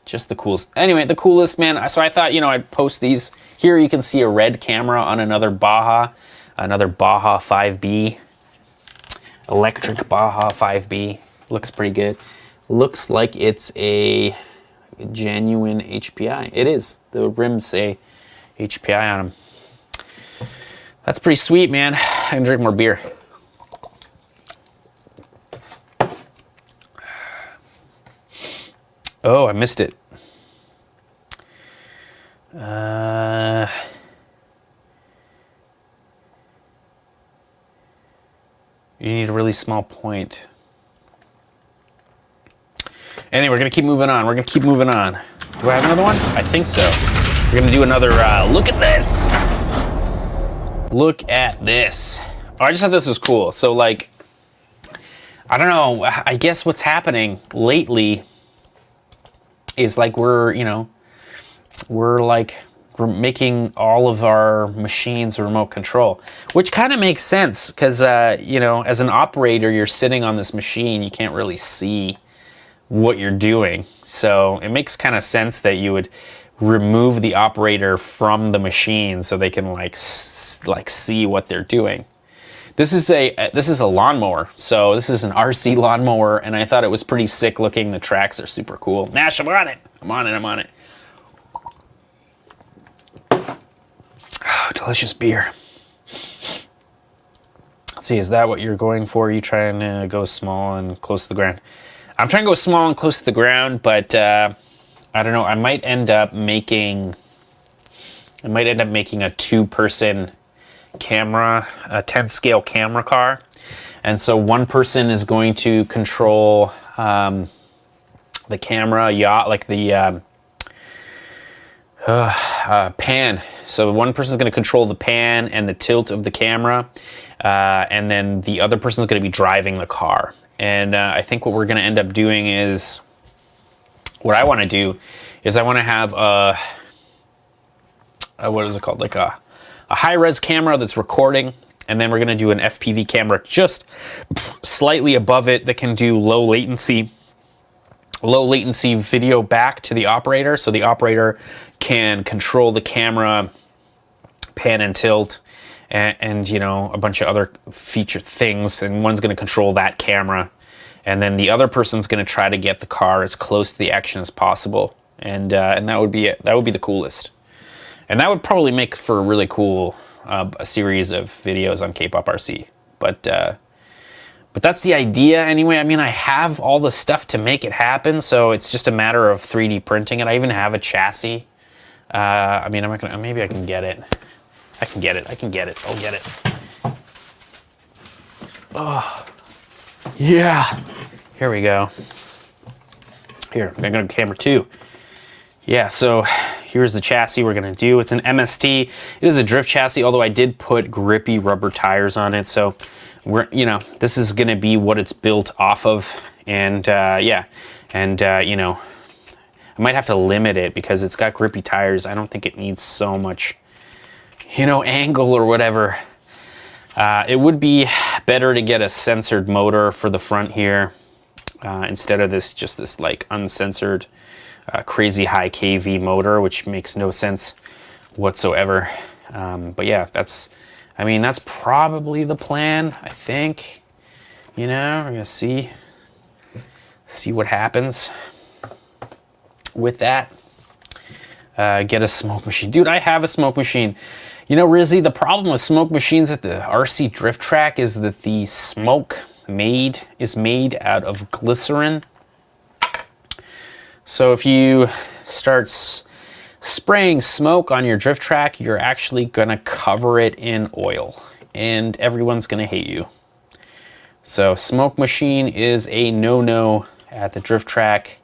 Just the coolest. Anyway, the coolest, man. So I thought, you know, I'd post these. Here you can see a red camera on another Baja 5B. Electric Baja 5B. Looks pretty good. Looks like it's a genuine HPI. It is. The rims say HPI on them. That's pretty sweet, man. I can drink more beer. Oh, I missed it. You need a really small point. Anyway, we're gonna keep moving on. We're gonna keep moving on. Do I have another one? I think so. We're gonna do another, look at this! Look at this. Oh, I just thought this was cool. So like, I don't know, I guess what's happening lately is like we're making all of our machines remote control, which kind of makes sense because, as an operator, you're sitting on this machine, you can't really see what you're doing. So it makes kind of sense that you would remove the operator from the machine so they can like see what they're doing. This is a lawnmower. So this is an RC lawnmower, and I thought it was pretty sick looking. The tracks are super cool. Nash, I'm on it. I'm on it. Oh, delicious beer. Let's see, is that what you're going for? Are you trying to go small and close to the ground? I'm trying to go small and close to the ground, but I don't know. I might end up making a 2-person camera, a 10 scale camera car. And so one person is going to control the camera, like the pan. So one person's going to control the pan and the tilt of the camera, and then the other person's going to be driving the car. And I think what we're going to end up doing is, what I want to do is I want to have a what is it called? Like a high-res camera that's recording, and then we're going to do an FPV camera just slightly above it that can do low latency video back to the operator, so the operator can control the camera, pan and tilt, and a bunch of other feature things, and one's going to control that camera, and then the other person's going to try to get the car as close to the action as possible, and that would be it. That would be the coolest, and that would probably make for a really cool a series of videos on K-pop RC. But that's the idea anyway. I mean, I have all the stuff to make it happen, so it's just a matter of 3D printing it. I even have a chassis. I mean, maybe I can get it. I can get it. I'll get it. Oh, yeah. Here we go. Here, I'm gonna go camera 2. Yeah, so here's the chassis we're gonna do. It's an MST. It is a drift chassis, although I did put grippy rubber tires on it. So this is gonna be what it's built off of. And I might have to limit it because it's got grippy tires. I don't think it needs so much, angle or whatever. It would be better to get a censored motor for the front here instead of this like uncensored crazy high KV motor, which makes no sense whatsoever. But yeah, that's probably the plan, I think. We're gonna see what happens with that. Get a smoke machine. Dude, I have a smoke machine. Rizzy, the problem with smoke machines at the RC drift track is that the smoke is made out of glycerin. So if you start spraying smoke on your drift track, you're actually gonna cover it in oil, and everyone's gonna hate you. So smoke machine is a no-no at the drift track.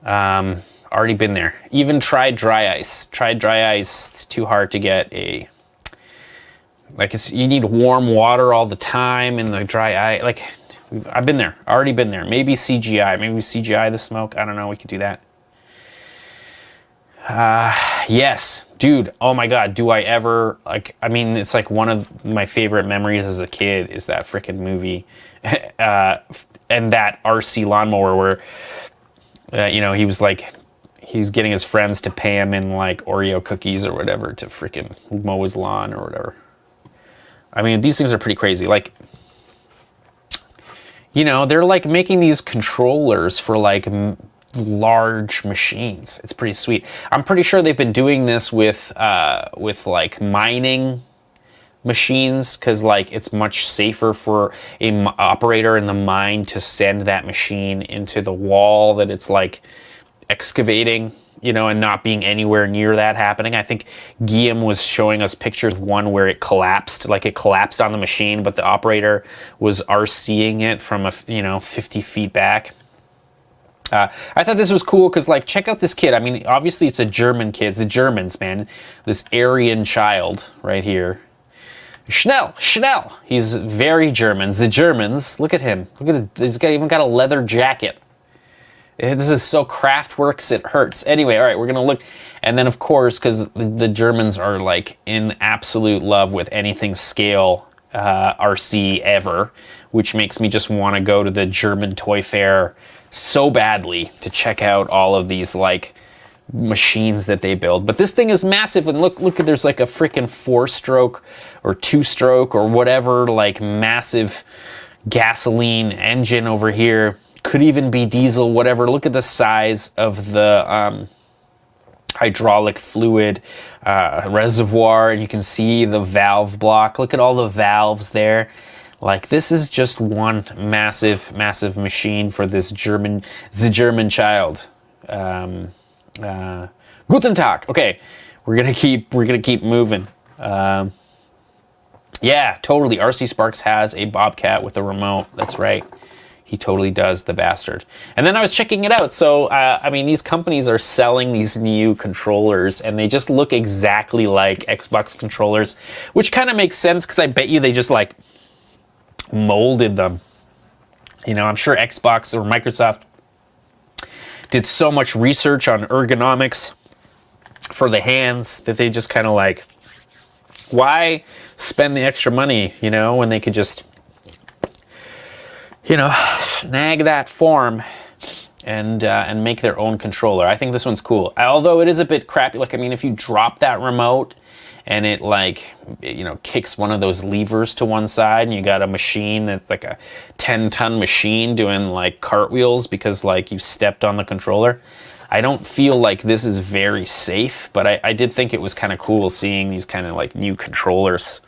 Already been there. Even tried dry ice. It's too hard to get you need warm water all the time in the dry ice. I've been there, already been there. Maybe CGI the smoke. I don't know, we could do that. Yes, dude, oh my God, do I ever, it's like one of my favorite memories as a kid is that freaking movie. And that RC lawnmower where, he was like, he's getting his friends to pay him in like Oreo cookies or whatever to freaking mow his lawn or whatever. These things are pretty crazy. They're like making these controllers for like large machines. It's pretty sweet. I'm pretty sure they've been doing this with like mining machines, because like it's much safer for a operator in the mine to send that machine into the wall that it's like excavating, you know, and not being anywhere near that happening. I think Guillaume was showing us pictures of one where it collapsed, like it collapsed on the machine, but the operator was RCing it from 50 feet back. I thought this was cool because, like, check out this kid. I mean, obviously it's a German kid. It's the Germans, man. This Aryan child right here. Schnell. He's very German. The Germans. Look at him. Look at his. He's even got a leather jacket. This is so Kraftwerks it hurts. Anyway, all right, we're gonna look, and then of course, because the Germans are like in absolute love with anything scale RC ever, which makes me just want to go to the German Toy Fair so badly to check out all of these like machines that they build. But this thing is massive, and look at, there's like a freaking 4-stroke or 2-stroke or whatever, like massive gasoline engine over here. Could even be diesel, whatever. Look at the size of the hydraulic fluid reservoir, and you can see the valve block. Look at all the valves there. Like, this is just one massive machine for this German child. Guten Tag. Okay, we're gonna keep moving. Yeah, totally. RC Sparks has a Bobcat with a remote. That's right. He totally does, the bastard. And then I was checking it out. So, I mean, these companies are selling these new controllers, and they just look exactly like Xbox controllers, which kind of makes sense because I bet you they just like molded them. You know, I'm sure Xbox or Microsoft did so much research on ergonomics for the hands that they just kind of like, why spend the extra money, you know, when they could just, you know, snag that form and make their own controller. I think this one's cool. Although it is a bit crappy. Like, I mean, if you drop that remote and it like, you know, kicks one of those levers to one side, and you got a machine that's like a 10-ton machine doing like cartwheels because like you stepped on the controller. I don't feel like this is very safe, but I did think it was kind of cool seeing these kind of like new controllers,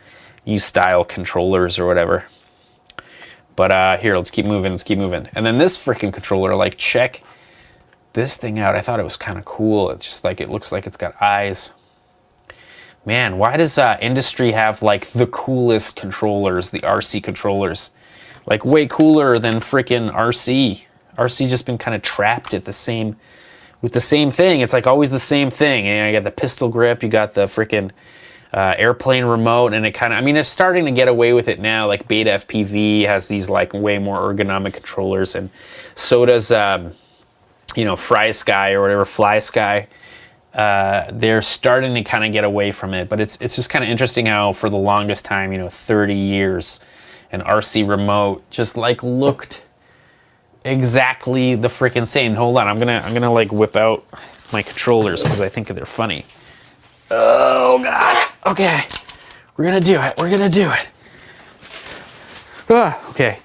new style controllers or whatever. But here, let's keep moving. And then this freaking controller, like, check this thing out. I thought it was kind of cool. It's just like, it looks like it's got eyes. Man, why does industry have like the coolest controllers, the RC controllers? Like, way cooler than freaking RC. RC just been kind of trapped at with the same thing. It's like always the same thing. You know, you got the pistol grip, you got the freaking airplane remote, and it kind of, I mean, it's starting to get away with it now. Like Beta FPV has these like way more ergonomic controllers, and so does you know, Fry Sky or whatever, Fly Sky. They're starting to kind of get away from it, but it's just kind of interesting how for the longest time, you know, 30 years, an RC remote just like looked exactly the freaking same. Hold on, I'm gonna like whip out my controllers because I think they're funny. Oh god. Okay, we're gonna do it. Okay,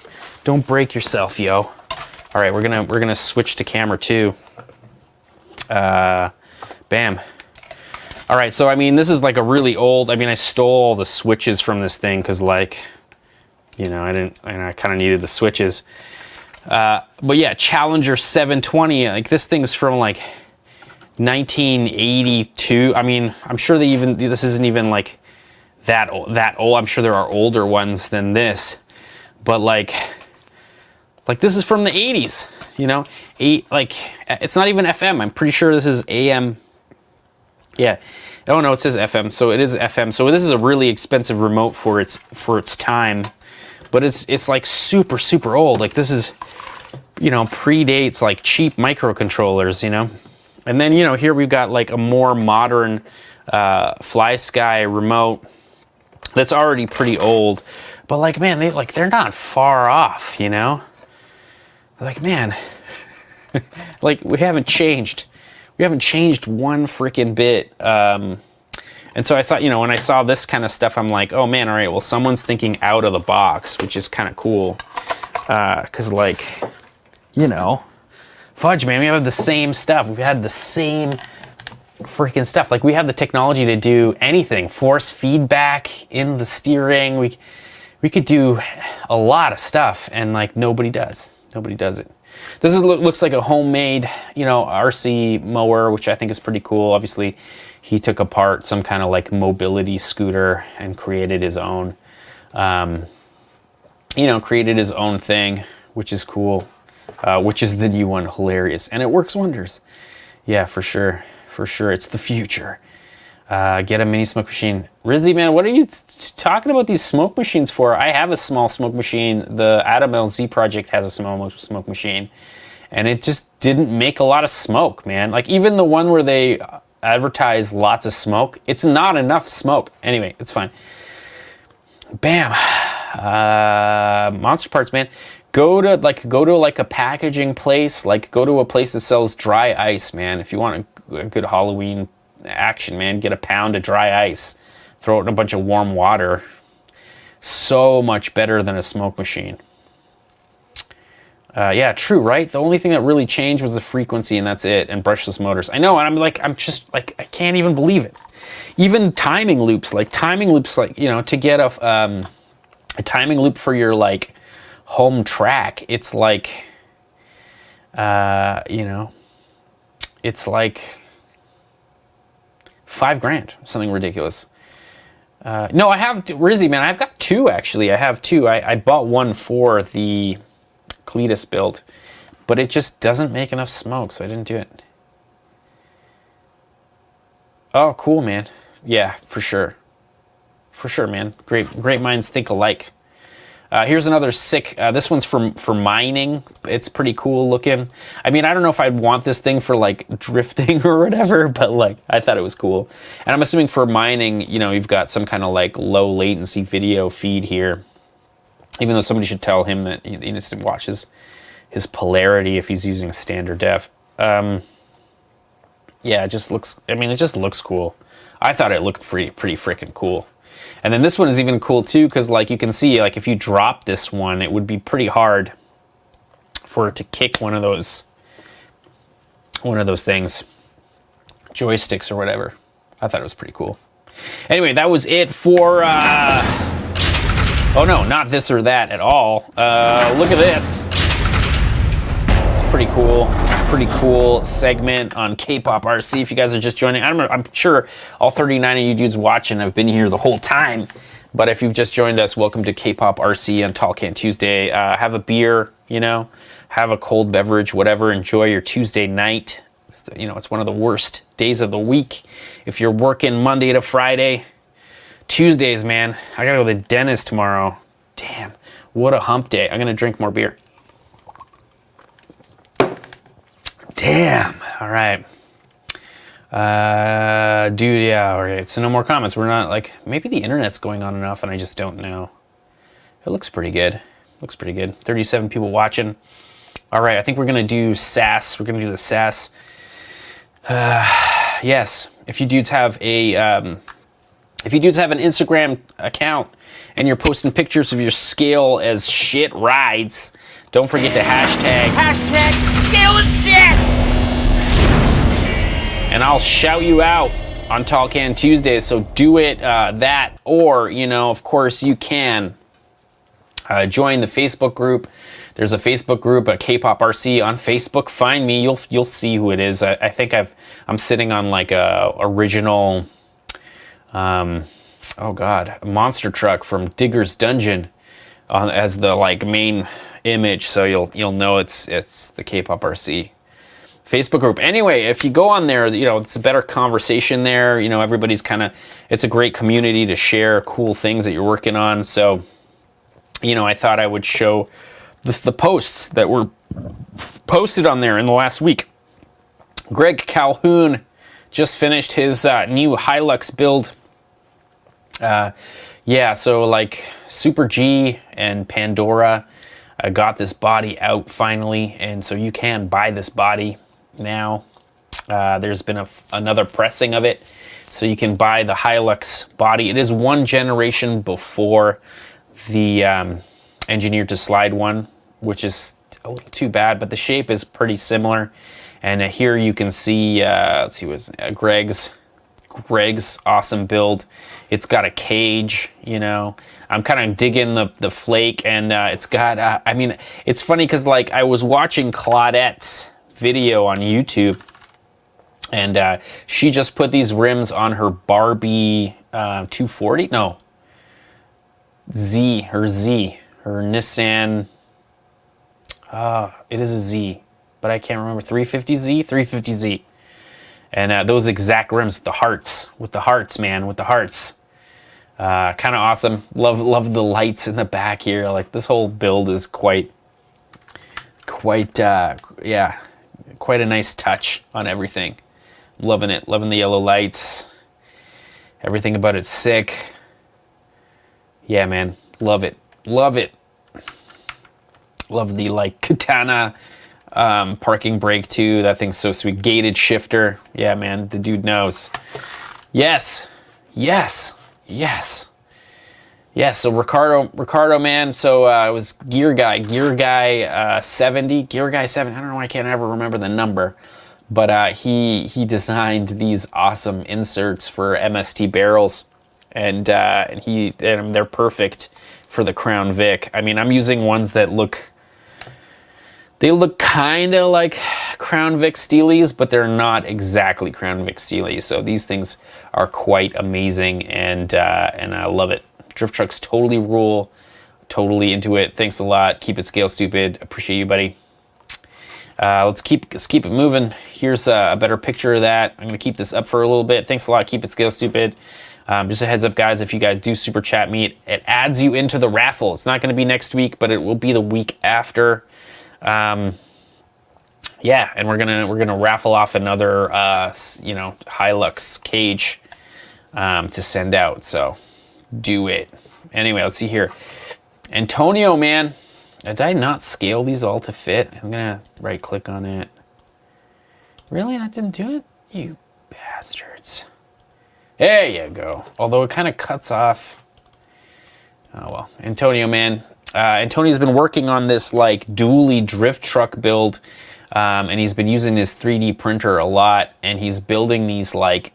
don't break yourself, yo. All right, we're gonna switch to camera 2. Bam. All right, so I mean, this is like a really old. I mean, I stole all the switches from this thing because, like, you know, I kind of needed the switches. But yeah, Challenger 720. Like, this thing's from like 1982. I mean, I'm sure this isn't even like that old. I'm sure there are older ones than this, but like this is from the 80s. You know, like it's not even FM. I'm pretty sure this is AM. Yeah. Oh no, it says FM. So it is FM. So this is a really expensive remote for its time, but it's like super old. Like, this is, you know, predates like cheap microcontrollers, you know. And then, you know, here we've got like a more modern Fly Sky remote that's already pretty old, but like, man, they're not far off, you know. Like, man, like we haven't changed one freaking bit. And so I thought, you know, when I saw this kind of stuff, I'm like, oh man, all right, well, someone's thinking out of the box, which is kind of cool. Because, like, you know, fudge, man, we have the same stuff. We've had the same freaking stuff. Like we have the technology to do anything, force feedback in the steering. We could do a lot of stuff, and like nobody does it. This looks like a homemade, you know, RC mower, which I think is pretty cool. Obviously he took apart some kind of like mobility scooter and created his own, you know, created his own thing, which is cool, which is the new one. Hilarious. And it works wonders. Yeah, for sure. For sure. It's the future. Get a mini smoke machine. Rizzy, man, what are you talking about these smoke machines for? I have a small smoke machine. The Adam LZ project has a small smoke machine, and it just didn't make a lot of smoke, man. Like even the one where they advertise lots of smoke, it's not enough smoke. Anyway, it's fine. Bam. Monster parts, man. Go to like a packaging place. Like go to a place that sells dry ice, man. If you want a good Halloween action, man, get a pound of dry ice, throw it in a bunch of warm water. So much better than a smoke machine. Yeah, true, right? The only thing that really changed was the frequency, and that's it, and brushless motors. I know, and I'm just like, I can't even believe it. Even timing loops, like, you know, to get a timing loop for your like home track, it's like, you know, it's like $5,000, something ridiculous. No, I have, Rizzy, man, I've got two, actually. I have two. I bought one for the cleetus build, but it just doesn't make enough smoke, so I didn't do it. Oh, cool, man. Yeah, for sure. For sure, man. Great minds think alike. Here's another sick, this one's for mining. It's pretty cool looking. I mean, I don't know if I'd want this thing for like drifting or whatever, but like, I thought it was cool. And I'm assuming for mining, you know, you've got some kind of like low latency video feed here. Even though somebody should tell him that he needs to watch his polarity if he's using a standard def. Yeah, it just looks, I mean, it just looks cool. I thought it looked pretty freaking cool. And then this one is even cool too, because like you can see, like if you drop this one, it would be pretty hard for it to kick one of those things, joysticks or whatever. I thought it was pretty cool. Anyway, that was it for, oh no, not this or that at all. Look at this. It's pretty cool segment on K-pop RC. If you guys are just joining, I'm sure all 39 of you dudes watching have been here the whole time. But if you've just joined us, welcome to K-pop RC on Tall Can Tuesday. Have a beer, you know, have a cold beverage, whatever. Enjoy your Tuesday night. You know, it's one of the worst days of the week. If you're working Monday to Friday, Tuesdays, man, I gotta go to the dentist tomorrow. Damn, what a hump day. I'm gonna drink more beer. Damn. All right. Dude, yeah, all right. So no more comments. We're not like, maybe the internet's going on enough and I just don't know. It looks pretty good. Looks pretty good. 37 people watching. All right, I think we're gonna do SAS. We're gonna do the SAS. Yes, if you dudes have an Instagram account and you're posting pictures of your scale as shit rides, don't forget to hashtag scale as shit! And I'll shout you out on Tall Can Tuesdays, so do it that, or, you know, of course you can join the Facebook group. There's a Facebook group, a K-pop RC on Facebook. Find me, you'll see who it is. I think I'm sitting on like a original, oh god, a monster truck from Digger's Dungeon as the like main image, so you'll know it's the K-pop RC Facebook group. Anyway, if you go on there, you know, it's a better conversation there. You know, everybody's kind of, it's a great community to share cool things that you're working on. So, you know, I thought I would show the posts that were posted on there in the last week. Greg Calhoun just finished his new Hilux build. Yeah, so like Super G and Pandora got this body out finally, and so you can buy this body now. There's been another pressing of it, so you can buy the Hilux body. It is one generation before the Engineered to Slide one, which is a little too bad, but the shape is pretty similar. And here you can see, let's see, what's Greg's awesome build. It's got a cage, you know. I'm kind of digging the flake, and it's got, I mean, it's funny because like I was watching Claudette's video on YouTube, and she just put these rims on her Barbie 240, no, her Nissan, it is a Z, but I can't remember, 350Z, and those exact rims with the hearts, man, with the hearts. Kind of awesome. Love the lights in the back here. Like, this whole build is quite yeah, quite a nice touch on everything. Loving it. Loving the yellow lights. Everything about it's sick. Yeah, man. Love it. Love it. Love the, like, katana parking brake, too. That thing's so sweet. Gated shifter. Yeah, man. The dude knows. Yes. Yes. Yes. Yeah, so Ricardo, man. So it was Gear Guy 70. Gear Guy 7. I don't know why I can't ever remember the number. But he designed these awesome inserts for MST barrels, and they're perfect for the Crown Vic. I mean, I'm using ones that look kind of like Crown Vic Steelies, but they're not exactly Crown Vic Steelies. So these things are quite amazing, and I love it. Drift trucks totally rule. Totally into it. Thanks a lot. Keep it scale stupid. Appreciate you, buddy. Let's keep it moving. Here's a better picture of that. I'm gonna keep this up for a little bit. Thanks a lot. Keep it scale stupid. Just a heads up, guys, if you guys do super chat me, it adds you into the raffle. It's not gonna be next week, but it will be the week after. Yeah, and we're gonna raffle off another Hilux cage to send out. So do it. Anyway, let's see here. Antonio, man. Did I not scale these all to fit? I'm gonna right click on it. Really? That didn't do it? You bastards. There you go. Although it kind of cuts off. Oh well. Antonio, man. Antonio's been working on this like dually drift truck build, and he's been using his 3D printer a lot, and he's building these like,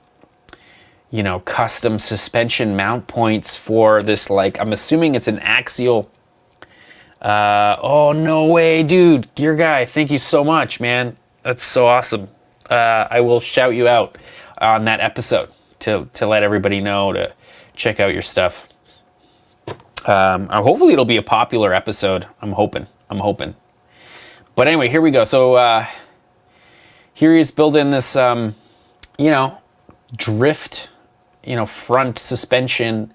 you know, custom suspension mount points for this, like, I'm assuming it's an axial. Oh, no way, dude. Gear Guy, thank you so much, man. That's so awesome. I will shout you out on that episode to let everybody know to check out your stuff. Hopefully it'll be a popular episode. I'm hoping. But anyway, here we go. So here he's building this, drift, front suspension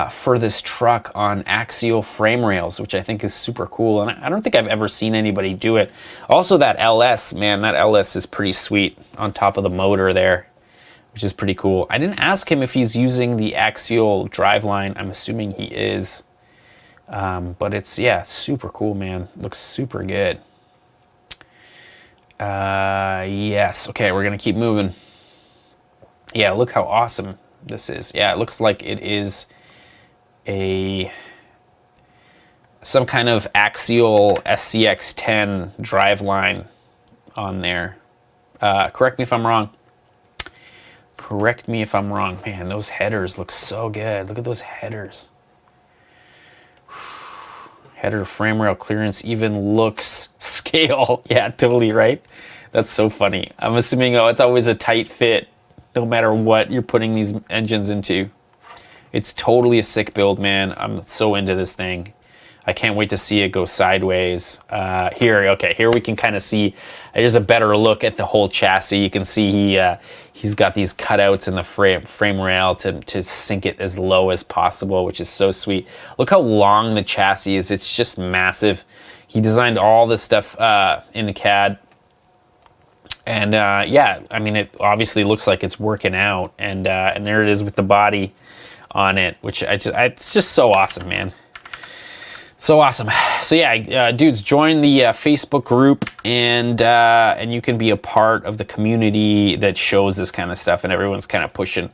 for this truck on axial frame rails, which I think is super cool. And I don't think I've ever seen anybody do it. Also, that LS, man, that LS is pretty sweet on top of the motor there, which is pretty cool. I didn't ask him if he's using the axial driveline. I'm assuming he is. But it's super cool, man. Looks super good. Yes. Okay, we're going to keep moving. Yeah, look how awesome this is. Yeah, it looks like it is some kind of axial SCX10 driveline on there. Correct me if I'm wrong. Man, those headers look so good. Look at those headers. Header frame rail clearance even looks scale. Yeah, totally right. That's so funny. I'm assuming, it's always a tight fit no matter what you're putting these engines into. It's totally a sick build, man. I'm so into this thing. I can't wait to see it go sideways. Here we can kind of see, there's a better look at the whole chassis. You can see he's got these cutouts in the frame rail to sink it as low as possible, which is so sweet. Look how long the chassis is. It's just massive. He designed all this stuff in the CAD. And I mean, it obviously looks like it's working out. And there it is with the body on it, which it's just so awesome, man. So awesome. So yeah, dudes, join the Facebook group, and you can be a part of the community that shows this kind of stuff, and everyone's kind of pushing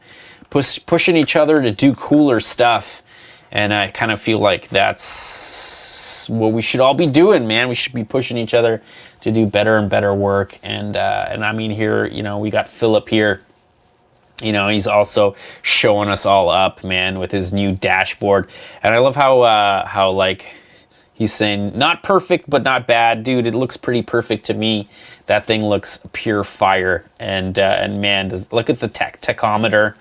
each other to do cooler stuff. And I kind of feel like that's what we should all be doing, man. We should be pushing each other to do better and better work. And I mean, here, you know, we got Philip here. You know, he's also showing us all up, man, with his new dashboard. And I love how like he's saying not perfect but not bad, dude. It looks pretty perfect to me. That thing looks pure fire. And man, look at the tachometer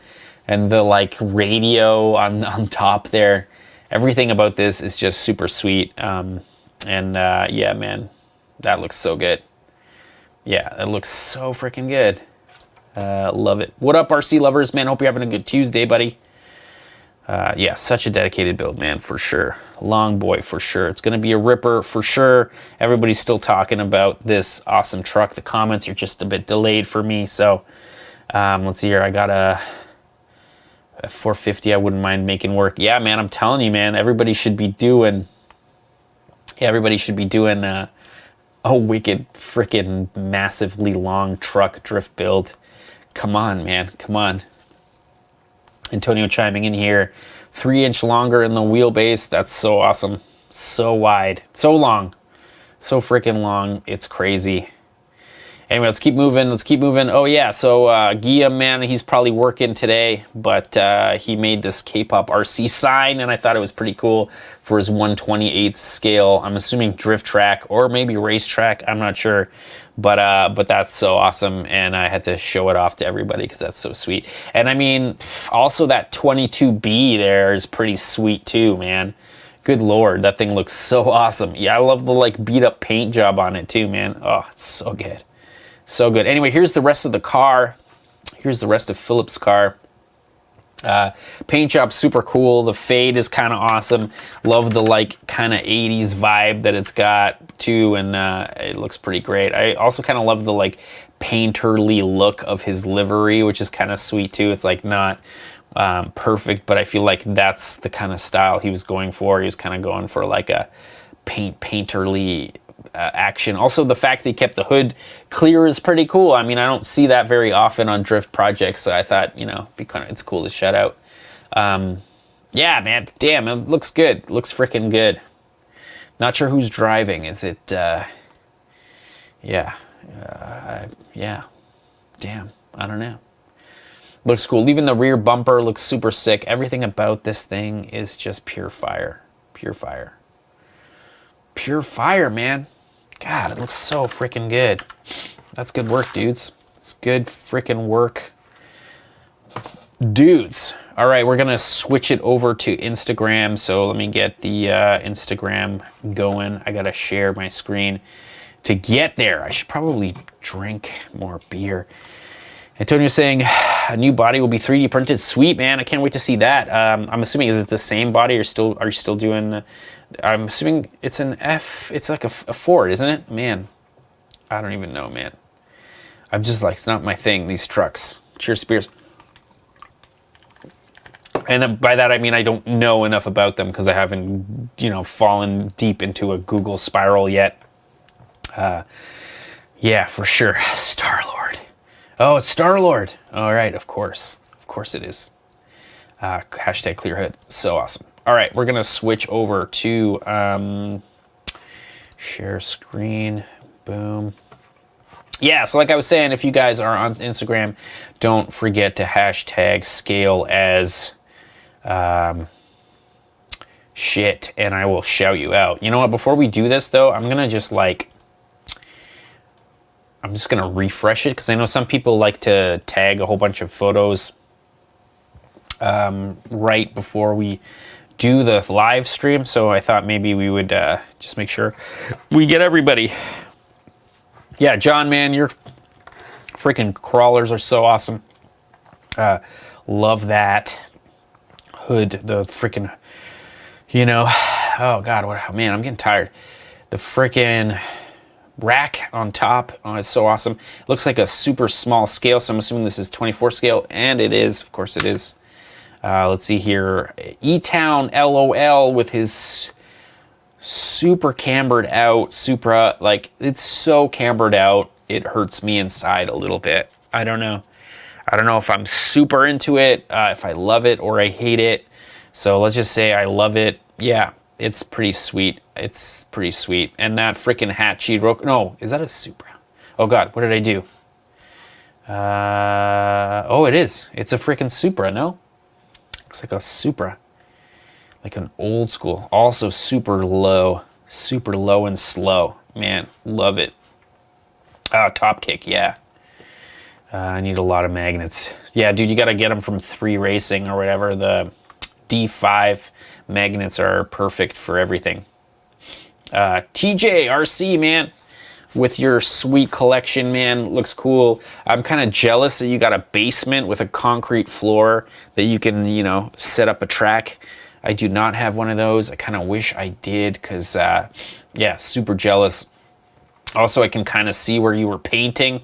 and the like radio on top there. Everything about this is just super sweet. Yeah, man, that looks so good. Yeah, it looks so freaking good. Love it. What up, RC lovers, man? Hope you're having a good Tuesday, buddy. Yeah, such a dedicated build, man, for sure. Long boy, for sure. It's going to be a ripper, for sure. Everybody's still talking about this awesome truck. The comments are just a bit delayed for me. So let's see here. I got a 450 I wouldn't mind making work. Yeah, man, I'm telling you, man, everybody should be doing a wicked freaking massively long truck drift build. Come on, man, come on. Antonio chiming in here. 3-inch longer in the wheelbase. That's so awesome. So wide, so long, so freaking long. It's crazy. Anyway, let's keep moving. Oh yeah, so Guillaume, man, he's probably working today, but he made this K-pop RC sign, and I thought it was pretty cool for his 1/28 scale. I'm assuming drift track or maybe racetrack. I'm not sure, but that's so awesome, and I had to show it off to everybody because that's so sweet. And I mean, also that 22B there is pretty sweet too, man. Good Lord, that thing looks so awesome. Yeah, I love the like beat up paint job on it too, man. Oh, it's so good. So good. Anyway, here's the rest of the car. Here's the rest of Philip's car. Paint job, super cool. The fade is kind of awesome. Love the like kind of 80s vibe that it's got too, and it looks pretty great. I also kind of love the like painterly look of his livery, which is kind of sweet too. It's like not perfect, but I feel like that's the kind of style he was going for. He was kind of going for like a painterly action. Also, the fact that he kept the hood clear is pretty cool. I mean, I don't see that very often on drift projects, so I thought, you know, it's cool to shout out. Yeah, man, damn, it looks good. It looks freaking good. Not sure who's driving. Is it, yeah, damn, I don't know. Looks cool. Even the rear bumper looks super sick. Everything about this thing is just pure fire. Pure fire. Pure fire, man. God, it looks so freaking good. That's good work, dudes. It's good freaking work, dudes. All right, we're gonna switch it over to Instagram. So let me get the Instagram going. I gotta share my screen to get there. I should probably drink more beer. Antonio's saying a new body will be 3D printed. Sweet, man. I can't wait to see that. I'm assuming, is it the same body, or are you still doing? I'm assuming it's an F. It's like a Ford, isn't it? Man, I don't even know, man. I'm just like, it's not my thing, these trucks. Cheers, Spears. And by that I mean I don't know enough about them because I haven't, you know, fallen deep into a Google spiral yet. Yeah, for sure. Star-Lord. Oh, it's Star-Lord. All right, of course. Of course it is. Hashtag clear hood. So awesome. All right, we're gonna switch over to share screen. Boom. Yeah, so like I was saying, if you guys are on Instagram, don't forget to hashtag scale as shit, and I will shout you out. You know what? Before we do this, though, I'm gonna just like, I'm just gonna refresh it because I know some people like to tag a whole bunch of photos right before we do the live stream, so I thought maybe we would just make sure we get everybody. Yeah, John, man, your freaking crawlers are so awesome. Love that hood, the freaking, you know, oh God, man, I'm getting tired. The freaking rack on top, oh, it's so awesome. It looks like a super small scale, so I'm assuming this is 24 scale, and it is, of course it is. Let's see here, E-Town LOL with his super cambered out Supra. Like, it's so cambered out, it hurts me inside a little bit. I don't know if I'm super into it, if I love it or I hate it. So let's just say I love it. Yeah, It's pretty sweet. It's pretty sweet. And that freaking hatchy no, is that a Supra? Oh God, what did I do? Oh, it is. It's a freaking Supra, no? Looks like a Supra. Like an old school. Also super low and slow. Man, love it. Top kick, yeah. I need a lot of magnets. Yeah, dude, you got to get them from 3 Racing or whatever. The D5 magnets are perfect for everything. TJ, RC, man, with your sweet collection, man. Looks cool. I'm kind of jealous that you got a basement with a concrete floor that you can, you know, set up a track. I do not have one of those. I kind of wish I did because, yeah, super jealous. Also, I can kind of see where you were painting.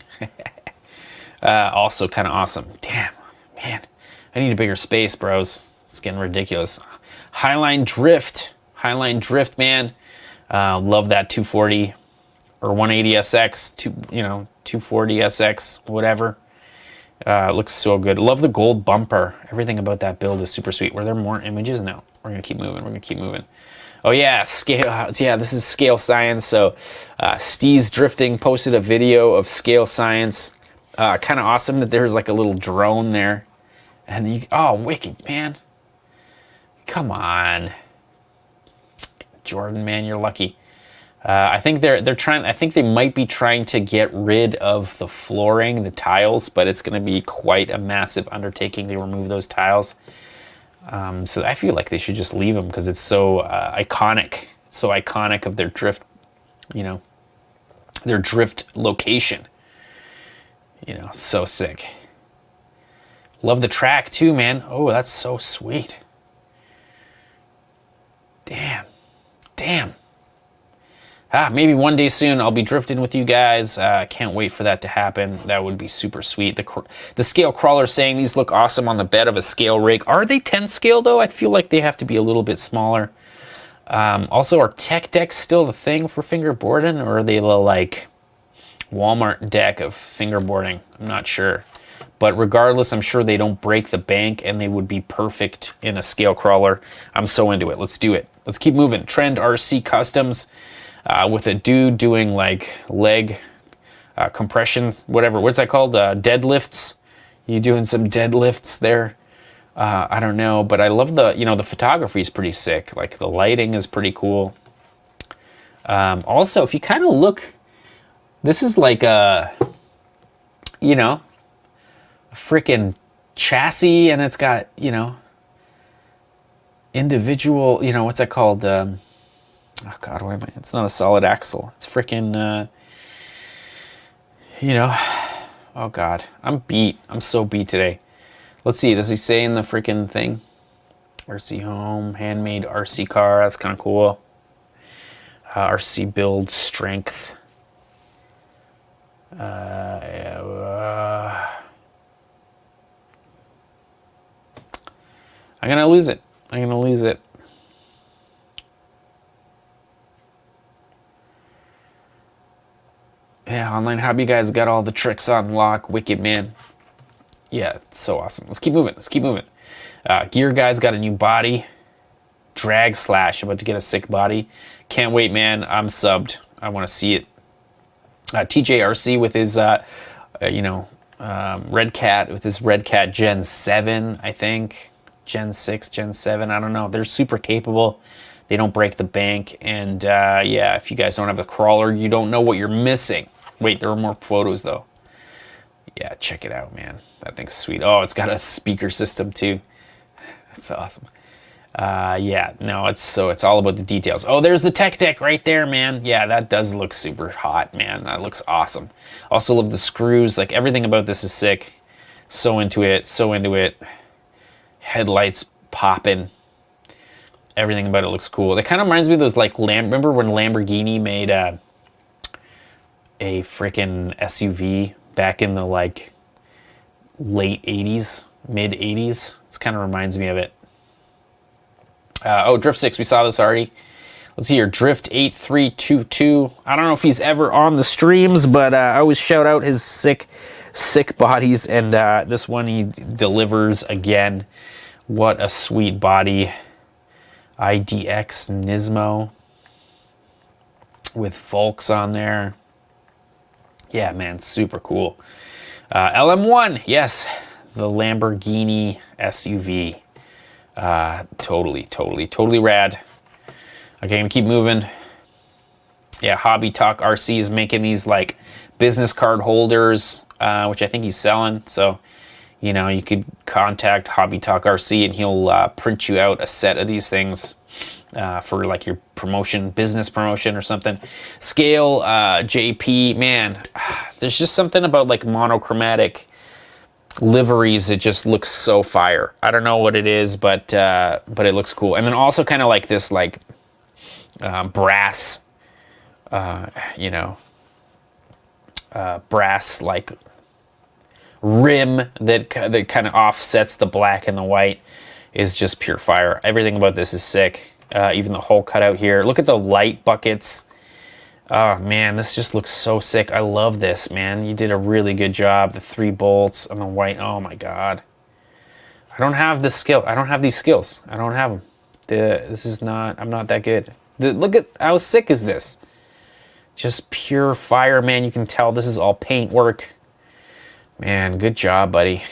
Also kind of awesome. Damn, man. I need a bigger space, bros. It's getting ridiculous. Highline Drift, man. Love that 240 or 180SX, 240SX, whatever. Looks so good. Love the gold bumper. Everything about that build is super sweet. Were there more images? No. We're going to keep moving. Oh yeah, scale. Yeah, this is Scale Science. So Steez Drifting posted a video of Scale Science. Kind of awesome that there's like a little drone there. And you, oh, wicked, man. Come on. Jordan, man, you're lucky. I think they're trying. I think they might be trying to get rid of the flooring, the tiles, but it's going to be quite a massive undertaking to remove those tiles. So I feel like they should just leave them because it's so iconic. It's so iconic of their drift, you know, their drift location. You know, so sick. Love the track too, man. Oh, that's so sweet. Damn. Maybe one day soon I'll be drifting with you guys. Can't wait for that to happen. That would be super sweet. The scale crawler saying these look awesome on the bed of a scale rig. Are they 10 scale though? I feel like they have to be a little bit smaller. Also, are tech decks still the thing for fingerboarding, or are they the like Walmart deck of fingerboarding? I'm not sure. But regardless, I'm sure they don't break the bank and they would be perfect in a scale crawler. I'm so into it. Let's do it. Let's keep moving. Trend RC Customs with a dude doing like leg compression, whatever. What's that called? Deadlifts. You doing some deadlifts there? I don't know, but I love the, you know, the photography is pretty sick. Like the lighting is pretty cool. Also, if you kind of look, this is like a, you know, a freaking chassis, and it's got, you know, individual, you know, what's that called? Oh God, why am I? It's not a solid axle. It's freaking, you know, oh God, I'm beat. I'm so beat today. Let's see. Does he say in the freaking thing? RC home, handmade RC car. That's kind of cool. RC build strength. I'm gonna lose it. Yeah, Online Hobby Guys got all the tricks on lock. Wicked, man. Yeah, it's so awesome. Let's keep moving. Gear Guy's got a new body. Drag Slash, about to get a sick body. Can't wait, man. I'm subbed. I want to see it. TJRC with his, Red Cat, with his Red Cat Gen 7, I think. Gen 6, Gen 7, I don't know. They're super capable. They don't break the bank. And yeah, if you guys don't have a crawler, you don't know what you're missing. Wait, there are more photos though. Yeah, check it out, man. That thing's sweet. Oh, it's got a speaker system too. That's awesome. Yeah, no, it's all about the details. Oh, there's the tech deck right there, man. Yeah, that does look super hot, man. That looks awesome. Also love the screws. Like everything about this is sick. So into it. Headlights popping. Everything about it looks cool. That kind of reminds me of those like remember when Lamborghini made a freaking SUV back in the like late 80s, mid 80s. It kind of reminds me of it. Oh, Drift 6, we saw this already. Let's see here, Drift 8322. I don't know if he's ever on the streams, but I always shout out his sick bodies, and this one he delivers again. What a sweet body. IDX Nismo with Volks on there. Yeah, man, super cool. LM1, yes, the Lamborghini SUV. Totally rad. Okay, I'm gonna keep moving. Yeah, Hobby Talk RC is making these like business card holders, which I think he's selling. So, you know, you could contact Hobby Talk RC and he'll print you out a set of these things for like your promotion, business promotion or something. Scale, JP, man, there's just something about like monochromatic liveries that just looks so fire. I don't know what it is, but it looks cool. And then also kind of like this like brass, brass like rim that kind of offsets the black and the white is just pure fire. Everything about this is sick. Even the hole cut out here. Look at the light buckets. Oh man, this just looks so sick. I love this, man. You did a really good job. The 3 bolts on the white. Oh my God. I don't have the skill. I don't have these skills. I don't have them. This is not, I'm not that good. Look at how sick is this? Just pure fire, man. You can tell this is all paint work. Man, good job, buddy.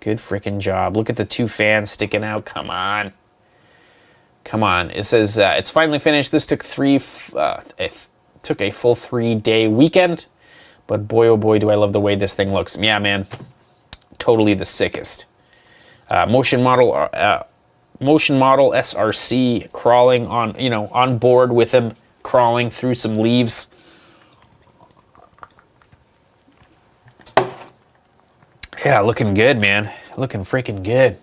Good freaking job. Look at the 2 fans sticking out. Come on. Come on. It says it's finally finished. This took took a full 3-day weekend, but boy, oh boy, do I love the way this thing looks. Yeah, man. Totally the sickest. Motion model SRC crawling on, on board with him, crawling through some leaves. Yeah, looking good, man. Looking freaking good.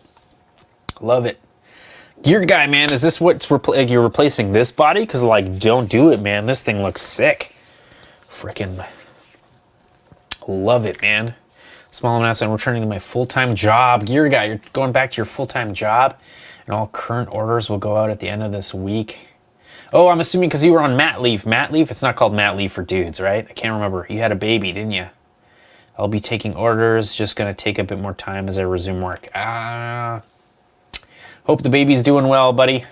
Love it. Gear guy, man, is this what's you're replacing this body? Because, like, don't do it, man. This thing looks sick. Freaking love it, man. Small amount, I'm returning to my full-time job. Gear guy, you're going back to your full-time job, and all current orders will go out at the end of this week. Oh, I'm assuming because you were on mat leave. Mat leave? It's not called mat leave for dudes, right? I can't remember. You had a baby, didn't you? I'll be taking orders. Just going to take a bit more time as I resume work. Hope the baby's doing well, buddy.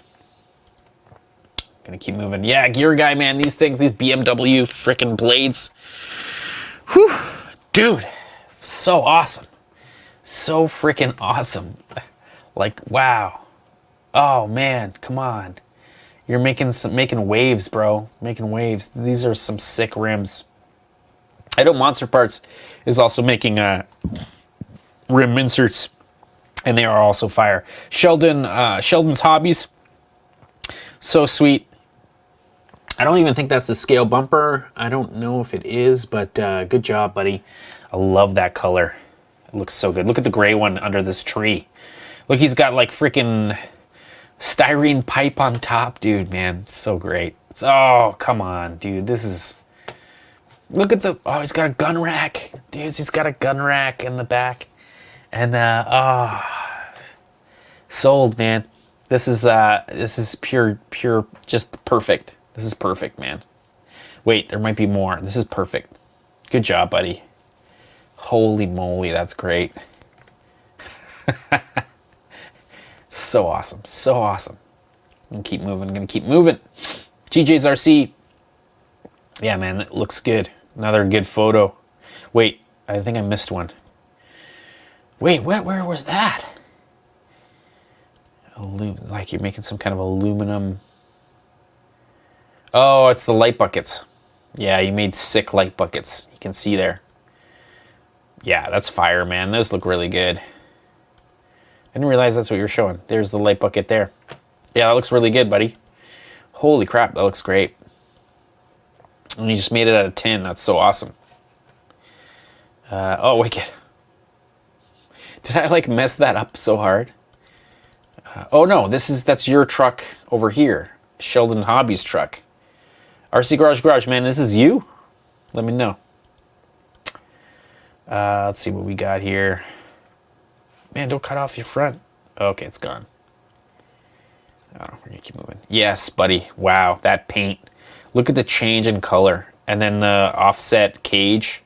Gonna keep moving. Yeah, gear guy, man. These things, these BMW freaking blades. Whew. Dude, so awesome. So freaking awesome. Like, wow. Oh, man, come on. You're making waves, bro. Making waves. These are some sick rims. I know Monster Parts is also making rim inserts. And they are also fire. Sheldon's Hobbies. So sweet. I don't even think that's the scale bumper. I don't know if it is, but good job, buddy. I love that color. It looks so good. Look at the gray one under this tree. Look, he's got like freaking styrene pipe on top. Dude, man, so great. Oh, come on, dude. This is... Look at the... Oh, he's got a gun rack. Dude, he's got a gun rack in the back. And sold, man. This is pure, just perfect. This is perfect, man. Wait, there might be more. This is perfect. Good job, buddy. Holy moly, that's great. So awesome, so awesome. I'm gonna keep moving. TJ's RC. Yeah, man, it looks good. Another good photo. Wait, I think I missed one. Wait, where was that? Like you're making some kind of aluminum. Oh, it's the light buckets. Yeah, you made sick light buckets. You can see there. Yeah, that's fire, man. Those look really good. I didn't realize that's what you were showing. There's the light bucket there. Yeah, that looks really good, buddy. Holy crap, that looks great. And you just made it out of tin. That's so awesome. Oh, wicked. Did I like mess that up so hard? Oh no, that's your truck over here. Sheldon Hobbies truck. RC Garage, man, this is you? Let me know. Let's see what we got here. Man, don't cut off your front. Okay, it's gone. Oh, we're gonna keep moving. Yes, buddy. Wow, that paint. Look at the change in color. And then the offset cage.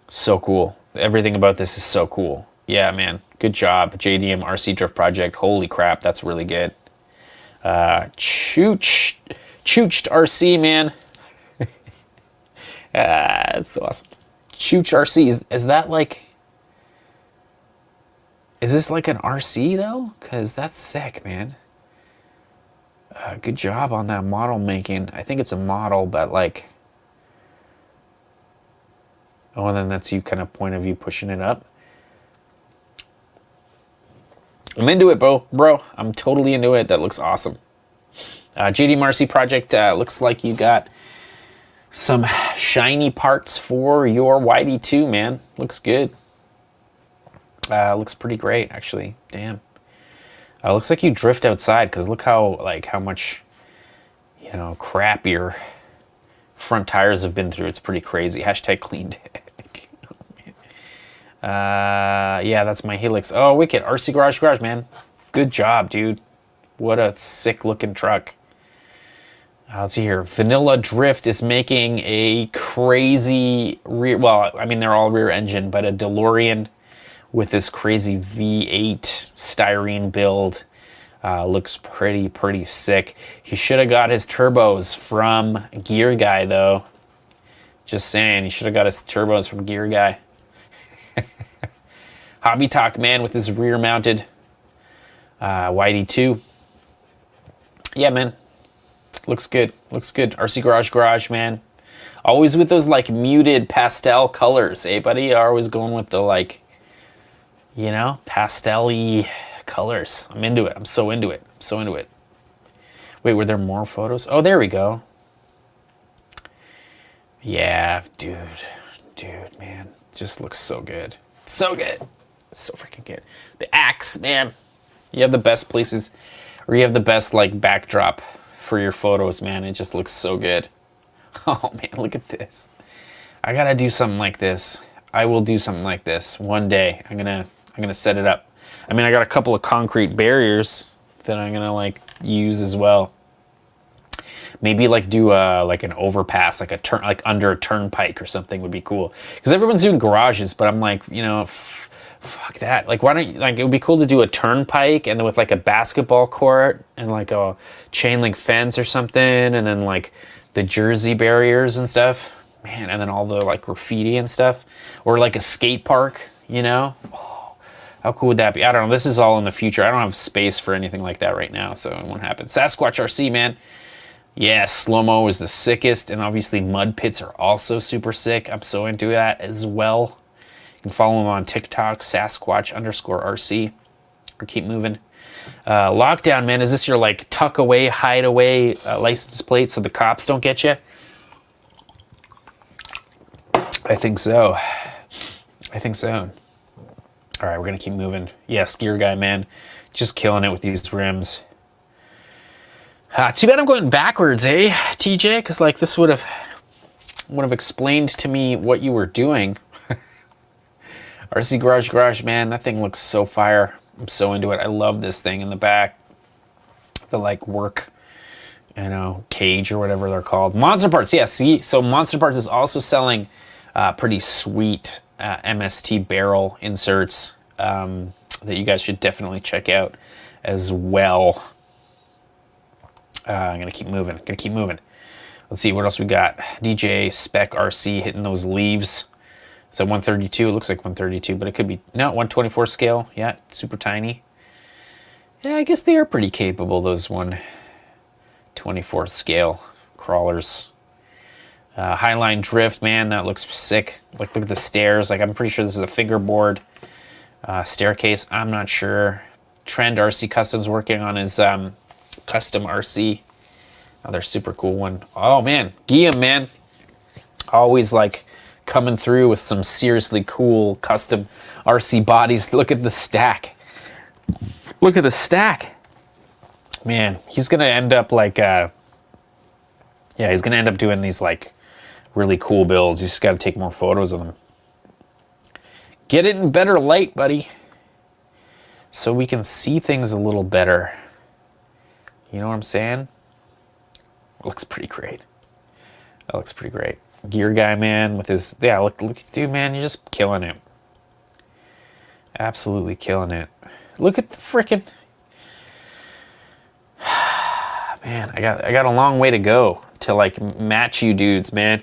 So cool. Everything about this is so cool. Yeah, man. Good job. JDM RC Drift Project. Holy crap, that's really good. Chooched RC, man. That's so awesome. Chooch RC, is that like, is this like an RC though? Because that's sick, man. Good job on that model making. I think it's a model, but like, oh, and then that's you kind of point of view pushing it up. I'm into it, bro. I'm totally into it. That looks awesome. JD Marcy project, looks like you got some shiny parts for your YD2, man. Looks good. Looks pretty great, actually. Damn. Looks like you drift outside, because look how much, you know, crap your front tires have been through. It's pretty crazy. Hashtag clean tech. Yeah, that's my Hilux. Oh, wicked. RC Garage, man. Good job, dude. What a sick looking truck. Let's see here. Vanilla Drift is making a crazy rear, well, I mean, they're all rear engine, but a DeLorean with this crazy V8 styrene build. Looks pretty sick. He should have got his turbos from Gear Guy, though. Just saying, he should have got his turbos from Gear Guy. Hobby Talk, man, with his rear-mounted YD2. Yeah, man. Looks good. Looks good. RC Garage, man. Always with those, like, muted pastel colors, eh, buddy? Always going with the, like, you know, pastel-y colors. I'm into it. I'm so into it. I'm so into it. Wait, were there more photos? Oh, there we go. Yeah, dude, man. Just looks so good. So good. So freaking good. The axe, man. You have the best places, or you have the best, like, backdrop for your photos, man. It just looks so good. Oh, man, look at this. I gotta do something like this. I will do something like this one day. I'm gonna set it up. I mean, I got a couple of concrete barriers that I'm gonna, like, use as well. Maybe, like, do like an overpass, like a turn, like under a turnpike or something would be cool. Because everyone's doing garages, but I'm like, you know, fuck that. Like, why don't you, like, it would be cool to do a turnpike and then with, like, a basketball court and, like, a chain link fence or something, and then, like, the Jersey barriers and stuff. Man, and then all the, like, graffiti and stuff. Or, like, a skate park, you know? Oh, how cool would that be? I don't know. This is all in the future. I don't have space for anything like that right now, so it won't happen. Sasquatch RC, man. Yeah, slow-mo is the sickest, and obviously mud pits are also super sick. I'm so into that as well. You can follow him on TikTok, Sasquatch_RC, or keep moving. Lockdown, man, is this your, like, tuck away, hide away license plate so the cops don't get you? I think so. I think so. All right, we're gonna keep moving. Yeah, Gear Guy, man, just killing it with these rims. Too bad I'm going backwards, eh, TJ? Because, like, this would have explained to me what you were doing. RC Garage, man, that thing looks so fire. I'm so into it. I love this thing in the back. The, like, work, you know, cage or whatever they're called. Monster Parts, yeah, see? So Monster Parts is also selling pretty sweet MST barrel inserts that you guys should definitely check out as well. I'm gonna keep moving. Let's see what else we got. DJ Spec RC hitting those leaves. So 132. It looks like 132, but it could be no 124 scale. Yeah, super tiny. Yeah, I guess they are pretty capable. Those 124 scale crawlers. Highline Drift, man, that looks sick. Like, look at the stairs. Like, I'm pretty sure this is a fingerboard staircase. I'm not sure. Trend RC Customs working on his custom RC. Another super cool one. Oh, man. Guillaume, man. Always, like, coming through with some seriously cool custom RC bodies. Look at the stack. Look at the stack. Man, he's going to end up, like, yeah, he's going to end up doing these, like, really cool builds. You just got to take more photos of them. Get it in better light, buddy, so we can see things a little better. You know what I'm saying? Looks pretty great. That looks pretty great. Gear Guy, man, with his, yeah, look, dude, man, you're just killing it. Absolutely killing it. Look at the frickin', Man, I got a long way to go to like match you dudes, man.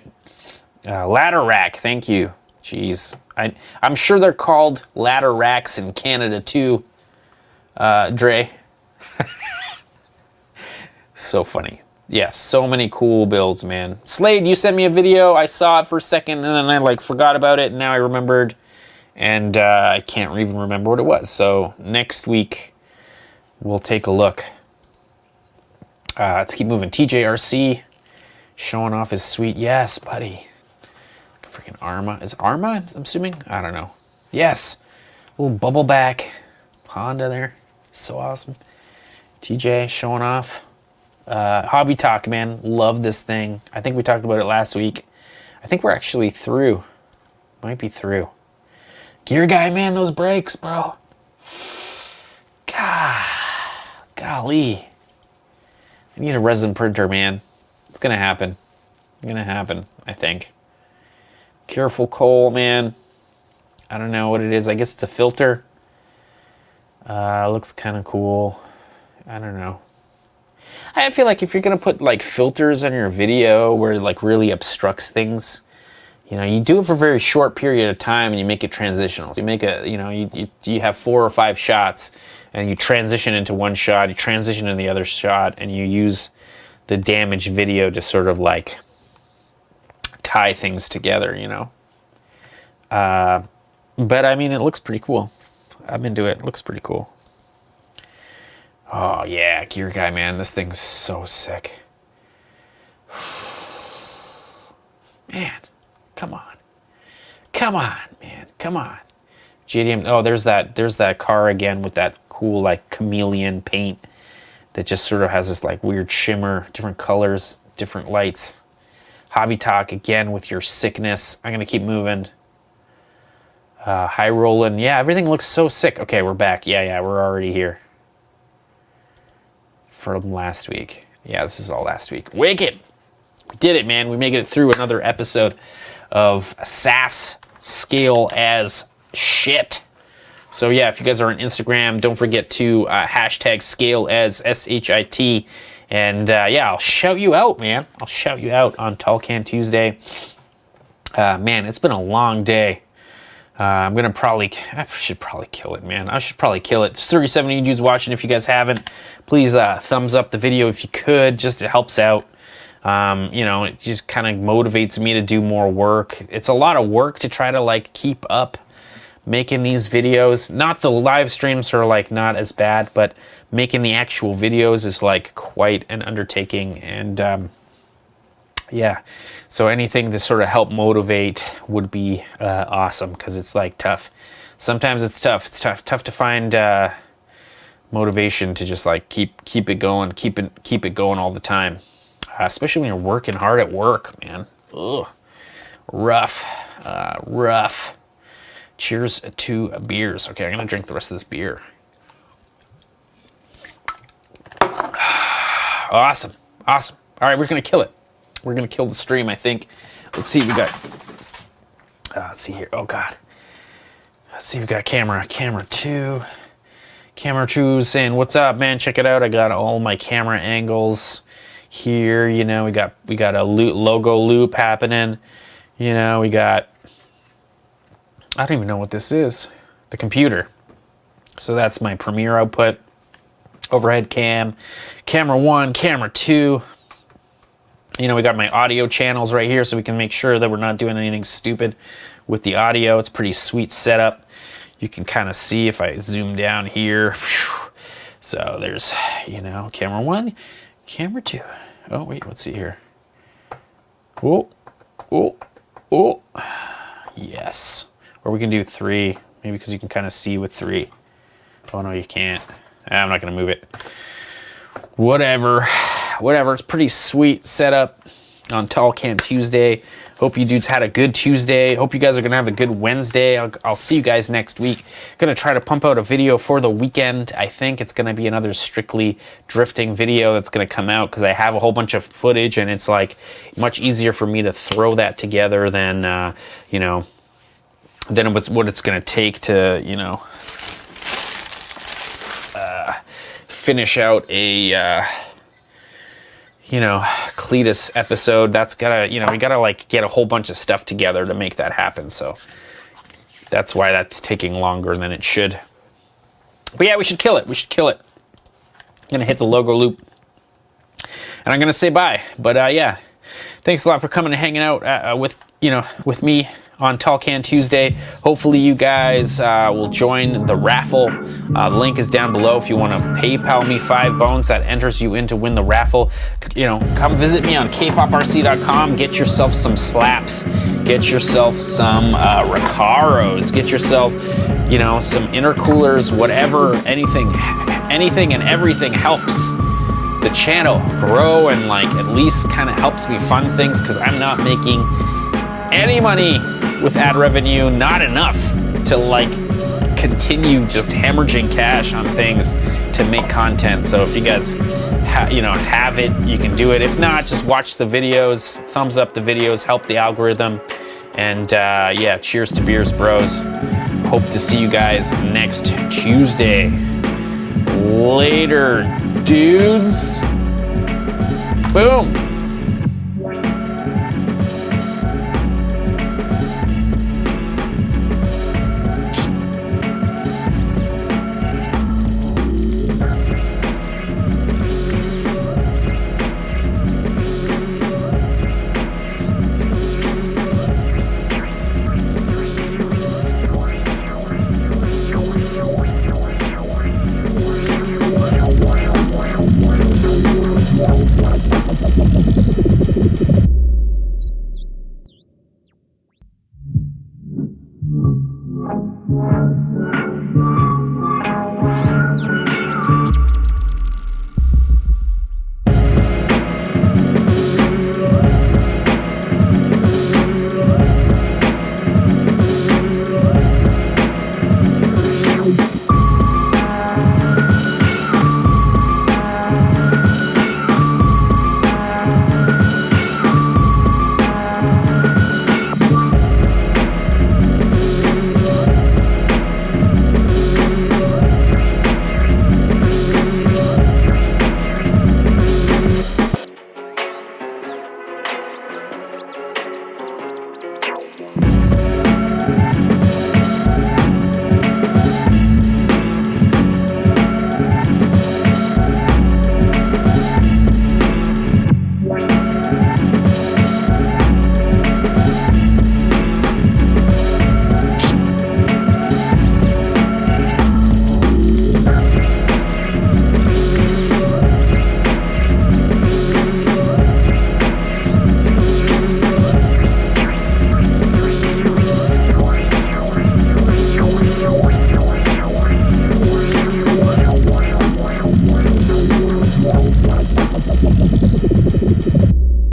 Ladder rack, thank you. Jeez, I'm sure they're called ladder racks in Canada too. Dre. So funny. Yes, so many cool builds, man. Slade, you sent me a video. I saw it for a second and then I like forgot about it and now I remembered. And I can't even remember what it was. So next week we'll take a look. Let's keep moving. TJRC showing off his sweet. Yes, buddy. Freaking Arma. Is Arma, I'm assuming? I don't know. Yes. A little bubble back Honda there. So awesome. TJ showing off. Hobby Talk, man. Love this thing. I think we talked about it last week. I think we're actually through. Might be through. Gear guy, man. Those brakes, bro. God. Golly. I need a resin printer, man. It's going to happen. It's going to happen, I think. Careful coal, man. I don't know what it is. I guess it's a filter. Looks kind of cool. I don't know. I feel like if you're gonna put like filters on your video where it like really obstructs things, you know, you do it for a very short period of time and you make it transitional. So you make a, you know, you have 4 or 5 shots and you transition into one shot, you transition into the other shot, and you use the damaged video to sort of like tie things together, you know. But I mean, it looks pretty cool. I'm into it. It looks pretty cool. Oh yeah, gear guy, man. This thing's so sick. Man, come on. Come on, man. Come on. JDM. Oh, there's that car again with that cool like chameleon paint that just sort of has this like weird shimmer, different colors, different lights. Hobby Talk again with your sickness. I'm gonna keep moving. High rolling. Yeah, everything looks so sick. Okay, we're back. Yeah, we're already here. From last week. Yeah, this is all last week. Wicked! We did it, man. We made it through another episode of SAS Scale as Shit. So yeah, if you guys are on Instagram, don't forget to hashtag Scale as SHIT. And yeah, I'll shout you out, man. I'll shout you out on Tall Can Tuesday. Man, it's been a long day. I should probably kill it, man. I should probably kill it. There's 37 of you dudes watching. If you guys haven't, please thumbs up the video if you could. Just it helps out. You know, it just kind of motivates me to do more work. It's a lot of work to try to like keep up making these videos. Not the live streams are like not as bad, but making the actual videos is like quite an undertaking. And yeah, so anything to sort of help motivate would be awesome, because it's like tough. Sometimes it's tough. It's tough to find motivation to just like keep it going, keep it going all the time. Especially when you're working hard at work, man. Ugh, rough. Cheers to beers. Okay, I'm gonna drink the rest of this beer. Awesome. All right, we're gonna kill it. We're gonna kill the stream, I think. Let's see, we got, let's see here, oh God. Let's see, we got camera 2. Camera 2 saying, what's up, man? Check it out, I got all my camera angles here, you know, we got a logo loop happening. You know, we got, I don't even know what this is. The computer. So that's my Premiere output. Overhead cam, camera 1, camera 2. You know, we got my audio channels right here so we can make sure that we're not doing anything stupid with the audio. It's pretty sweet setup. You can kind of see if I zoom down here. So there's, you know, camera 1, camera 2. Oh, wait, let's see here. Oh. Yes. Or we can do 3, maybe because you can kind of see with 3. Oh, no, you can't. I'm not going to move it. Whatever, it's pretty sweet setup on Tall Can Tuesday. Hope you dudes had a good Tuesday. Hope you guys are gonna have a good Wednesday. I'll see you guys next week. Gonna try to pump out a video for the weekend. I think it's gonna be another strictly drifting video that's gonna come out, because I have a whole bunch of footage and it's like much easier for me to throw that together than you know, than what it's gonna take to, you know, finish out a you know, cleetus episode. That's gotta, you know, we gotta like get a whole bunch of stuff together to make that happen. So that's why that's taking longer than it should. But yeah, we should kill it. We should kill it. I'm gonna hit the logo loop, and I'm gonna say bye. But yeah, thanks a lot for coming and hanging out with me on Tall Can Tuesday. Hopefully you guys will join the raffle. The link is down below if you want to PayPal me 5 bones. That enters you in to win the raffle. You know, come visit me on kpoprc.com. Get yourself some slaps. Get yourself some Recaros. Get yourself, you know, some intercoolers, whatever, anything and everything helps the channel grow and like at least kind of helps me fund things, because I'm not making any money with ad revenue, not enough to like continue just hemorrhaging cash on things to make content. So if you guys have it, you can do it. If not, just watch the videos, thumbs up the videos, help the algorithm. And yeah, cheers to beers, bros. Hope to see you guys next Tuesday. Later, dudes. Boom.